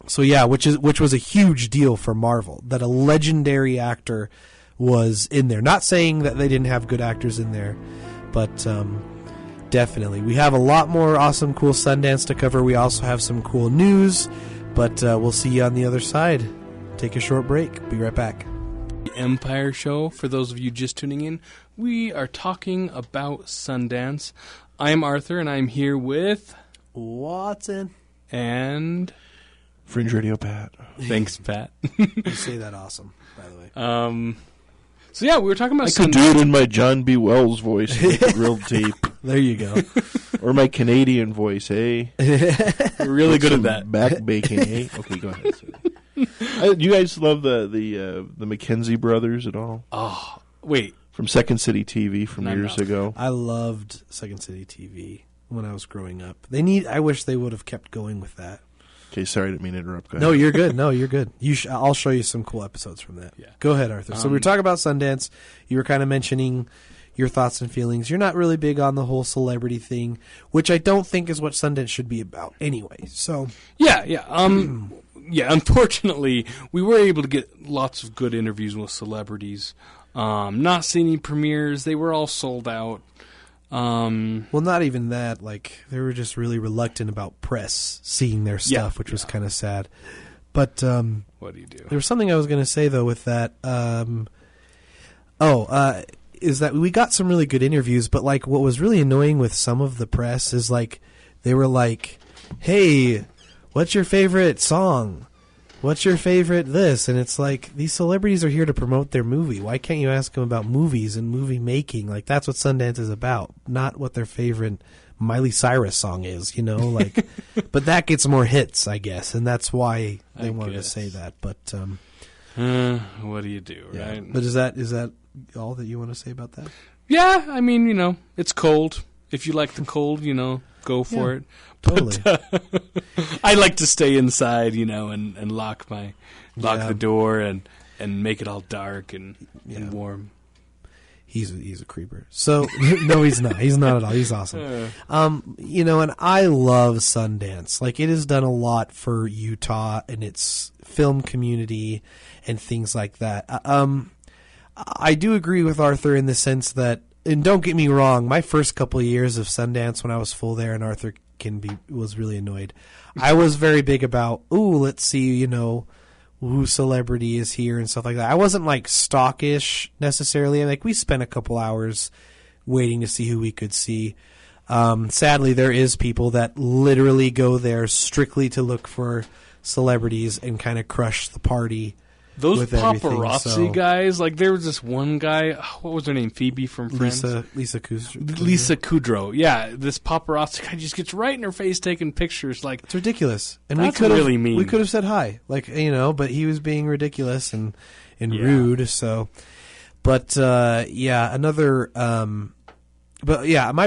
So yeah, which was a huge deal for Marvel that a legendary actor was in there. Not saying that they didn't have good actors in there, but Definitely. We have a lot more awesome, cool Sundance to cover. We also have some cool news, but we'll see you on the other side. Take a short break. Be right back. The Empire Show, for those of you just tuning in, we are talking about Sundance. I'm Arthur, and I'm here with... Watson. And... Fringe Radio Pat. Thanks, Pat. You say that awesome, by the way. So yeah, we were talking about I could do it in my John B. Wells voice and make it real deep. There you go. Or my Canadian voice, eh? We're really good at that. Back baking, eh? Okay, go ahead. Do you guys love the Mackenzie brothers at all? Oh, wait. From Second City TV from years ago. I loved Second City TV when I was growing up. I wish they would have kept going with that. Okay, sorry, I didn't mean to interrupt. Go ahead. No, you're good. You're good. I'll show you some cool episodes from that. Yeah. Go ahead, Arthur. So we were talking about Sundance. You were kind of mentioning your thoughts and feelings. You're not really big on the whole celebrity thing, which I don't think is what Sundance should be about anyway. So Yeah. Unfortunately, we were able to get lots of good interviews with celebrities. Not seeing any premieres. They were all sold out. Well, not even that. Like, they were just really reluctant about press seeing their stuff, which was kind of sad. But what do you do? There was something I was going to say though with that. Is that we got some really good interviews, but like what was really annoying with some of the press is like they were like, "Hey, what's your favorite song? What's your favorite this?" And it's like, these celebrities are here to promote their movie. Why can't you ask them about movies and movie making? Like, that's what Sundance is about, not what their favorite Miley Cyrus song is, you know? Like, but that gets more hits, I guess, and that's why they wanted to say that. But what do you do, right? But is that all that you want to say about that? Yeah, I mean, it's cold. If you like the cold, go for it. Totally. But, I like to stay inside, and lock the door and make it all dark and warm. He's a creeper. So no, he's not. He's not at all. He's awesome. And I love Sundance. Like, it has done a lot for Utah and its film community and things like that. I do agree with Arthur in the sense that, and don't get me wrong, my first couple of years of Sundance when I was full there, and Arthur was really annoyed. I was very big about, let's see, who celebrity is here and stuff like that. I wasn't like stalkish necessarily. Like, we spent a couple hours waiting to see who we could see. Sadly, there is people that literally go there strictly to look for celebrities and kind of crush the party. Those paparazzi guys, like there was this one guy, what was her name? Phoebe from Friends? Lisa Kudrow. Lisa Kudrow. Yeah, this paparazzi guy just gets right in her face taking pictures. Like, it's ridiculous. And that's really mean. We could have said hi, but he was being ridiculous and rude. So, but my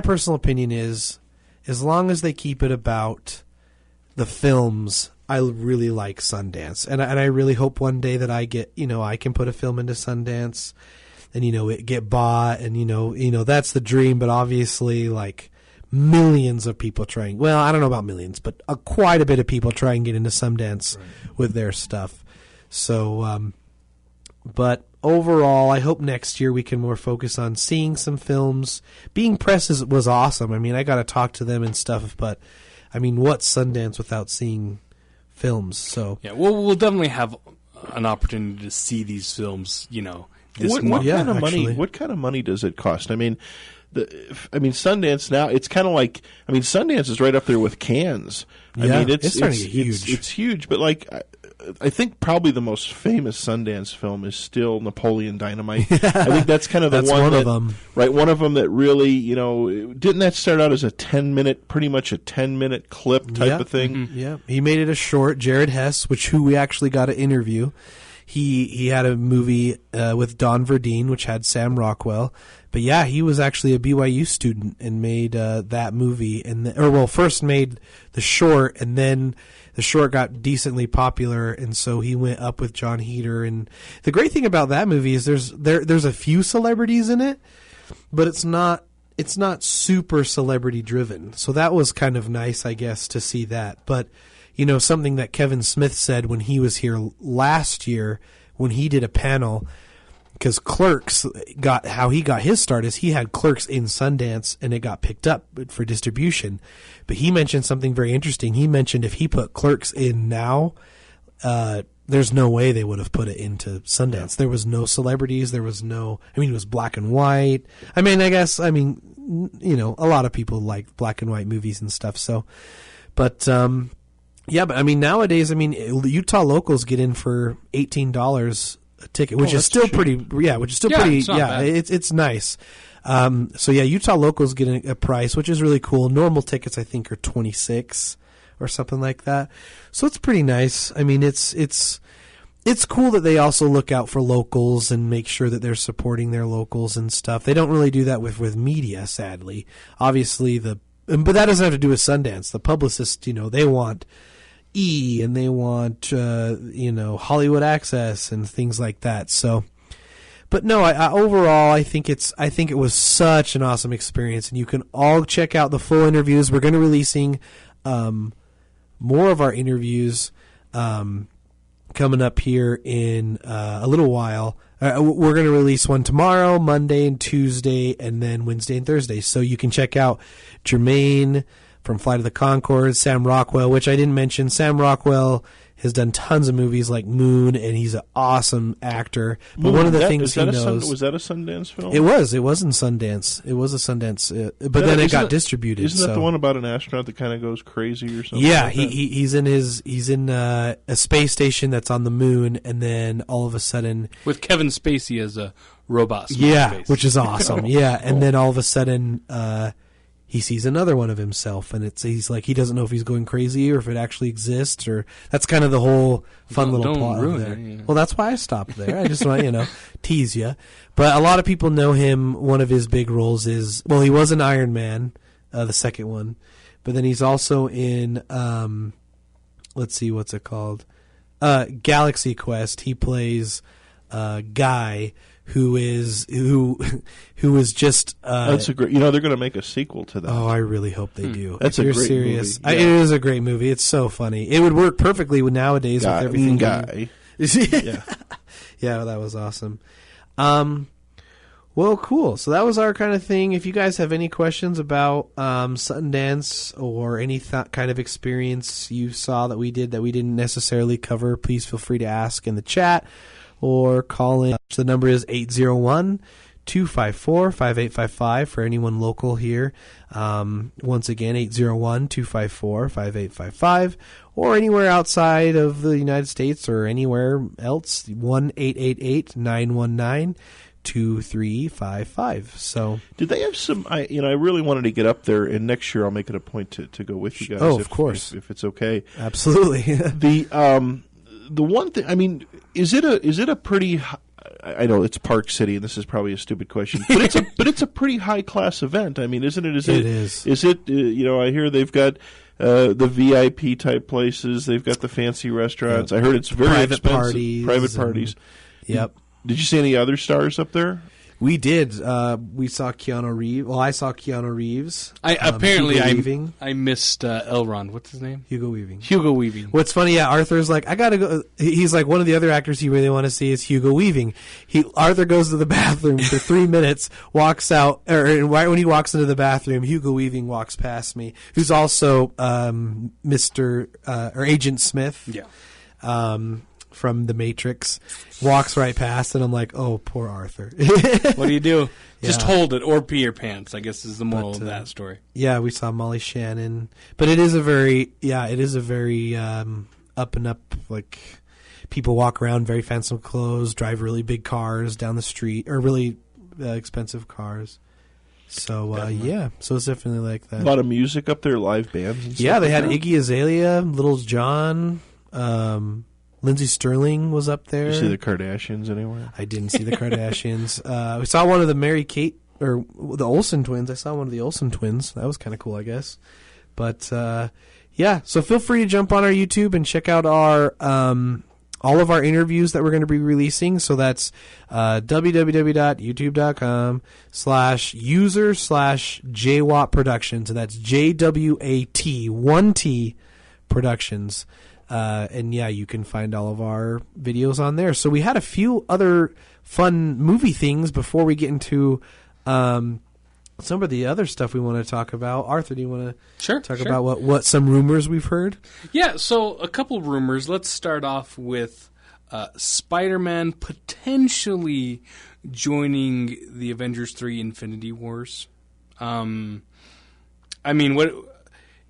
personal opinion is, as long as they keep it about the films, I really like Sundance, and I really hope one day that I get, I can put a film into Sundance, and it get bought, and that's the dream. But obviously, like, millions of people trying. Well, I don't know about millions, but quite a bit of people try and get into Sundance with their stuff. So, but overall, I hope next year we can more focus on seeing some films. Being press was awesome. I mean, I got to talk to them and stuff, but I mean, what's Sundance without seeing films? So yeah, we'll definitely have an opportunity to see these films. This what kind of money? What kind of money does it cost? I mean, Sundance now. It's kind of like. I mean, Sundance is right up there with Cannes. I mean, it's starting to get huge. It's huge, but like, I think probably the most famous Sundance film is still Napoleon Dynamite. I think that's kind of the one of them. Right, one of them that really, didn't that start out as pretty much a 10-minute clip type of thing? Mm-hmm. Yeah, he made it a short. Jared Hess, who we actually got to interview. He had a movie with Don Verdeen, which had Sam Rockwell. But yeah, he was actually a BYU student and made that movie, first made the short, and then the short got decently popular, and so he went up with John Heder. And the great thing about that movie is there's a few celebrities in it, but it's not super celebrity driven. So that was kind of nice, I guess, to see that. But something that Kevin Smith said when he was here last year when he did a panel, because Clerks how he got his start is he had Clerks in Sundance and it got picked up for distribution. But he mentioned something very interesting. He mentioned if he put Clerks in now, there's no way they would have put it into Sundance. Yeah. There was no celebrities. There was no. I mean, it was black and white. I mean, a lot of people like black and white movies and stuff. So, but yeah, but I mean, nowadays, Utah locals get in for $18 a ticket, which is still pretty. Yeah, which is still pretty. Yeah, it's nice. So yeah, Utah locals get a price, which is really cool. Normal tickets, I think, are $26 or something like that. So it's pretty nice. I mean, it's cool that they also look out for locals and make sure that they're supporting their locals and stuff. They don't really do that with media, sadly. Obviously, but that doesn't have to do with Sundance. The publicists, they want E and they want Hollywood Access and things like that. So, but no, overall, I think it was such an awesome experience, and you can all check out the full interviews. We're going to be releasing more of our interviews coming up here in a little while. We're going to release one tomorrow, Monday and Tuesday, and then Wednesday and Thursday. So you can check out Jermaine from Flight of the Conchords, Sam Rockwell, which I didn't mention. Sam Rockwell has done tons of movies like Moon, and he's an awesome actor. But one of the things he knows... Was that a Sundance film? It was. It was in Sundance. It was a Sundance. But then it got distributed. Isn't that the one about an astronaut that kind of goes crazy or something? Yeah, like he's in a space station that's on the moon, and then all of a sudden... With Kevin Spacey as a robot. Yeah, which is awesome. Yeah, and then all of a sudden... he sees another one of himself, and he's like, he doesn't know if he's going crazy or if it actually exists, or that's kind of the whole fun little plot of there. Yeah. Well, that's why I stopped there. I just want to, tease you. But a lot of people know him. One of his big roles is, he was in Iron Man, the second one, but then he's also in, let's see, what's it called? Galaxy Quest. He plays Guy, who is just that's a great. They're going to make a sequel to that. Oh, I really hope they do. That's if a you're great serious. movie. Yeah. It is a great movie. It's so funny. It would work perfectly with nowadays with everything. Guy. Yeah, that was awesome. Well, cool. So that was our kind of thing. If you guys have any questions about Sundance or any kind of experience you saw that we did that we didn't necessarily cover, please feel free to ask in the chat or call in. The number is 801-254-5855 for anyone local here. Once again, 801-254-5855, or anywhere outside of the United States or anywhere else, 1-888-919-2355. So, did they have some? I really wanted to get up there, and next year I'll make it a point to go with you guys. Oh, of course, if it's okay. Absolutely. The one thing, is it a pretty? I know it's Park City, and this is probably a stupid question, but it's a pretty high class event. I mean, isn't it? It is. Is it? I hear they've got the VIP type places. They've got the fancy restaurants. I heard it's very expensive. Private parties. Yep. Did you see any other stars up there? We did. We saw Keanu Reeves. Well, I saw Keanu Reeves. I missed Elrond. What's his name? Hugo Weaving. What's funny? Yeah, Arthur's like, I gotta go. He's like, one of the other actors you really want to see is Hugo Weaving. Arthur goes to the bathroom for 3 minutes, walks out, or right when he walks into the bathroom, Hugo Weaving walks past me, who's also Mr. Or Agent Smith. Yeah. From The Matrix, walks right past, and I'm like, oh, poor Arthur. What do you do? Just hold it or pee your pants, I guess is the moral of that story. Yeah, we saw Molly Shannon. But it is a very up and up, like, people walk around very fancy clothes, drive really big cars down the street, or really expensive cars. So, so it's definitely like that. A lot of music up there, live bands and stuff. Yeah, they had Iggy Azalea, Little John, Lindsey Sterling was up there. Did you see the Kardashians anywhere? I didn't see the Kardashians. We saw one of the Mary-Kate, or the Olsen twins. I saw one of the Olsen twins. That was kind of cool, I guess. But, so feel free to jump on our YouTube and check out our all of our interviews that we're going to be releasing. So that's www.youtube.com/user/J-WAT Productions. And that's JWAT, 1T Productions. And yeah, you can find all of our videos on there. So we had a few other fun movie things before we get into some of the other stuff we want to talk about. Arthur, do you want to talk about what some rumors we've heard? Yeah, so a couple rumors. Let's start off with Spider-Man potentially joining the Avengers 3 Infinity Wars. I mean,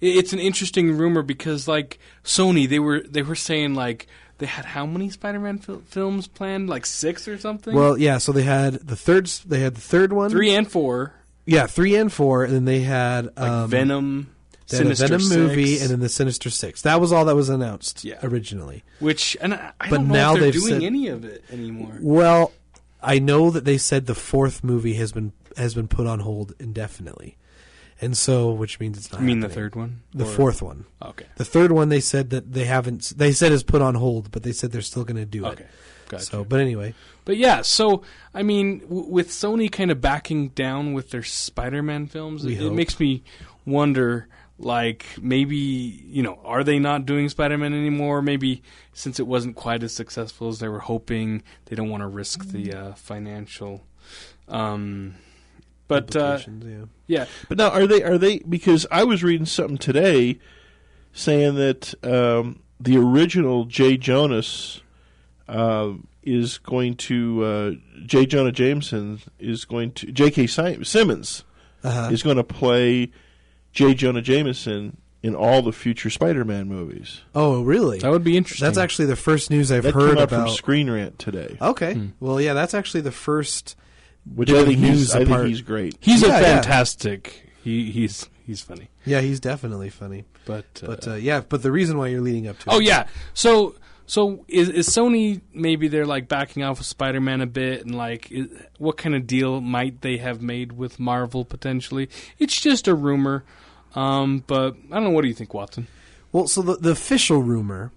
it's an interesting rumor because, like, Sony, they were saying, like, they had how many Spider-Man films planned? Like 6 or something? Well, yeah, so they had the third one. 3 and 4. Yeah, 3 and 4, and then they had Venom, they had Sinister a Venom 6. movie, and then the Sinister Six. That was all that was announced originally. Which, and I But don't know now if they're they've doing said- any of it anymore. Well, I know that they said the 4th movie has been put on hold indefinitely, and so which means it's not. You mean the happening. 3rd one? The Or- 4th one. Okay. The 3rd one they said that they haven't. They said is put on hold, but they said they're still going to do it. Okay. Gotcha. So, but anyway. But yeah, so I mean, with Sony kind of backing down with their Spider-Man films, it makes me wonder, like, maybe, are they not doing Spider-Man anymore? Maybe since it wasn't quite as successful as they were hoping, they don't want to risk the financial. But yeah. But now are they? Because I was reading something today saying that the original J. Jonas. Is going to J. Jonah Jameson is going to J.K. Simmons is going to play J. Jonah Jameson in all the future Spider-Man movies. Oh, really? That would be interesting. That's actually the first news I've that heard came out about. from Screen Rant today. Okay, well, yeah, that's actually the first. Which I think he's great. He's a fantastic. He's funny. Yeah, he's definitely funny. But the reason why you're leading up to. Oh yeah, So is Sony, maybe they're like backing off of Spider-Man a bit, and like what kind of deal might they have made with Marvel potentially? It's just a rumor, but I don't know. What do you think, Watson? Well, so the official rumor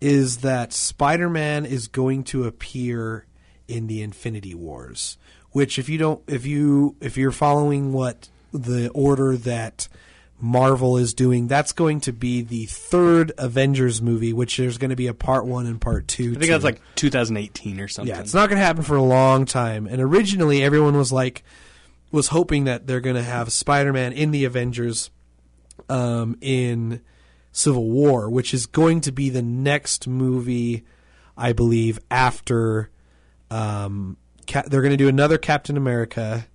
is that Spider-Man is going to appear in the Infinity Wars, which if you're following what the order that Marvel is doing, that's going to be the 3rd Avengers movie, which there's going to be a part 1 and part 2. I think that's like 2018 or something. Yeah, it's not going to happen for a long time. And originally, everyone was hoping that they're going to have Spider-Man in the Avengers in Civil War, which is going to be the next movie, I believe, after they're going to do another Captain America,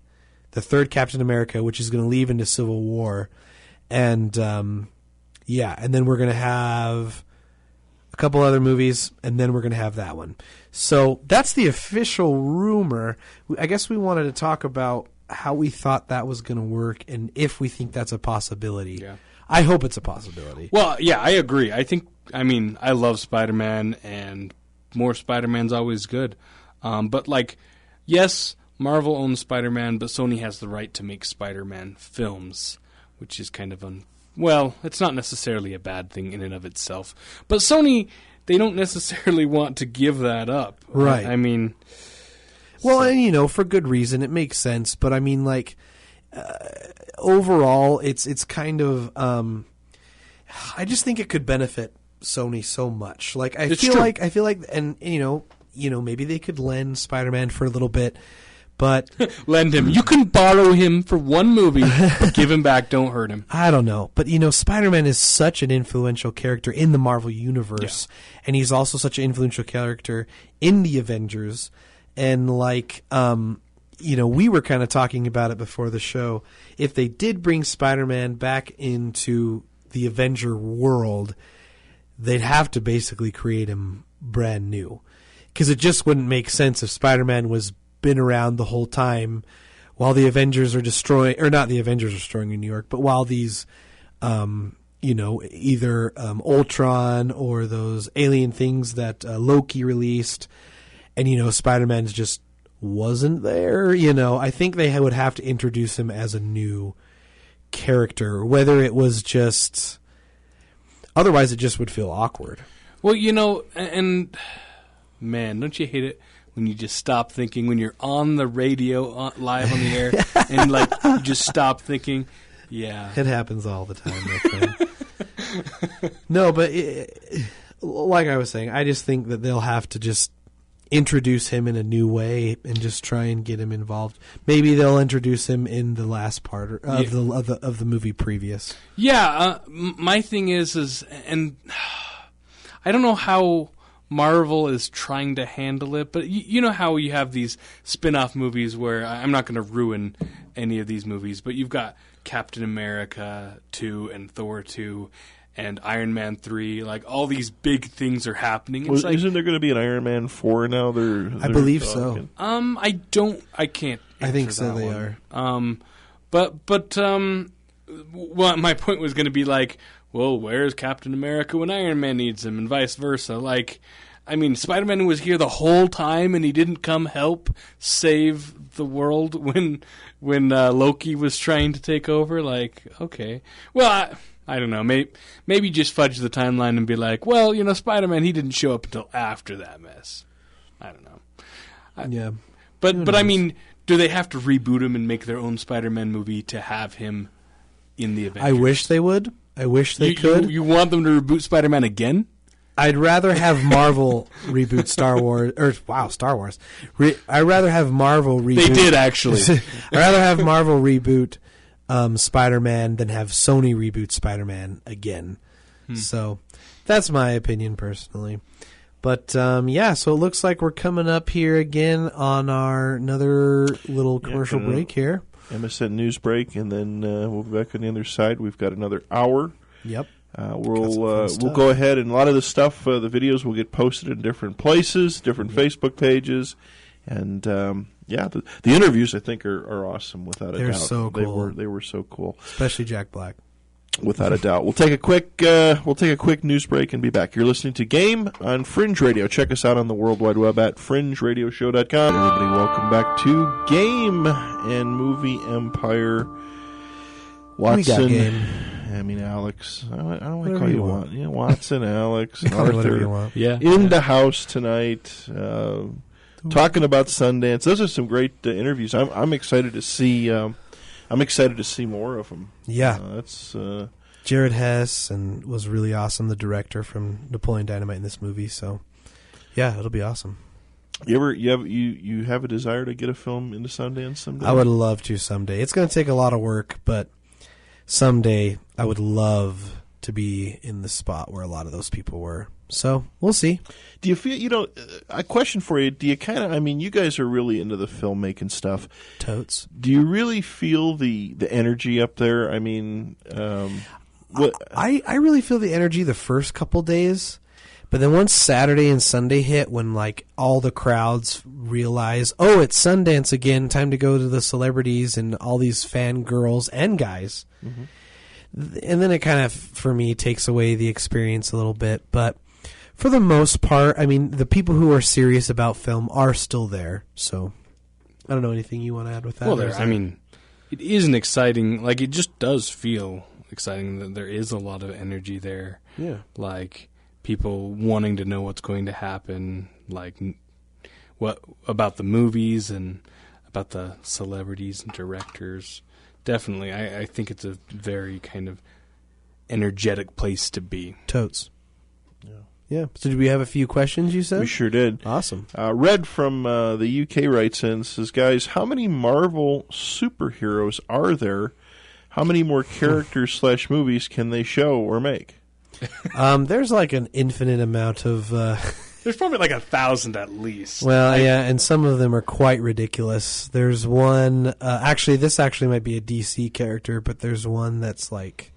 the 3rd Captain America, which is going to lead into Civil War. And and then we're going to have a couple other movies, and then we're going to have that one. So that's the official rumor. I guess we wanted to talk about how we thought that was going to work and if we think that's a possibility. Yeah. I hope it's a possibility. Well, yeah, I agree. I love Spider-Man, and more Spider-Man's always good. But, like, yes, Marvel owns Spider-Man, but Sony has the right to make Spider-Man films, which is kind of it's not necessarily a bad thing in and of itself. But Sony, they don't necessarily want to give that up. Right. I mean... Well, and, for good reason. It makes sense. But, I mean, like, overall, it's kind of... I just think it could benefit Sony so much. Like, I feel like, and, maybe they could lend Spider-Man for a little bit. But lend him. You can borrow him for one movie, but give him back. Don't hurt him. I don't know. But, Spider-Man is such an influential character in the Marvel Universe. Yeah. And he's also such an influential character in the Avengers. And, like, we were kind of talking about it before the show. If they did bring Spider-Man back into the Avenger world, they'd have to basically create him brand new. Because it just wouldn't make sense if Spider-Man was been around the whole time while the Avengers are destroying, or not the Avengers are destroying in New York, but while these, either Ultron or those alien things that Loki released, and, Spider-Man's just wasn't there, I think they would have to introduce him as a new character, whether it was just, otherwise it just would feel awkward. Well, and man, don't you hate it when you just stop thinking, when you're on the radio, live on the air, and, like, you just stop thinking? Yeah. It happens all the time, my friend. No, but like I was saying, I just think that they'll have to just introduce him in a new way and just try and get him involved. Maybe they'll introduce him in the last part of the movie previous. Yeah, my thing is, and I don't know how Marvel is trying to handle it, but you know how you have these spin-off movies where I'm not going to ruin any of these movies, but you've got Captain America 2 and Thor 2 and Iron Man 3, like all these big things are happening. Well, isn't there going to be an Iron Man 4 now? I believe so. I can't. I think so. They are. Well, my point was going to be like, well, where's Captain America when Iron Man needs him, and vice versa. Like, I mean, Spider-Man was here the whole time, and he didn't come help save the world when Loki was trying to take over. Like, okay, well. I don't know. Maybe just fudge the timeline and be like, well, Spider-Man, he didn't show up until after that mess. I don't know. Yeah. But I mean, do they have to reboot him and make their own Spider-Man movie to have him in the Avengers? I wish they would. I wish they could. You want them to reboot Spider-Man again? I'd rather have Marvel reboot Star Wars. Star Wars. I'd rather have Marvel reboot. They did, actually. I'd rather have Marvel reboot Spider-Man than have Sony reboot Spider-Man again. So that's my opinion personally. But so it looks like we're coming up here again on our another little commercial break here. MSN news break, and then we'll be back on the other side. We've got another hour. Yep. We'll go ahead, and a lot of the stuff, the videos will get posted in different places, different Facebook pages, and the interviews I think are awesome without a doubt. They're so cool. They were so cool, especially Jack Black. Without a doubt. We'll take a quick news break and be back. You're listening to Game on Fringe Radio. Check us out on the World Wide Web at FringeRadioshow.com. Everybody, welcome back to Game and Movie Empire. Watson, we got Game. I mean, Alex. I don't want to call you Watson. Yeah, Watson, Alex, and whatever you Arthur. want. Yeah. In the house tonight. Talking about Sundance. Those are some great interviews. I'm excited to see. I'm excited to see more of them. Yeah, that's Jared Hess and was really awesome. The director from Napoleon Dynamite in this movie. So yeah, it'll be awesome. You have a desire to get a film into Sundance someday? I would love to someday. It's going to take a lot of work, but someday I would love to be in the spot where a lot of those people were. So we'll see. Do you feel, a question for you, do you you guys are really into the filmmaking stuff. Totes. Do you really feel the energy up there? I mean, I really feel the energy the first couple days, but then once Saturday and Sunday hit, when like all the crowds realize, oh, it's Sundance again, time to go to the celebrities and all these fangirls and guys. Mm-hmm. And then it kind of, for me, takes away the experience a little bit, but for the most part, I mean, the people who are serious about film are still there. So, I don't know anything you want to add with that. Well, it is an exciting. Like, it just does feel exciting that there is a lot of energy there. Yeah. Like people wanting to know what's going to happen. Like what about the movies and about the celebrities and directors. Definitely, I think it's a very kind of energetic place to be. Totes. Yeah. So did we have a few questions, you said? We sure did. Awesome. Red from the UK writes in, says, guys, how many Marvel superheroes are there? How many more characters / movies can they show or make? There's like an infinite amount of... There's probably like 1,000 at least. Well, yeah, and some of them are quite ridiculous. There's one... this might be a DC character, but there's one that's like...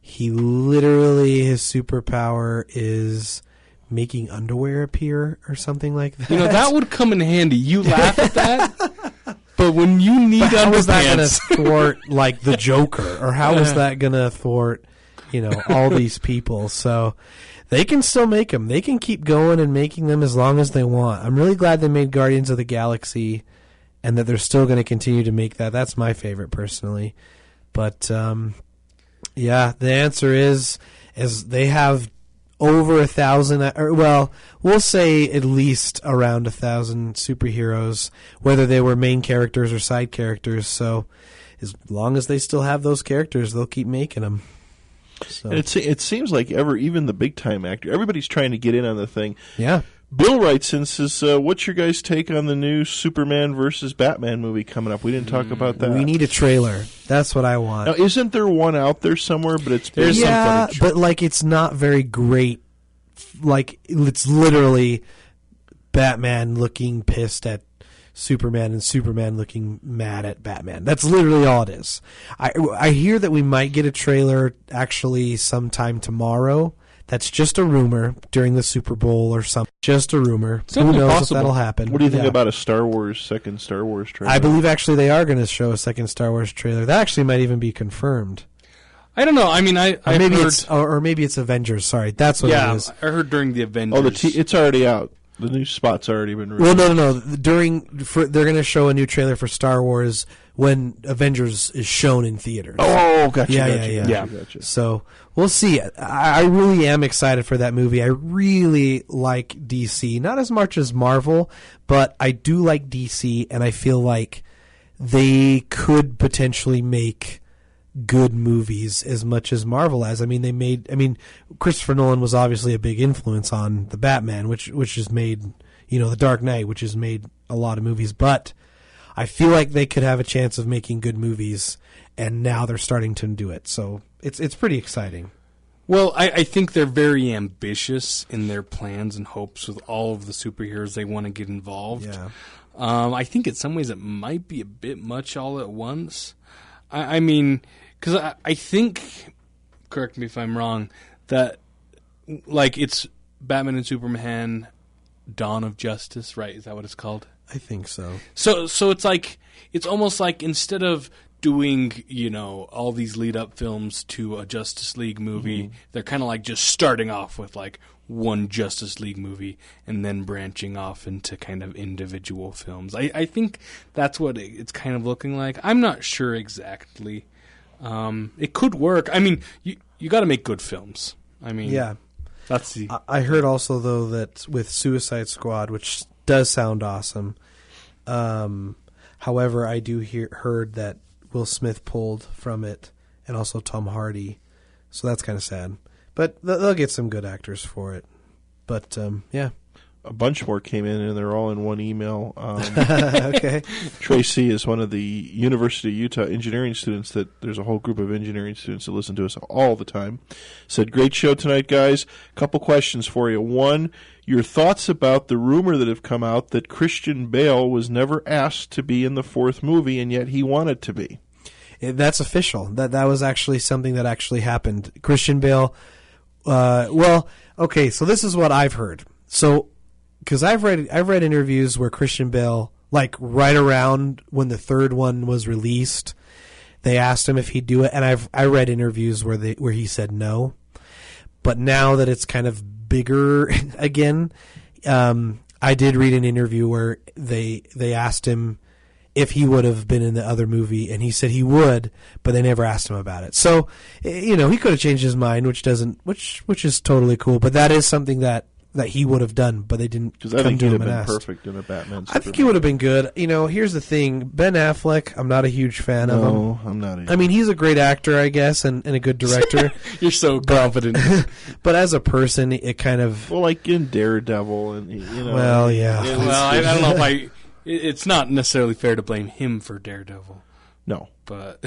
He literally, his superpower is making underwear appear or something like that. That would come in handy. You laugh at that, but when you need underpants... How is that going to thwart, like, the Joker? Or how is that going to thwart, all these people? So they can still make them. They can keep going and making them as long as they want. I'm really glad they made Guardians of the Galaxy and that they're still going to continue to make that. That's my favorite, personally. But... yeah, the answer is they have over 1,000, we'll say at least around 1,000 superheroes, whether they were main characters or side characters. So as long as they still have those characters, they'll keep making them. So. And it seems like even the big time actor, everybody's trying to get in on the thing. Yeah. Bill writes in, says, what's your guys' take on the new Superman versus Batman movie coming up? We didn't talk about that. We need a trailer. That's what I want. Now, isn't there one out there somewhere? But it's There's some footage. But like it's not very great. Like it's literally Batman looking pissed at Superman and Superman looking mad at Batman. That's literally all it is. I hear that we might get a trailer actually sometime tomorrow. That's just a rumor during the Super Bowl or something. Just a rumor. Who knows if that'll happen? What do you think about a second Star Wars trailer? I believe actually they are going to show a second Star Wars trailer. That actually might even be confirmed. I don't know. I mean, maybe it's Avengers. Sorry, that's what it is. I heard during the Avengers. Oh, it's already out. The new spot's already been released. Well, no. They're going to show a new trailer for Star Wars when Avengers is shown in theaters. Oh, gotcha. Yeah. Gotcha. So we'll see. I really am excited for that movie. I really like DC, not as much as Marvel, but I do like DC, and I feel like they could potentially make good movies as much as Marvel has. I mean, Christopher Nolan was obviously a big influence on the Batman, which has made, The Dark Knight, which has made a lot of movies, but I feel like they could have a chance of making good movies, and now they're starting to do it. So it's pretty exciting. Well, I think they're very ambitious in their plans and hopes with all of the superheroes they want to get involved. Yeah. I think in some ways it might be a bit much all at once. I mean, because I think, correct me if I'm wrong, that like it's Batman and Superman, Dawn of Justice, right? Is that what it's called? I think so. So it's like it's almost like instead of doing all these lead up films to a Justice League movie, they're kind of like just starting off with like one Justice League movie and then branching off into kind of individual films. I think that's what it's kind of looking like. I'm not sure exactly. It could work. I mean, you got to make good films. I mean, yeah. That's the. I heard also though that with Suicide Squad, which does sound awesome. However, I do heard that Will Smith pulled from it, and also Tom Hardy, so that's kind of sad. But they'll get some good actors for it. But yeah. A bunch more came in, and they're all in one email. Okay. Tracy is one of the University of Utah engineering students there's a whole group of engineering students that listen to us all the time. Said, great show tonight, guys. Couple questions for you. One, your thoughts about the rumor that have come out that Christian Bale was never asked to be in the fourth movie, and yet he wanted to be. That's official. That was actually something that actually happened. Christian Bale, okay, so this is what I've heard. So, because I've read interviews where Christian Bale, like right around when the third one was released, they asked him if he'd do it, and I read interviews where he said no. But now that it's kind of bigger again, I did read an interview where they asked him if he would have been in the other movie, and he said he would, but they never asked him about it. So, he could have changed his mind, which is totally cool. But that is something that he would have done, but they didn't. Because I think he'd have been perfect in a Batman. I think he would have been good. Here's the thing: Ben Affleck, I'm not a huge fan of him. No, I'm not. I mean, he's a great actor, I guess, and a good director. You're so confident. But as a person, it kind of like in Daredevil, and Well, yeah. Well, I don't know if it's not necessarily fair to blame him for Daredevil. No, but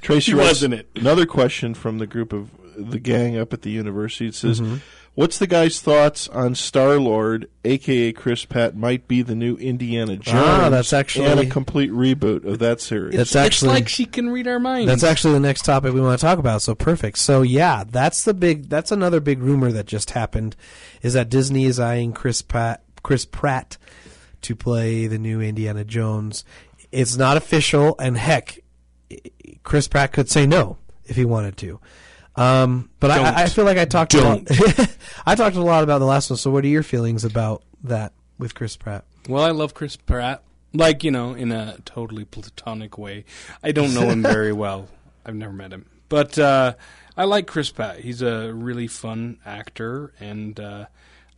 Tracy wasn't it. Another question from the group of the gang up at the university. It says, what's the guy's thoughts on Star-Lord, a.k.a. Chris Pratt, might be the new Indiana Jones that's actually and a complete reboot of that series? It's like she can read our minds. That's actually the next topic we want to talk about, so perfect. So, yeah, that's another big rumor that just happened, is that Disney is eyeing Chris Pratt to play the new Indiana Jones. It's not official, and heck, Chris Pratt could say no if he wanted to. But I feel like I talked a lot. I talked a lot about the last one. So, what are your feelings about that with Chris Pratt? Well, I love Chris Pratt, like in a totally platonic way. I don't know him very well. I've never met him, but I like Chris Pratt. He's a really fun actor, and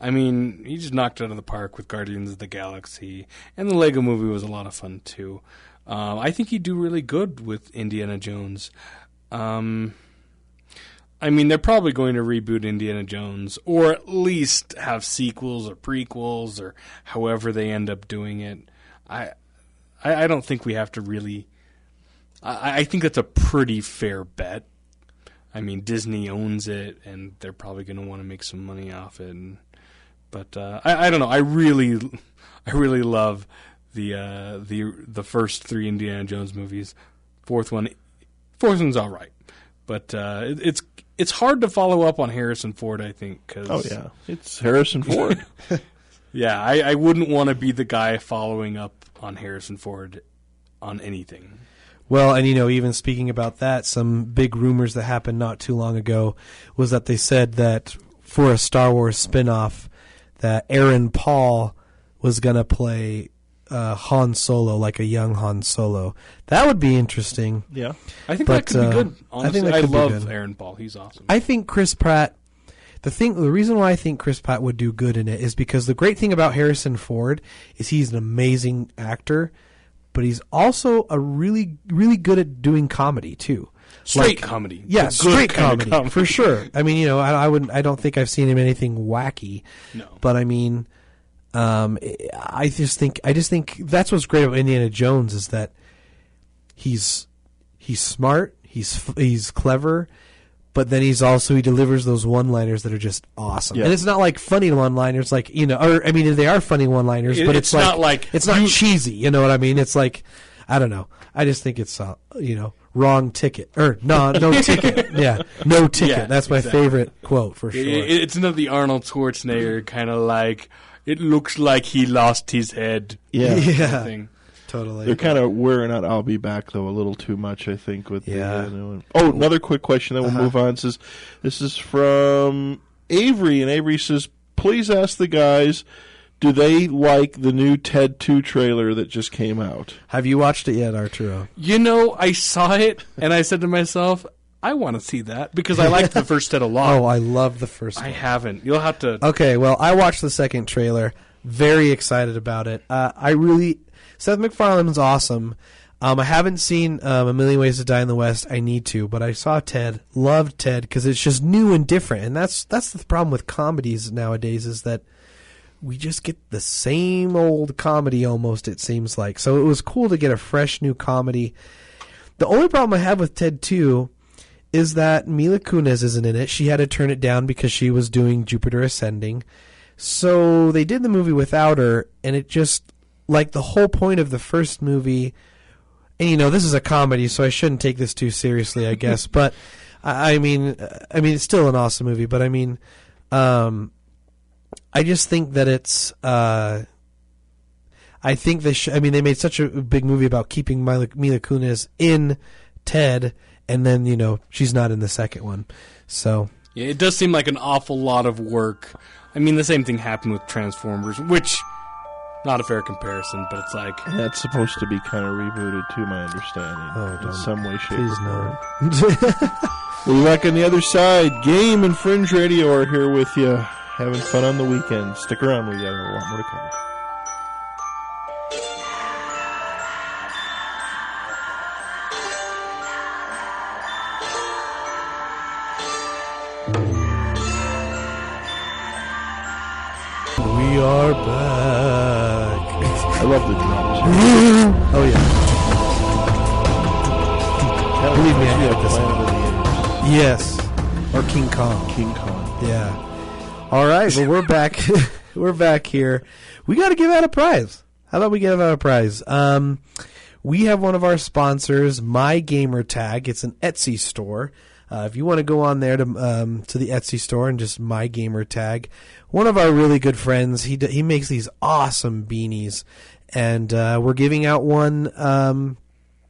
he just knocked it out of the park with Guardians of the Galaxy, and the Lego Movie was a lot of fun too. I think he'd do really good with Indiana Jones. I mean, they're probably going to reboot Indiana Jones, or at least have sequels or prequels, or however they end up doing it. I don't think we have to really... I think that's a pretty fair bet. I mean, Disney owns it, and they're probably going to want to make some money off it. But I don't know. I really love the first 3 Indiana Jones movies. Fourth one's all right, but it's hard to follow up on Harrison Ford, I think. Oh yeah, it's Harrison Ford. Yeah, I wouldn't want to be the guy following up on Harrison Ford on anything. Well, and even speaking about that, some big rumors that happened not too long ago was that they said that for a Star Wars spinoff, that Aaron Paul was going to play Han Solo, like a young Han Solo. That would be interesting. Yeah. I think that could be good. Honestly, I love good. Aaron Paul. He's awesome. I think Chris Pratt, the reason why I think Chris Pratt would do good in it is because the great thing about Harrison Ford is he's an amazing actor, but he's also a really, really good at doing comedy too. Straight comedy. Yeah, straight comedy, for sure. I mean, I don't think I've seen him anything wacky. No. But I mean, I just think that's what's great about Indiana Jones is that he's smart, he's clever, but then he delivers those one-liners that are just awesome. Yeah. And it's not like funny one-liners, like they are funny one-liners, but it's not cheesy. You know what I mean? It's like, I don't know. I just think it's wrong ticket or no ticket. Yeah, no ticket. Yeah, that's my favorite quote for sure. It's not the Arnold Schwarzenegger kind of like, it looks like he lost his head. Yeah. Thing. Totally. They're kind of wearing out "I'll be back" though a little too much, I think. With the new one. Oh, another quick question, then we'll move on. This is from Avery, and Avery says, "Please ask the guys, do they like the new Ted 2 trailer that just came out?" Have you watched it yet, Arturo? I saw it, and I said to myself, I want to see that, because I liked the first Ted a lot. Oh, I love the first one. I haven't. You'll have to... Okay, well, I watched the second trailer. Very excited about it. Seth MacFarlane's awesome. I haven't seen A Million Ways to Die in the West. I need to, but I saw Ted. Loved Ted, because it's just new and different. And that's the problem with comedies nowadays, is that we just get the same old comedy almost, it seems like. So it was cool to get a fresh new comedy. The only problem I have with Ted 2 is that Mila Kunis isn't in it. She had to turn it down because she was doing Jupiter Ascending. So they did the movie without her, and it just, like, the whole point of the first movie, and this is a comedy, so I shouldn't take this too seriously, I guess, but I mean it's still an awesome movie, but I mean, I just think that it's, I think they made such a big movie about keeping Mila Kunis in Ted, and then, she's not in the second one. So yeah, it does seem like an awful lot of work. I mean, the same thing happened with Transformers, which, not a fair comparison, but it's like... That's supposed to be kind of rebooted, to my understanding. In some way, shape, please or form. We'll be back on the other side. Game and Fringe Radio are here with you, having fun on the weekend. Stick around, we got a lot more to cover. We are back. I love the drums. Oh yeah. Believe me, I got this. Yes. Or King Kong. King Kong. Yeah. All right. Well, we're back. We're back here. We got to give out a prize. How about we give out a prize? We have one of our sponsors, My Gamer Tag. It's an Etsy store. If you want to go on there to the Etsy store and just My Gamer Tag, one of our really good friends, he makes these awesome beanies, and we're giving out one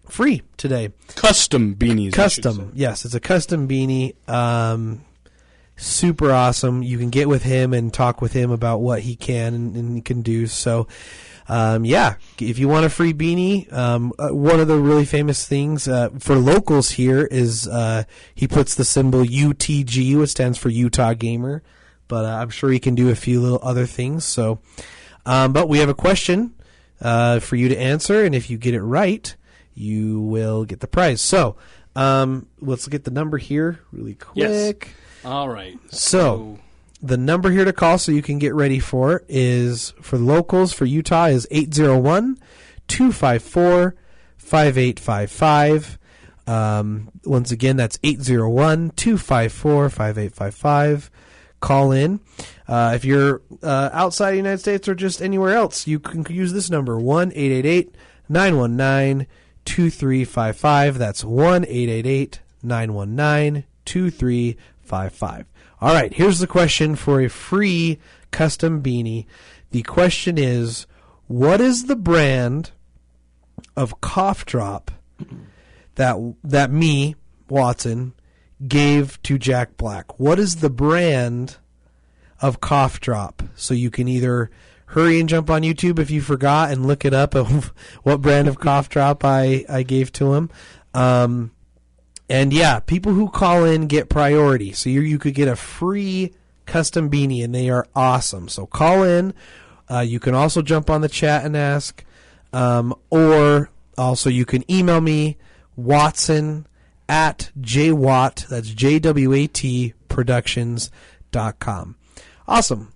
free today. Custom beanies. Custom, yes, it's a custom beanie. Super awesome. You can get with him and talk with him about what he can and can do. So. If you want a free beanie, one of the really famous things for locals here is he puts the symbol UTG, which stands for Utah Gamer, but I'm sure he can do a few little other things. So, but we have a question for you to answer, and if you get it right, you will get the prize. So, Let's get the number here really quick. Yes. All right. So the number here to call so you can get ready for it is, for the locals, for Utah, is 801-254-5855. Once again, that's 801-254-5855. Call in. If you're outside the United States or just anywhere else, you can use this number, 1-888-919-2355. That's 1-888-919-2355. All right, here's the question for a free custom beanie. The question is, what is the brand of cough drop that me, Watson, gave to Jack Black? What is the brand of cough drop? So you can either hurry and jump on YouTube if you forgot and look it up of what brand of cough drop I gave to him. And yeah, people who call in get priority. So you could get a free custom beanie, and they are awesome. So call in. You can also jump on the chat and ask. Or also you can email me, Watson at J-WAT, that's J-W-A-T, productions.com. Awesome.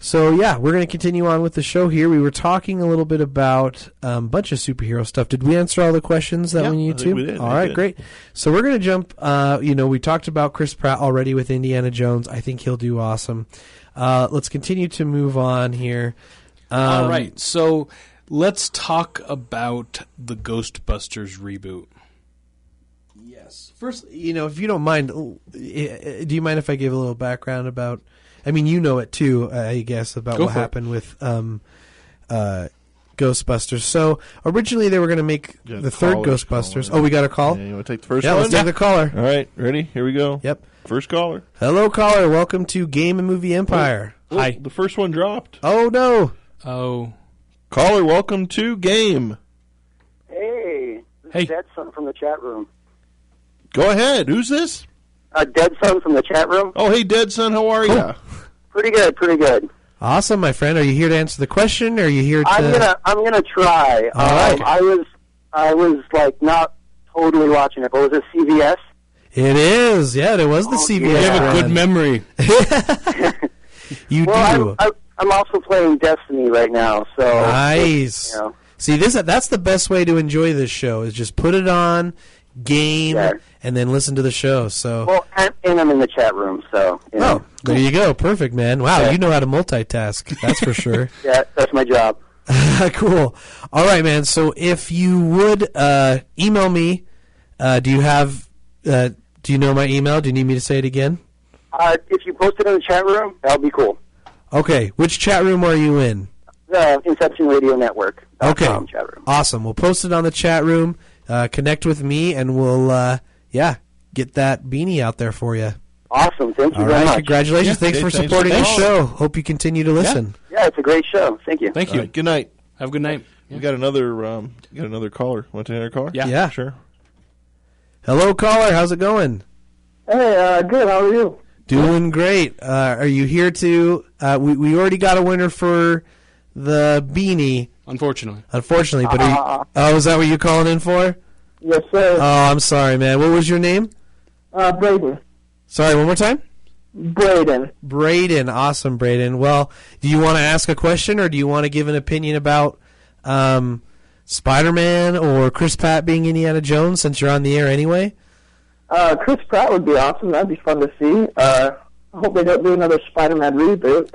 So, yeah, we're going to continue on with the show here. We were talking a little bit about a bunch of superhero stuff. Did we answer all the questions that we need to? We did. All right, great. So we're going to jump. We talked about Chris Pratt already with Indiana Jones. I think he'll do awesome. Let's continue to move on here. All right, so let's talk about the Ghostbusters reboot. Yes. First, if you don't mind, do you mind if I give a little background about... I mean, you know it too, I guess, about what happened with Ghostbusters. So originally they were going to make the third Ghostbusters. Oh, we got a call? Yeah, you want to take the first one? Yeah, let's take the caller. All right, ready? Here we go. Yep. First caller. Hello, caller. Welcome to Game and Movie Empire. Hi. The first one dropped. Oh, no. Oh. Caller, welcome to Game. Hey. This is Dead Son from the chat room. Go ahead. Who's this? Dead Son from the chat room. Oh, hey, Dead Son. How are you? Pretty good, pretty good. Awesome, my friend. Are you here to answer the question, or are you here to... I'm gonna try. All right. I was like not totally watching it, but was it CVS? It is. Yeah, it was the CVS. You have a good memory. You do. I'm also playing Destiny right now, so... Nice. See, that's the best way to enjoy this show, is just put it on, game, and then listen to the show. So. Well, and I'm in the chat room, so... Oh, there you go. Perfect, man. Wow, you know how to multitask. That's for sure. Yeah, that's my job. Cool. All right, man. So if you would email me, do you know my email? Do you need me to say it again? If you post it in the chat room, that would be cool. Okay. Which chat room are you in? The Inception Radio Network. Okay. Chat room. Awesome. We'll post it on the chat room. Connect with me, and we'll get that beanie out there for you. Awesome. Thank you very much. Congratulations. Thanks for supporting the show. Hope you continue to listen. Yeah, it's a great show. Thank you. Thank you. Right, good night. Have a good night. We got another caller. Want to take another caller? Yeah. Sure. Hello, caller. How's it going? Hey, good. How are you? Doing great. Are you here to... we already got a winner for the beanie. Unfortunately. But is that what you're calling in for? Yes, sir. Oh, I'm sorry, man. What was your name? Braden. Sorry, one more time? Braden. Awesome, Braden. Well, do you want to ask a question, or do you want to give an opinion about Spider-Man or Chris Pratt being Indiana Jones, since you're on the air anyway? Chris Pratt would be awesome. That'd be fun to see. I hope they don't do another Spider-Man reboot.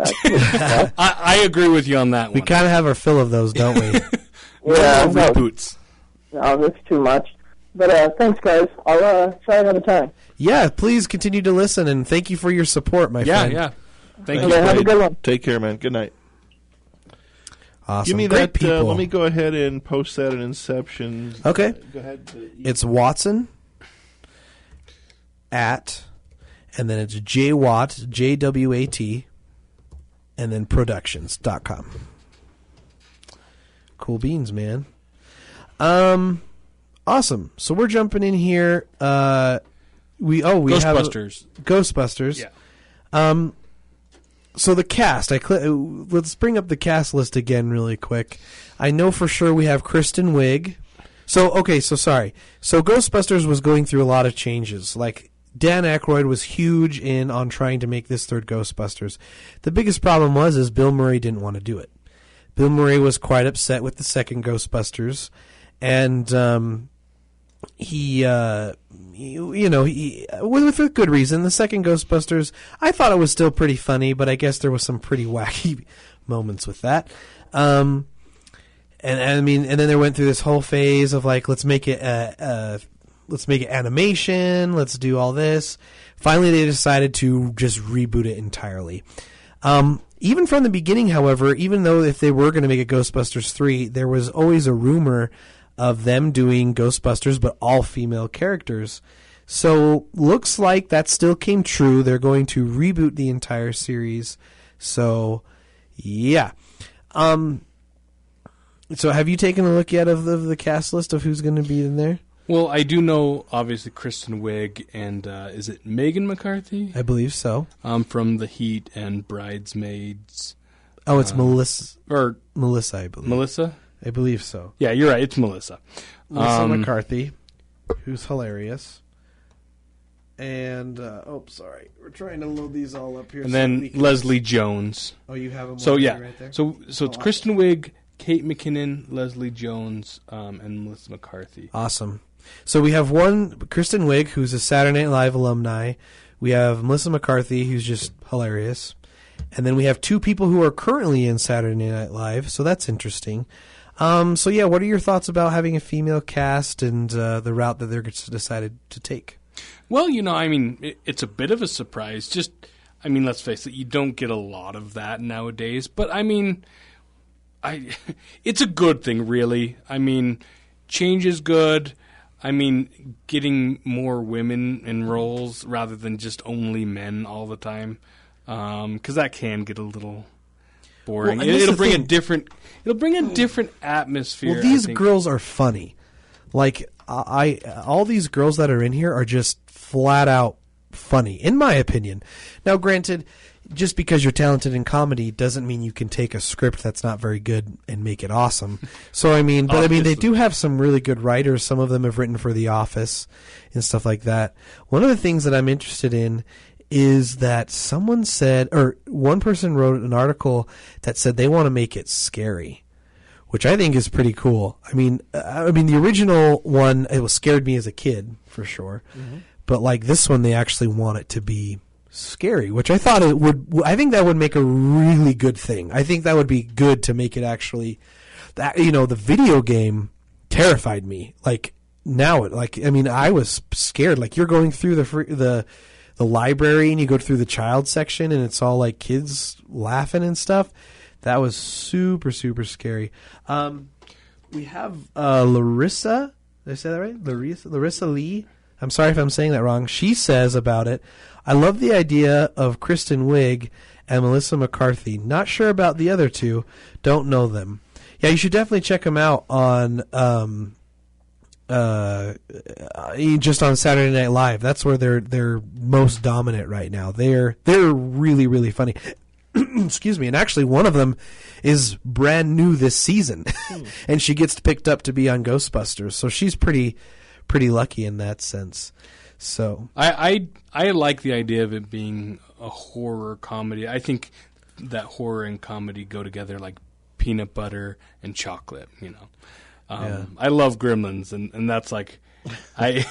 I agree with you on that one. We kind of have our fill of those, don't we? Yeah. Reboots. No, that's too much. But thanks, guys. I'll try another time. Yeah, please continue to listen, and thank you for your support, my friend. Yeah. Thank you. Have a good one. Take care, man. Good night. Awesome. Give me Great that. people. Let me go ahead and post that in Inception. Okay. Go ahead. It's Watson at, and then it's J-WAT, J-W-A-T, and then productions.com. Cool beans, man. Awesome. So we're jumping in here. We Ghostbusters. have Ghostbusters. Yeah. So the cast. Let's bring up the cast list again really quick. I know for sure we have Kristen Wiig, So sorry. So Ghostbusters was going through a lot of changes. Like, Dan Aykroyd was huge on trying to make this third Ghostbusters. The biggest problem is Bill Murray didn't want to do it. Bill Murray was quite upset with the second Ghostbusters, and he with good reason. The second Ghostbusters, I thought it was still pretty funny, but I guess there was some pretty wacky moments with that. And then they went through this whole phase of like, let's make it animation, let's do all this. Finally, they decided to just reboot it entirely. Even from the beginning, however, even though if they were going to make a Ghostbusters 3, there was always a rumor of them doing Ghostbusters, but all female characters. So looks like that still came true. They're going to reboot the entire series. So, yeah. So have you taken a look yet of the cast list of who's going to be in there? Well, I do know, obviously, Kristen Wiig and, is it Megan McCarthy? I believe so. From The Heat and Bridesmaids. Oh, it's Melissa. Or Melissa, I believe. Melissa? I believe so. Yeah, you're right. It's Melissa. Melissa McCarthy, who's hilarious. And, sorry. We're trying to load these all up here. And then Leslie Jones. Oh, you have them right there? So it's Kristen Wiig, Kate McKinnon, Leslie Jones, and Melissa McCarthy. Awesome. So we have one, Kristen Wiig, who's a Saturday Night Live alumni. We have Melissa McCarthy, who's just hilarious. And then we have two people who are currently in Saturday Night Live, so that's interesting. So yeah, what are your thoughts about having a female cast and the route that they're decided to take? Well, it's a bit of a surprise. Let's face it, you don't get a lot of that nowadays. But, it's a good thing, really. Change is good. Getting more women in roles rather than just only men all the time, because that can get a little boring. Well, it'll bring a different atmosphere. Well, these girls are funny. Like all these girls that are in here are just flat out funny, in my opinion. Now, granted, just because you're talented in comedy doesn't mean you can take a script that's not very good and make it awesome. So, they do have some really good writers. Some of them have written for The Office and stuff like that. One of the things that I'm interested in is that someone said, or one person wrote an article that said they want to make it scary, which I think is pretty cool. The original one, it scared me as a kid, for sure. Mm-hmm. But like this one, they actually want it to be scary, which I thought it would. I think that would make a really good thing. I think that would be good to make it actually. The video game terrified me. Like now, I was scared. Like you're going through the library and you go through the child section and it's all like kids laughing and stuff. That was super, super scary. We have Larissa. Did I say that right? Larissa Lee. I'm sorry if I'm saying that wrong. She says about it, I love the idea of Kristen Wiig and Melissa McCarthy. Not sure about the other two. Don't know them. Yeah, you should definitely check them out on just on Saturday Night Live. That's where they're most dominant right now. They're really, really funny. Excuse me. And actually, one of them is brand new this season, and she gets picked up to be on Ghostbusters. So she's pretty lucky in that sense. So I like the idea of it being a horror comedy. I think that horror and comedy go together like peanut butter and chocolate. I love Gremlins, and that's like I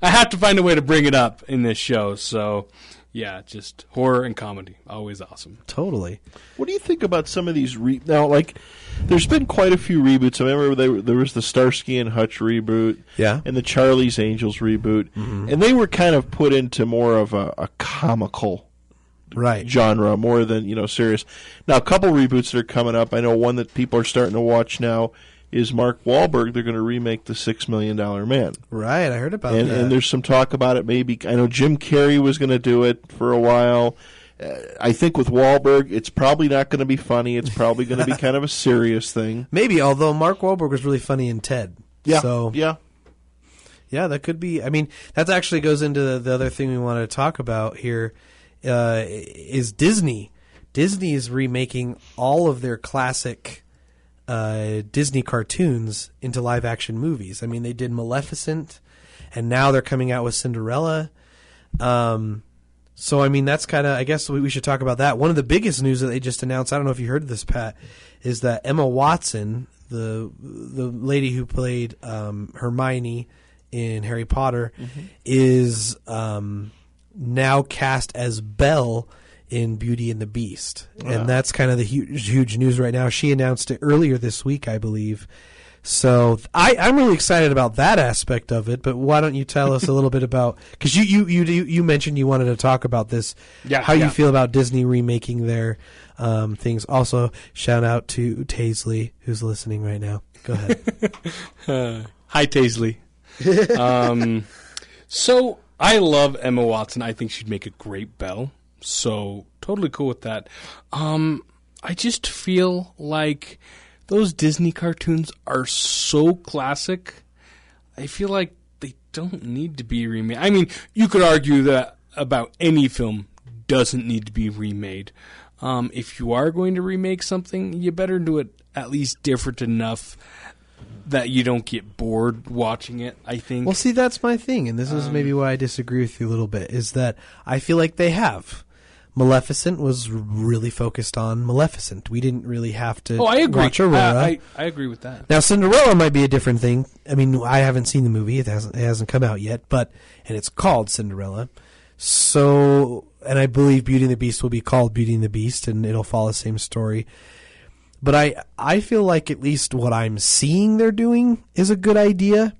have to find a way to bring it up in this show. So yeah, just horror and comedy, always awesome. Totally. What do you think about some of these now? Like, there's been quite a few reboots. I remember there was the Starsky and Hutch reboot, yeah, and the Charlie's Angels reboot, and they were kind of put into more of a comical genre more than serious. Now, a couple reboots that are coming up. I know one that people are starting to watch now is Mark Wahlberg. They're going to remake The $6 Million Man. Right, I heard about that. And there's some talk about it. Maybe I know Jim Carrey was going to do it for a while. I think with Wahlberg, it's probably not going to be funny. It's probably going to be kind of a serious thing. Maybe, although Mark Wahlberg was really funny in Ted. Yeah. So, yeah, that could be. That actually goes into the other thing we wanted to talk about here. Is Disney. Disney is remaking all of their classic Disney cartoons into live action movies. I mean, they did Maleficent, and now they're coming out with Cinderella. So, I mean, that's kind of, I guess we should talk about that. One of the biggest news that they just announced, I don't know if you heard of this, Pat, is that Emma Watson, the lady who played Hermione in Harry Potter, is now cast as Belle in Beauty and the Beast. Wow. And that's kind of the huge news right now. She announced it earlier this week, I believe. So I'm really excited about that aspect of it, but why don't you tell us a little bit about, because you mentioned you wanted to talk about this, how you feel about Disney remaking their things. Also, shout out to Taisley, who's listening right now. Go ahead. Hi, Taisley. So I love Emma Watson. I think she'd make a great Belle. So totally cool with that. I just feel like those Disney cartoons are so classic. I feel like they don't need to be remade. I mean, you could argue that about any film doesn't need to be remade. If you are going to remake something, you better do it at least different enough that you don't get bored watching it, I think. Well, see, that's my thing, and this is maybe why I disagree with you a little bit, is that I feel like they have. Maleficent was really focused on Maleficent. We didn't really have to watch Aurora. I agree with that. Now, Cinderella might be a different thing. I mean, I haven't seen the movie. It hasn't come out yet, and it's called Cinderella. So, and I believe Beauty and the Beast will be called Beauty and the Beast, and it'll follow the same story. But I feel like at least what I'm seeing they're doing is a good idea.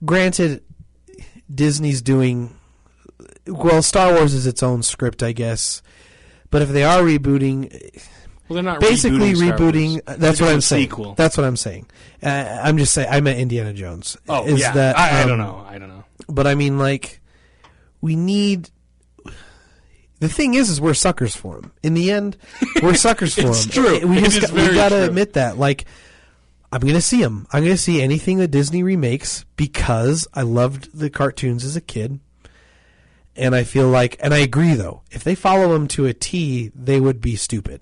Granted, Disney's doing... Well, Star Wars is its own script, I guess. But if they are rebooting... Well, they're not basically rebooting. That's what I'm saying. Sequel. That's what I'm saying. I'm just saying. I meant Indiana Jones. Oh, yeah. That, I don't know. I don't know. But I mean, like, we need... The thing is we're suckers for them. In the end, we're suckers for them. It's true. We got to admit that. Like, I'm going to see them. I'm going to see anything that Disney remakes because I loved the cartoons as a kid. And I feel like, and I agree though, if they follow them to a T, they would be stupid.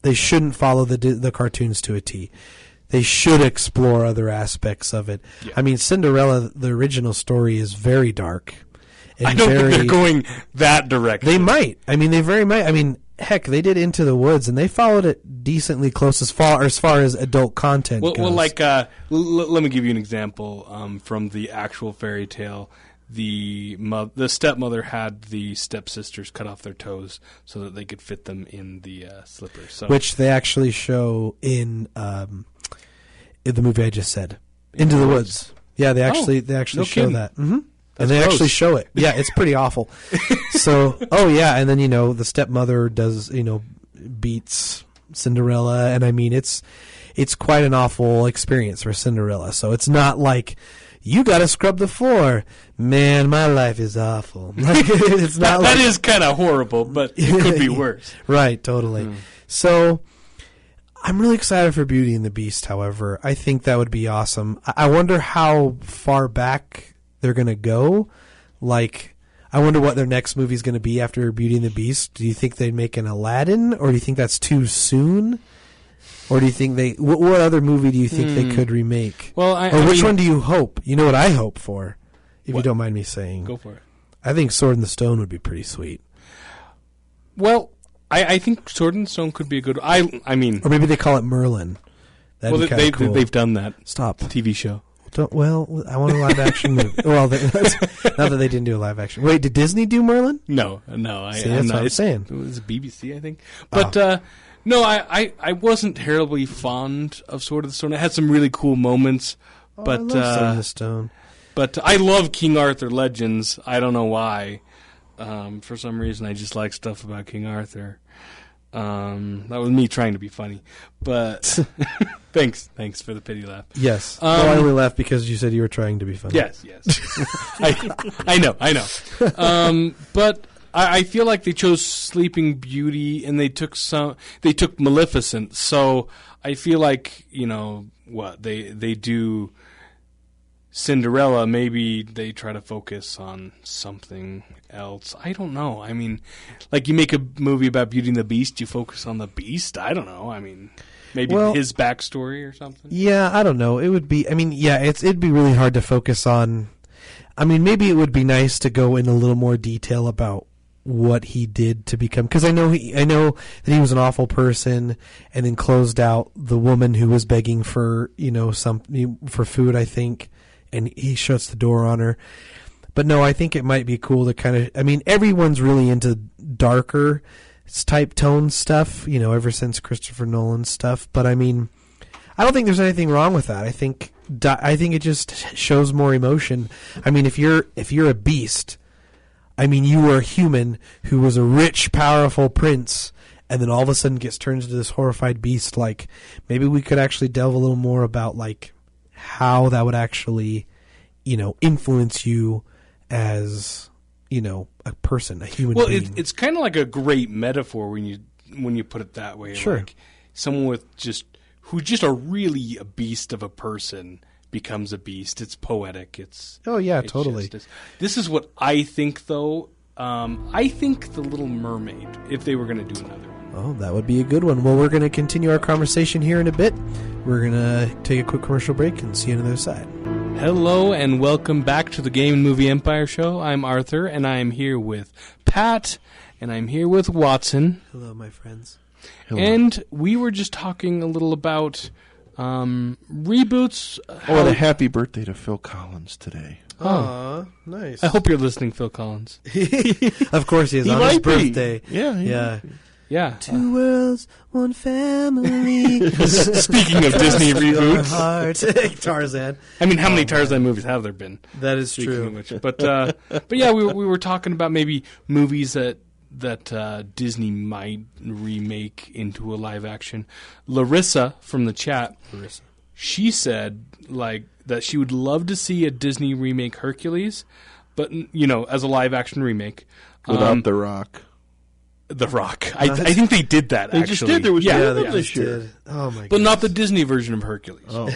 They shouldn't follow the cartoons to a T. They should explore other aspects of it. Yeah. I mean, Cinderella, the original story, is very dark. I don't think they're going that direction. They might. I mean, they very might. I mean, heck, they did Into the Woods, and they followed it decently close as far as adult content goes. Well, like, let me give you an example from the actual fairy tale. The stepmother had the stepsisters cut off their toes so that they could fit them in the slippers. So. Which they actually show in the movie I just said, Into the Woods. Yeah, they actually no show kidding. that. Mm-hmm. And they actually show it. Yeah, it's pretty awful. So, and then, the stepmother does, beats Cinderella. And I mean, it's quite an awful experience for Cinderella. So it's not like, you got to scrub the floor. Man, my life is awful. It's not that is kind of horrible, but it could be worse. Right, totally. So I'm really excited for Beauty and the Beast, however. I think that would be awesome. I wonder how far back they're going to go. Like, I wonder what their next movie is going to be after Beauty and the Beast. Do you think they'd make an Aladdin, or do you think that's too soon? Or do you think what other movie do you think they could remake? Well, which one do you hope? You know what I hope for, if you don't mind me saying. Go for it. I think Sword in the Stone would be pretty sweet. Well, I think Sword in the Stone could be a good. I mean, or maybe they call it Merlin. That'd be kind of cool. They've done that. Stop. TV show. I want a live action movie. Well, not that they didn't do a live action. Wait, did Disney do Merlin? No. See, that's what I'm saying. It was BBC, I think. But no, I wasn't terribly fond of Sword of the Stone. It had some really cool moments, but I love Sword of the Stone. But I love King Arthur Legends. I don't know why. For some reason, I just like stuff about King Arthur. That was me trying to be funny, but thanks for the pity laugh. Yes, I only laughed because you said you were trying to be funny. Yes. I know. But I feel like they chose Sleeping Beauty and they took Maleficent. So I feel like they do Cinderella. Maybe they try to focus on something else. I don't know. I mean, like you make a movie about Beauty and the Beast, you focus on the Beast. I don't know. I mean, Maybe his backstory or something? Yeah, I don't know. It would be, I mean, yeah, it'd be really hard to focus on. I mean, maybe it would be nice to go in a little more detail about what he did to become, because I know that he was an awful person, and then closed out the woman who was begging for for food, I think, and he shuts the door on her. But no, I think it might be cool to kind of, I mean, everyone's really into darker type tone stuff, ever since Christopher Nolan's stuff. But I mean, I don't think there's anything wrong with that. I think it just shows more emotion. I mean, if you're a beast, I mean, you were a human who was a rich, powerful prince, and then all of a sudden gets turned into this horrified beast. Like, maybe we could actually delve a little more about, like, how that would actually, influence you as, a person, a human being. Well, it's kind of like a great metaphor when you put it that way. Sure. Like, someone who's just a beast of a person becomes a beast. It's poetic. It's totally. This is what I think, though. I think The Little Mermaid, if they were going to do another one. Oh, that would be a good one. Well, we're going to continue our conversation here in a bit. We're going to take a quick commercial break and see you on the other side. Hello and welcome back to the Game and Movie Empire Show. I'm Arthur, and I am here with Pat, and I'm here with Watson. Hello, my friends. Hello. And we were just talking a little about reboots. Oh, and a happy birthday to Phil Collins today. Aw, nice. I hope you're listening, Phil Collins. Of course he is. He on might his be. birthday. Yeah. Yeah. Two worlds, one family. Speaking of Disney reboots. Heart. Tarzan. I mean, how many Tarzan movies have there been? That is Speaking true. of which. But yeah, we were talking about maybe movies that Disney might remake into a live action. Larissa from the chat, she said that she would love to see a Disney remake Hercules, but as a live action remake Without The Rock. The Rock. I think they did that. They actually. just did. There was they this just year. did. Oh my god! But not the Disney version of Hercules. Oh.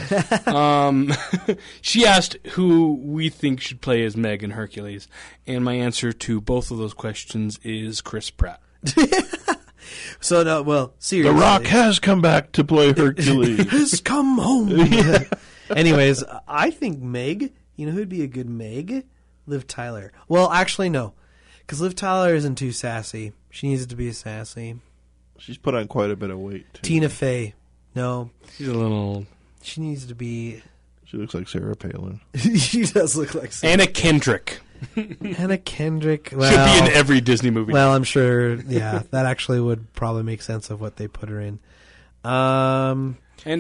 She asked who we think should play as Meg in Hercules, and my answer to both of those questions is Chris Pratt. So no, well, seriously, The Rock has come back to play Hercules. has come home. Anyways, I think Meg. You know who'd be a good Meg? Liv Tyler. Well, actually, no, because Liv Tyler isn't too sassy. She needs to be sassy. She's put on quite a bit of weight, too. Tina Fey. No. She's a little... She needs to be... She looks like Sarah Palin. She does look like Sarah. Anna Kendrick. Anna Kendrick. Well, she'll be in every Disney movie. Well, I'm sure, yeah, that actually would probably make sense of what they put her in. And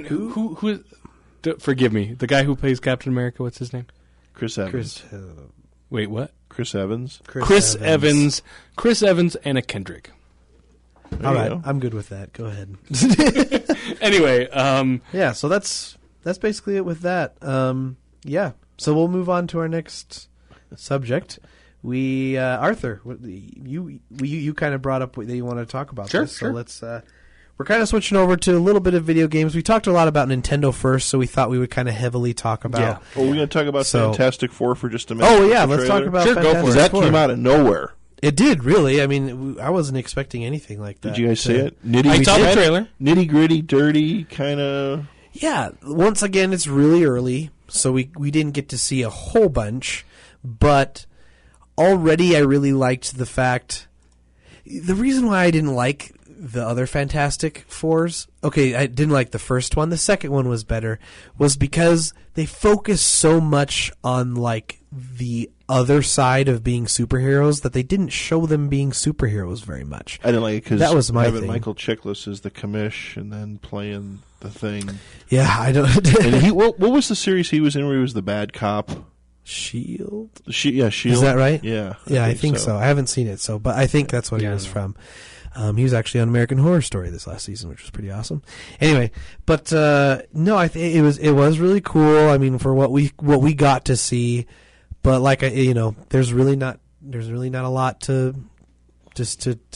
who forgive me, the guy who plays Captain America, what's his name? Chris Evans. Wait, what? Chris Evans. Chris Evans. Chris Evans, Anna Kendrick. All right, I'm good with that. Go ahead. Anyway, yeah. So that's basically it with that. Yeah. So we'll move on to our next subject. We Arthur, you kind of brought up that you want to talk about this. So let's. We're kind of switching over to a little bit of video games. We talked a lot about Nintendo first, so we thought we would kind of heavily talk about. Yeah. Well, we're going to talk about Fantastic Four for just a minute. Oh yeah, let's talk about Fantastic Four. That came out of nowhere. It did, really. I mean, I wasn't expecting anything like that. Did you guys see it? I saw the trailer. Nitty gritty, dirty, kind of. Yeah. Once again, it's really early, so we didn't get to see a whole bunch, but already I really liked the fact. The reason why I didn't like the other Fantastic Fours, okay, I didn't like the first one. The second one was better, was because they focused so much on like the other side of being superheroes that they didn't show them being superheroes very much. I didn't like it because that was my having thing. Michael Chiklis as the commish and then playing the Thing. Yeah, I don't. And what was the series he was in where he was the bad cop? Shield. Shield. Is that right? Yeah. I think so. I haven't seen it, but I think that's what he was from. He was actually on American Horror Story this last season, which was pretty awesome. Anyway, but no, I think it was really cool. I mean, for what we got to see, but like there's really not a lot to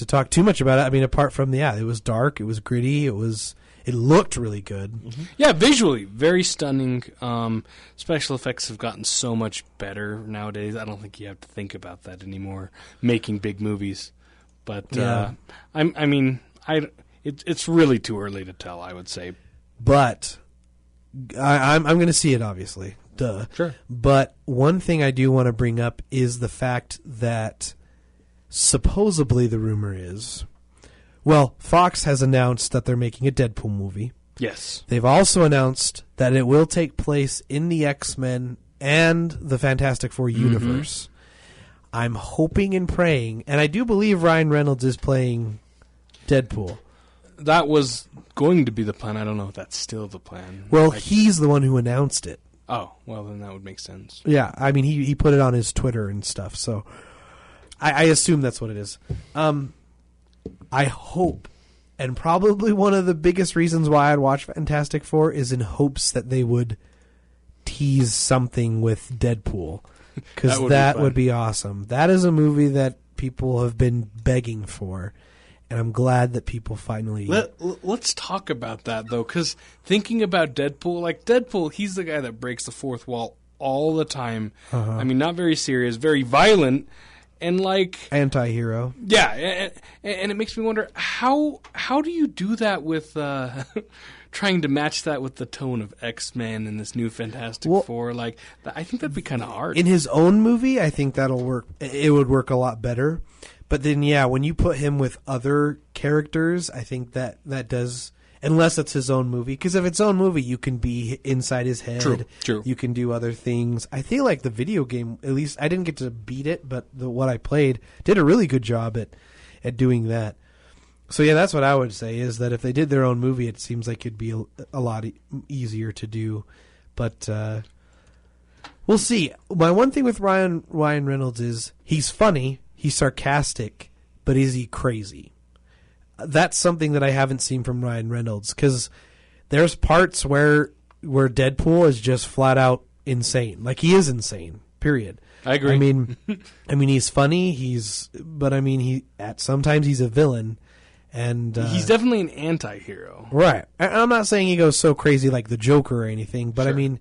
talk too much about it. I mean, apart from it was dark, it was gritty, it looked really good. Mm-hmm. Yeah, visually very stunning. Special effects have gotten so much better nowadays. I don't think you have to think about that anymore. Making big movies. But it's really too early to tell, I would say. but I'm going to see it, obviously. Duh. Sure. But one thing I do want to bring up is the fact that supposedly the rumor is, well, Fox has announced that they're making a Deadpool movie. Yes. They've also announced that it will take place in the X-Men and the Fantastic Four universe. I'm hoping and praying, and I do believe Ryan Reynolds is playing Deadpool. That was going to be the plan. I don't know if that's still the plan. Well, he's the one who announced it. Oh, well, then that would make sense. Yeah, I mean, he put it on his Twitter and stuff, so I assume that's what it is. I hope, and probably one of the biggest reasons why I'd watch Fantastic Four is in hopes that they would tease something with Deadpool, because that would be awesome. That is a movie that people have been begging for, and I'm glad that people finally... Let's talk about that, though, because thinking about Deadpool, like Deadpool, he's the guy that breaks the fourth wall all the time. I mean, not very serious, very violent, and like... Anti-hero. Yeah, and it makes me wonder, how do you do that with... trying to match that with the tone of X-Men and this new Fantastic Four, like I think that'd be kind of hard. In his own movie, I think that'll work. It would work a lot better. But then, yeah, when you put him with other characters, I think that does, unless it's his own movie. Because if it's own movie, you can be inside his head. True. You can do other things. I feel like the video game, at least I didn't get to beat it, but what I played did a really good job at doing that. So yeah, that's what I would say, is that if they did their own movie, it seems like it'd be a lot easier to do. But we'll see. My one thing with Ryan Reynolds is he's funny, he's sarcastic, but is he crazy? That's something that I haven't seen from Ryan Reynolds, because there's parts where Deadpool is just flat out insane. Like, he is insane, period. I agree. I mean, he's funny, sometimes he's a villain. And he's definitely an anti-hero. Right. I'm not saying he goes so crazy like the Joker or anything, but sure. I mean,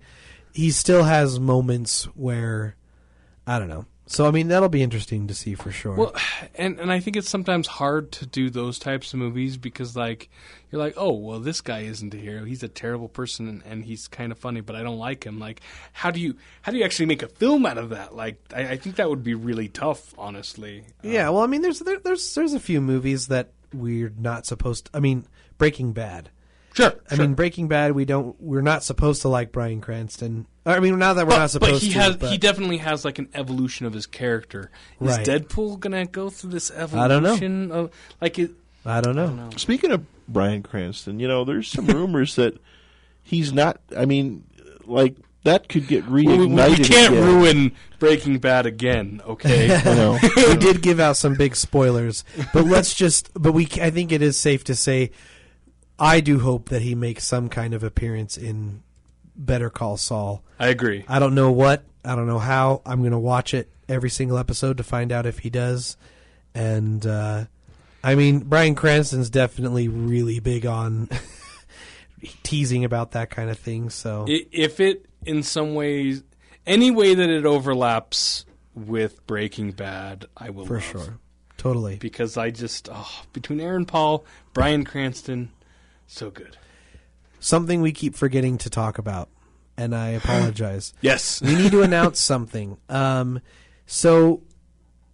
he still has moments where, I don't know. So, I mean, that'll be interesting to see for sure. Well, and I think it's sometimes hard to do those types of movies because, like, you're like, oh, well, this guy isn't a hero. He's a terrible person, and he's kind of funny, but I don't like him. Like, how do you actually make a film out of that? Like, I think that would be really tough, honestly. Yeah, well, I mean, there's a few movies that we're not supposed to... I mean, Breaking Bad. Sure. I mean, Breaking Bad, we're not supposed to like Bryan Cranston. I mean, not that we're not supposed to. But he definitely has like an evolution of his character. Is Deadpool gonna go through this evolution? I don't know. I don't know. Speaking of Bryan Cranston, there's some rumors that he's not. I mean, like that could get reignited. We can't ruin Breaking Bad again, okay? We did give out some big spoilers, but I think it is safe to say, I do hope that he makes some kind of appearance in Better Call Saul. I agree. I don't know what. I don't know how. I'm going to watch it every single episode to find out if he does. And, I mean, Bryan Cranston's definitely really big on teasing about that kind of thing. So if it, in some ways, any way that it overlaps with Breaking Bad, I will For love. sure. Totally. Because I just, between Aaron Paul, Bryan Cranston... so good. Something we keep forgetting to talk about, and I apologize. Yes. We need to announce something. So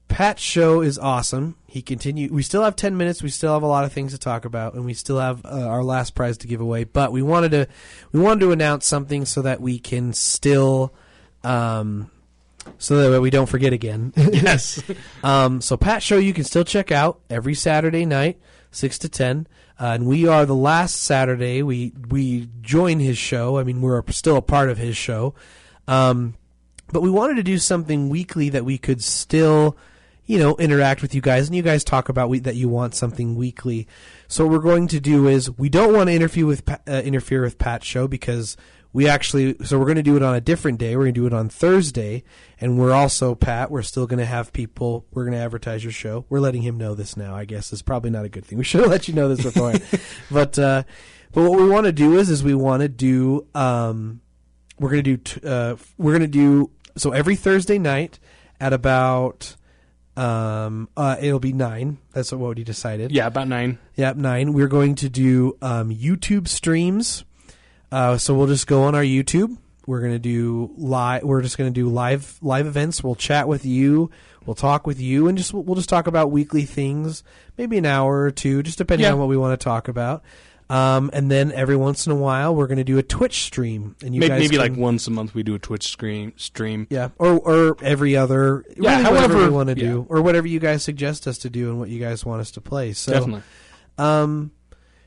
Pat's show is awesome. We still have 10 minutes. We still have a lot of things to talk about, and we still have our last prize to give away. But we wanted to announce something so that we can still, so that we don't forget again. Yes. So Pat's show you can still check out every Saturday night, 6 to 10. And we are the last Saturday. We join his show. I mean, we're still a part of his show. But we wanted to do something weekly that we could still, interact with you guys. And you guys talk about that you want something weekly. So what we're going to do is we don't want to interfere with Pat's show because so we're going to do it on a different day. We're going to do it on Thursday. And we're also, Pat, we're still going to have people, we're going to advertise your show. We're letting him know this now, I guess. It's probably not a good thing. We should have let you know this before. But what we want to do is we want to do, so every Thursday night at about, it'll be 9. That's what we decided. Yeah, about 9. Yeah, 9. We're going to do YouTube streams. So we'll just go on our YouTube. We're gonna do live. We're just gonna do live events. We'll chat with you. We'll talk with you, and we'll just talk about weekly things. Maybe an hour or two, just depending on what we want to talk about. And then every once in a while, we're gonna do a Twitch stream, and you maybe like once a month we do a Twitch stream. Yeah, or every other. Yeah, really however whatever we want to do, or whatever you guys suggest us to do, and what you guys want us to play. So, definitely.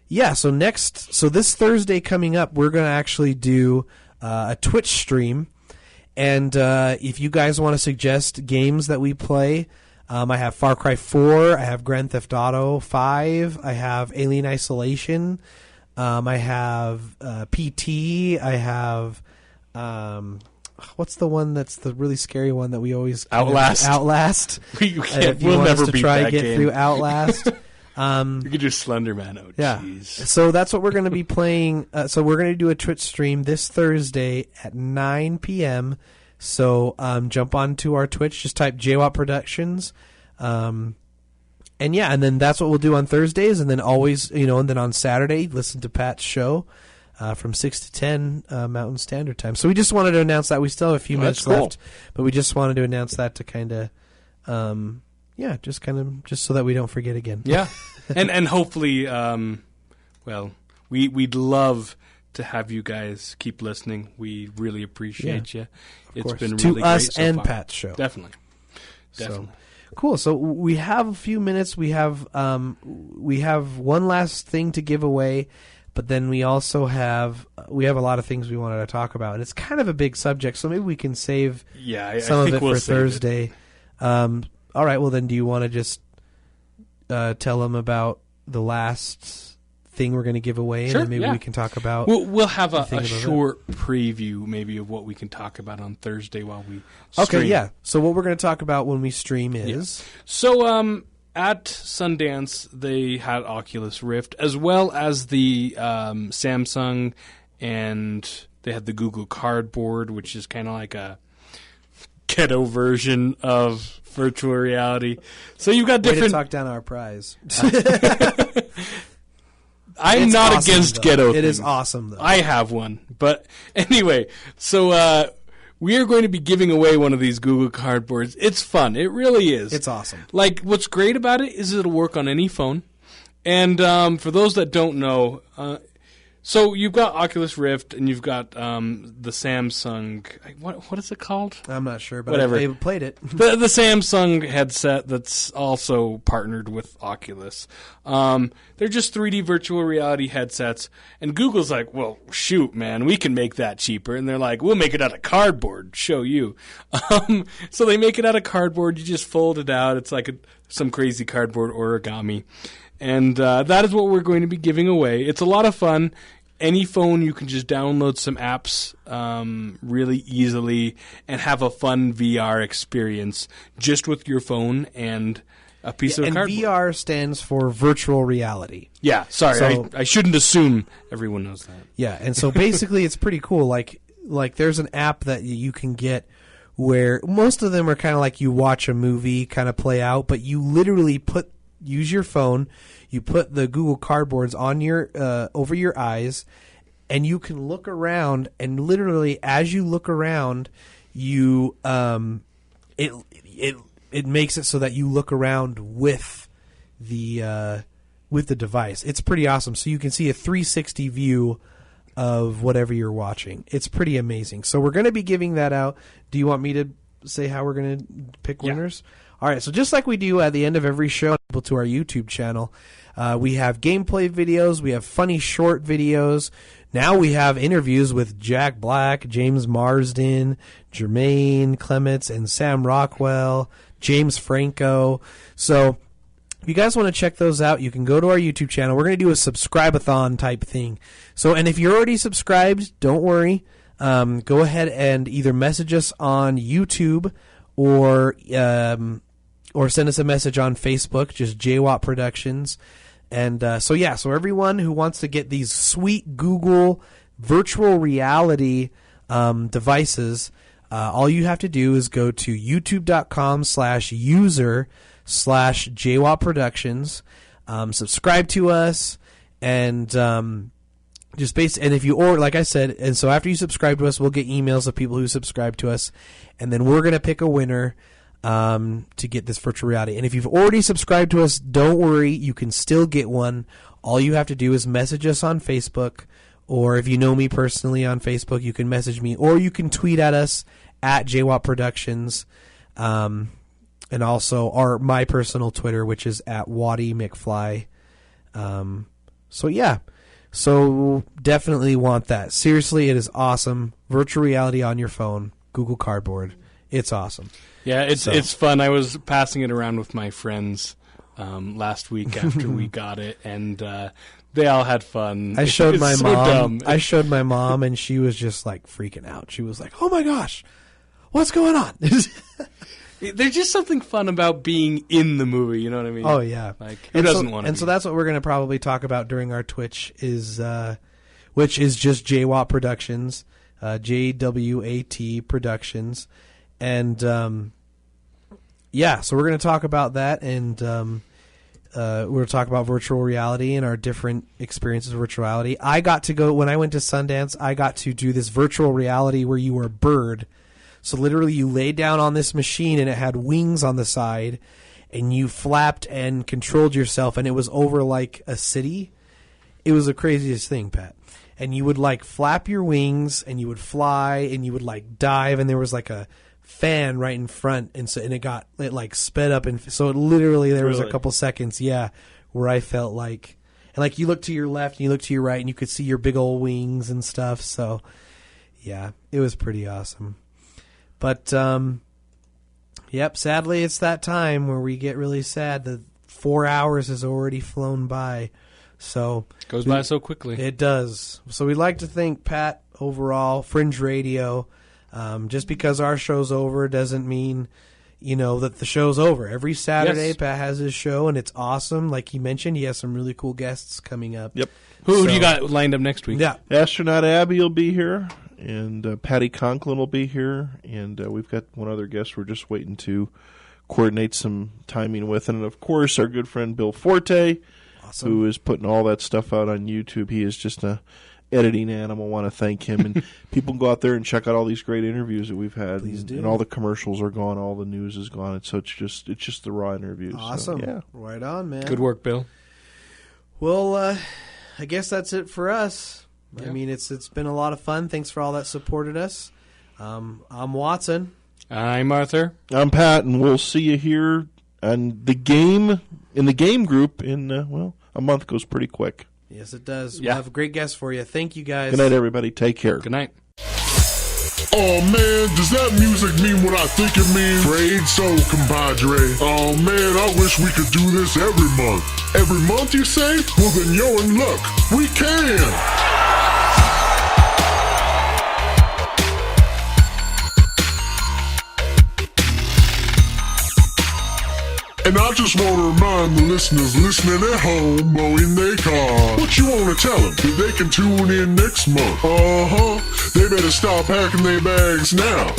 Yeah. So this Thursday coming up, we're gonna actually do a Twitch stream, and if you guys want to suggest games that we play, I have Far Cry 4, I have Grand Theft Auto 5, I have Alien Isolation, I have PT, I have what's the one that's the really scary one that we always Outlast. We'll never beat beat try that to get game. through Outlast. You could do Slender Man. Oh, yeah. jeez. So that's what we're going to be playing. So we're going to do a Twitch stream this Thursday at 9 p.m. So jump onto our Twitch. Just type J-WAT Productions. And then that's what we'll do on Thursdays. And then always, and then on Saturday, listen to Pat's show from 6 to 10 Mountain Standard Time. So we just wanted to announce that. We still have a few minutes left. But we just wanted to announce that to kind of... just so that we don't forget again. Yeah, and hopefully, we'd love to have you guys keep listening. We really appreciate you. It's been really to great us so and far. Pat's show. Definitely. So, cool. So we have a few minutes. We have one last thing to give away, but then we also have a lot of things we wanted to talk about, and it's kind of a big subject. So maybe we can save some of it for Thursday. All right, well then, do you want to just tell them about the last thing we're going to give away, Sure, and then maybe we can talk about... We'll have a short preview, maybe, of what we can talk about on Thursday while we stream. Okay, yeah. So what we're going to talk about when we stream is... Yeah. So at Sundance, they had Oculus Rift, as well as the Samsung, and they had the Google Cardboard, which is kind of like a ghetto version of virtual reality. So you've got different... Way to talk down our prize. I'm not against ghetto things. It is awesome, though. I have one. But anyway, so we are going to be giving away one of these Google Cardboards. It's fun. It really is. It's awesome. Like, what's great about it is it'll work on any phone. And for those that don't know... so you've got Oculus Rift, and you've got the Samsung. What is it called? I'm not sure, but whatever. I played it. The Samsung headset that's also partnered with Oculus. They're just 3D virtual reality headsets, and Google's like, "Well, shoot, man, we can make that cheaper." And they're like, "We'll make it out of cardboard. Show you." So they make it out of cardboard. You just fold it out. It's like some crazy cardboard origami. And that is what we're going to be giving away. It's a lot of fun. Any phone, you can just download some apps really easily and have a fun VR experience just with your phone and a piece of cardboard. And VR stands for virtual reality. Yeah, sorry. So, I shouldn't assume everyone knows that. Yeah, and so basically it's pretty cool. Like there's an app that you can get where most of them are kind of like you watch a movie kind of play out, but you literally use your phone, you put the Google Cardboards on your over your eyes, and you can look around, and literally as you look around, you it makes it so that you look around with the device. It's pretty awesome. So you can see a 360 view of whatever you're watching. It's pretty amazing. So we're going to be giving that out. Do you want me to say how we're going to pick winners? All right, so just like we do at the end of every show, to our YouTube channel, we have gameplay videos, we have funny short videos. Now we have interviews with Jack Black, James Marsden, Jermaine Clements, and Sam Rockwell, James Franco. So if you guys want to check those out, you can go to our YouTube channel. We're going to do a subscribe-a-thon type thing. So, and if you're already subscribed, don't worry. Go ahead and either message us on YouTube or send us a message on Facebook, just J-WAT Productions. And so everyone who wants to get these sweet Google virtual reality devices, all you have to do is go to youtube.com/user/JWAT Productions, subscribe to us, and Just and if you like I said, and so after you subscribe to us, we'll get emails of people who subscribe to us, and then we're gonna pick a winner to get this virtual reality. And if you've already subscribed to us, don't worry, you can still get one. All you have to do is message us on Facebook, or if you know me personally on Facebook, you can message me, or you can tweet at us at J-WAT Productions, and also my personal Twitter, which is at Watty McFly. So yeah. So definitely want that. Seriously, it is awesome. Virtual reality on your phone, Google Cardboard. It's awesome. Yeah, it's fun. I was passing it around with my friends last week after we got it, and they all had fun. I showed my so mom. dumb. I showed my mom, and she was just like freaking out. She was like, "Oh my gosh, what's going on?" There's just something fun about being in the movie. You know what I mean? Oh yeah. Like who doesn't want to? And so that's what we're going to probably talk about during our Twitch which is just J-WAT Productions, JWAT Productions, and so we're going to talk about that, and we're going to talk about virtual reality and our different experiences with virtual reality. I got to go when I went to Sundance. I got to do this virtual reality where you were a bird. So literally you laid down on this machine and it had wings on the side and you flapped and controlled yourself and it was over like a city. It was the craziest thing, Pat. And you would like flap your wings and you would fly and you would like dive and there was like a fan right in front and it like sped up and so it literally there was a couple seconds, where I felt like and like you look to your left and you look to your right and you could see your big old wings and stuff. So yeah, it was pretty awesome. But, sadly it's that time where we get really sad. The 4 hours has already flown by. So goes by so quickly. It does. So we'd like to thank Pat overall, Fringe Radio. Just because our show's over doesn't mean, that the show's over. Every Saturday, Pat has his show, and it's awesome. Like he mentioned, he has some really cool guests coming up. Yep. Who do you got lined up next week? Yeah. Astronaut Abby will be here. And Patty Conklin will be here, and we've got one other guest we're just waiting to coordinate some timing with. And, of course, our good friend Bill Forte, who is putting all that stuff out on YouTube. He is just a editing animal. I want to thank him. And people can go out there and check out all these great interviews that we've had. Please do. And all the commercials are gone, all the news is gone. So it's just the raw interviews. Awesome. So, yeah. Right on, man. Good work, Bill. Well, I guess that's it for us. Yeah. I mean, it's been a lot of fun. Thanks for all that supported us. I'm Watson. I'm Arthur. I'm Pat, and we'll see you here on the game group in a month goes pretty quick. Yes, it does. Yeah. We'll have a great guest for you. Thank you, guys. Good night, everybody. Take care. Good night. Oh man, does that music mean what I think it means? Afraid so, compadre. Oh man, I wish we could do this every month. Every month, you say? Well then you're in luck. We can! And I just want to remind the listeners listening at home or in their car, what you want to tell them? That they can tune in next month. They better stop packing their bags now.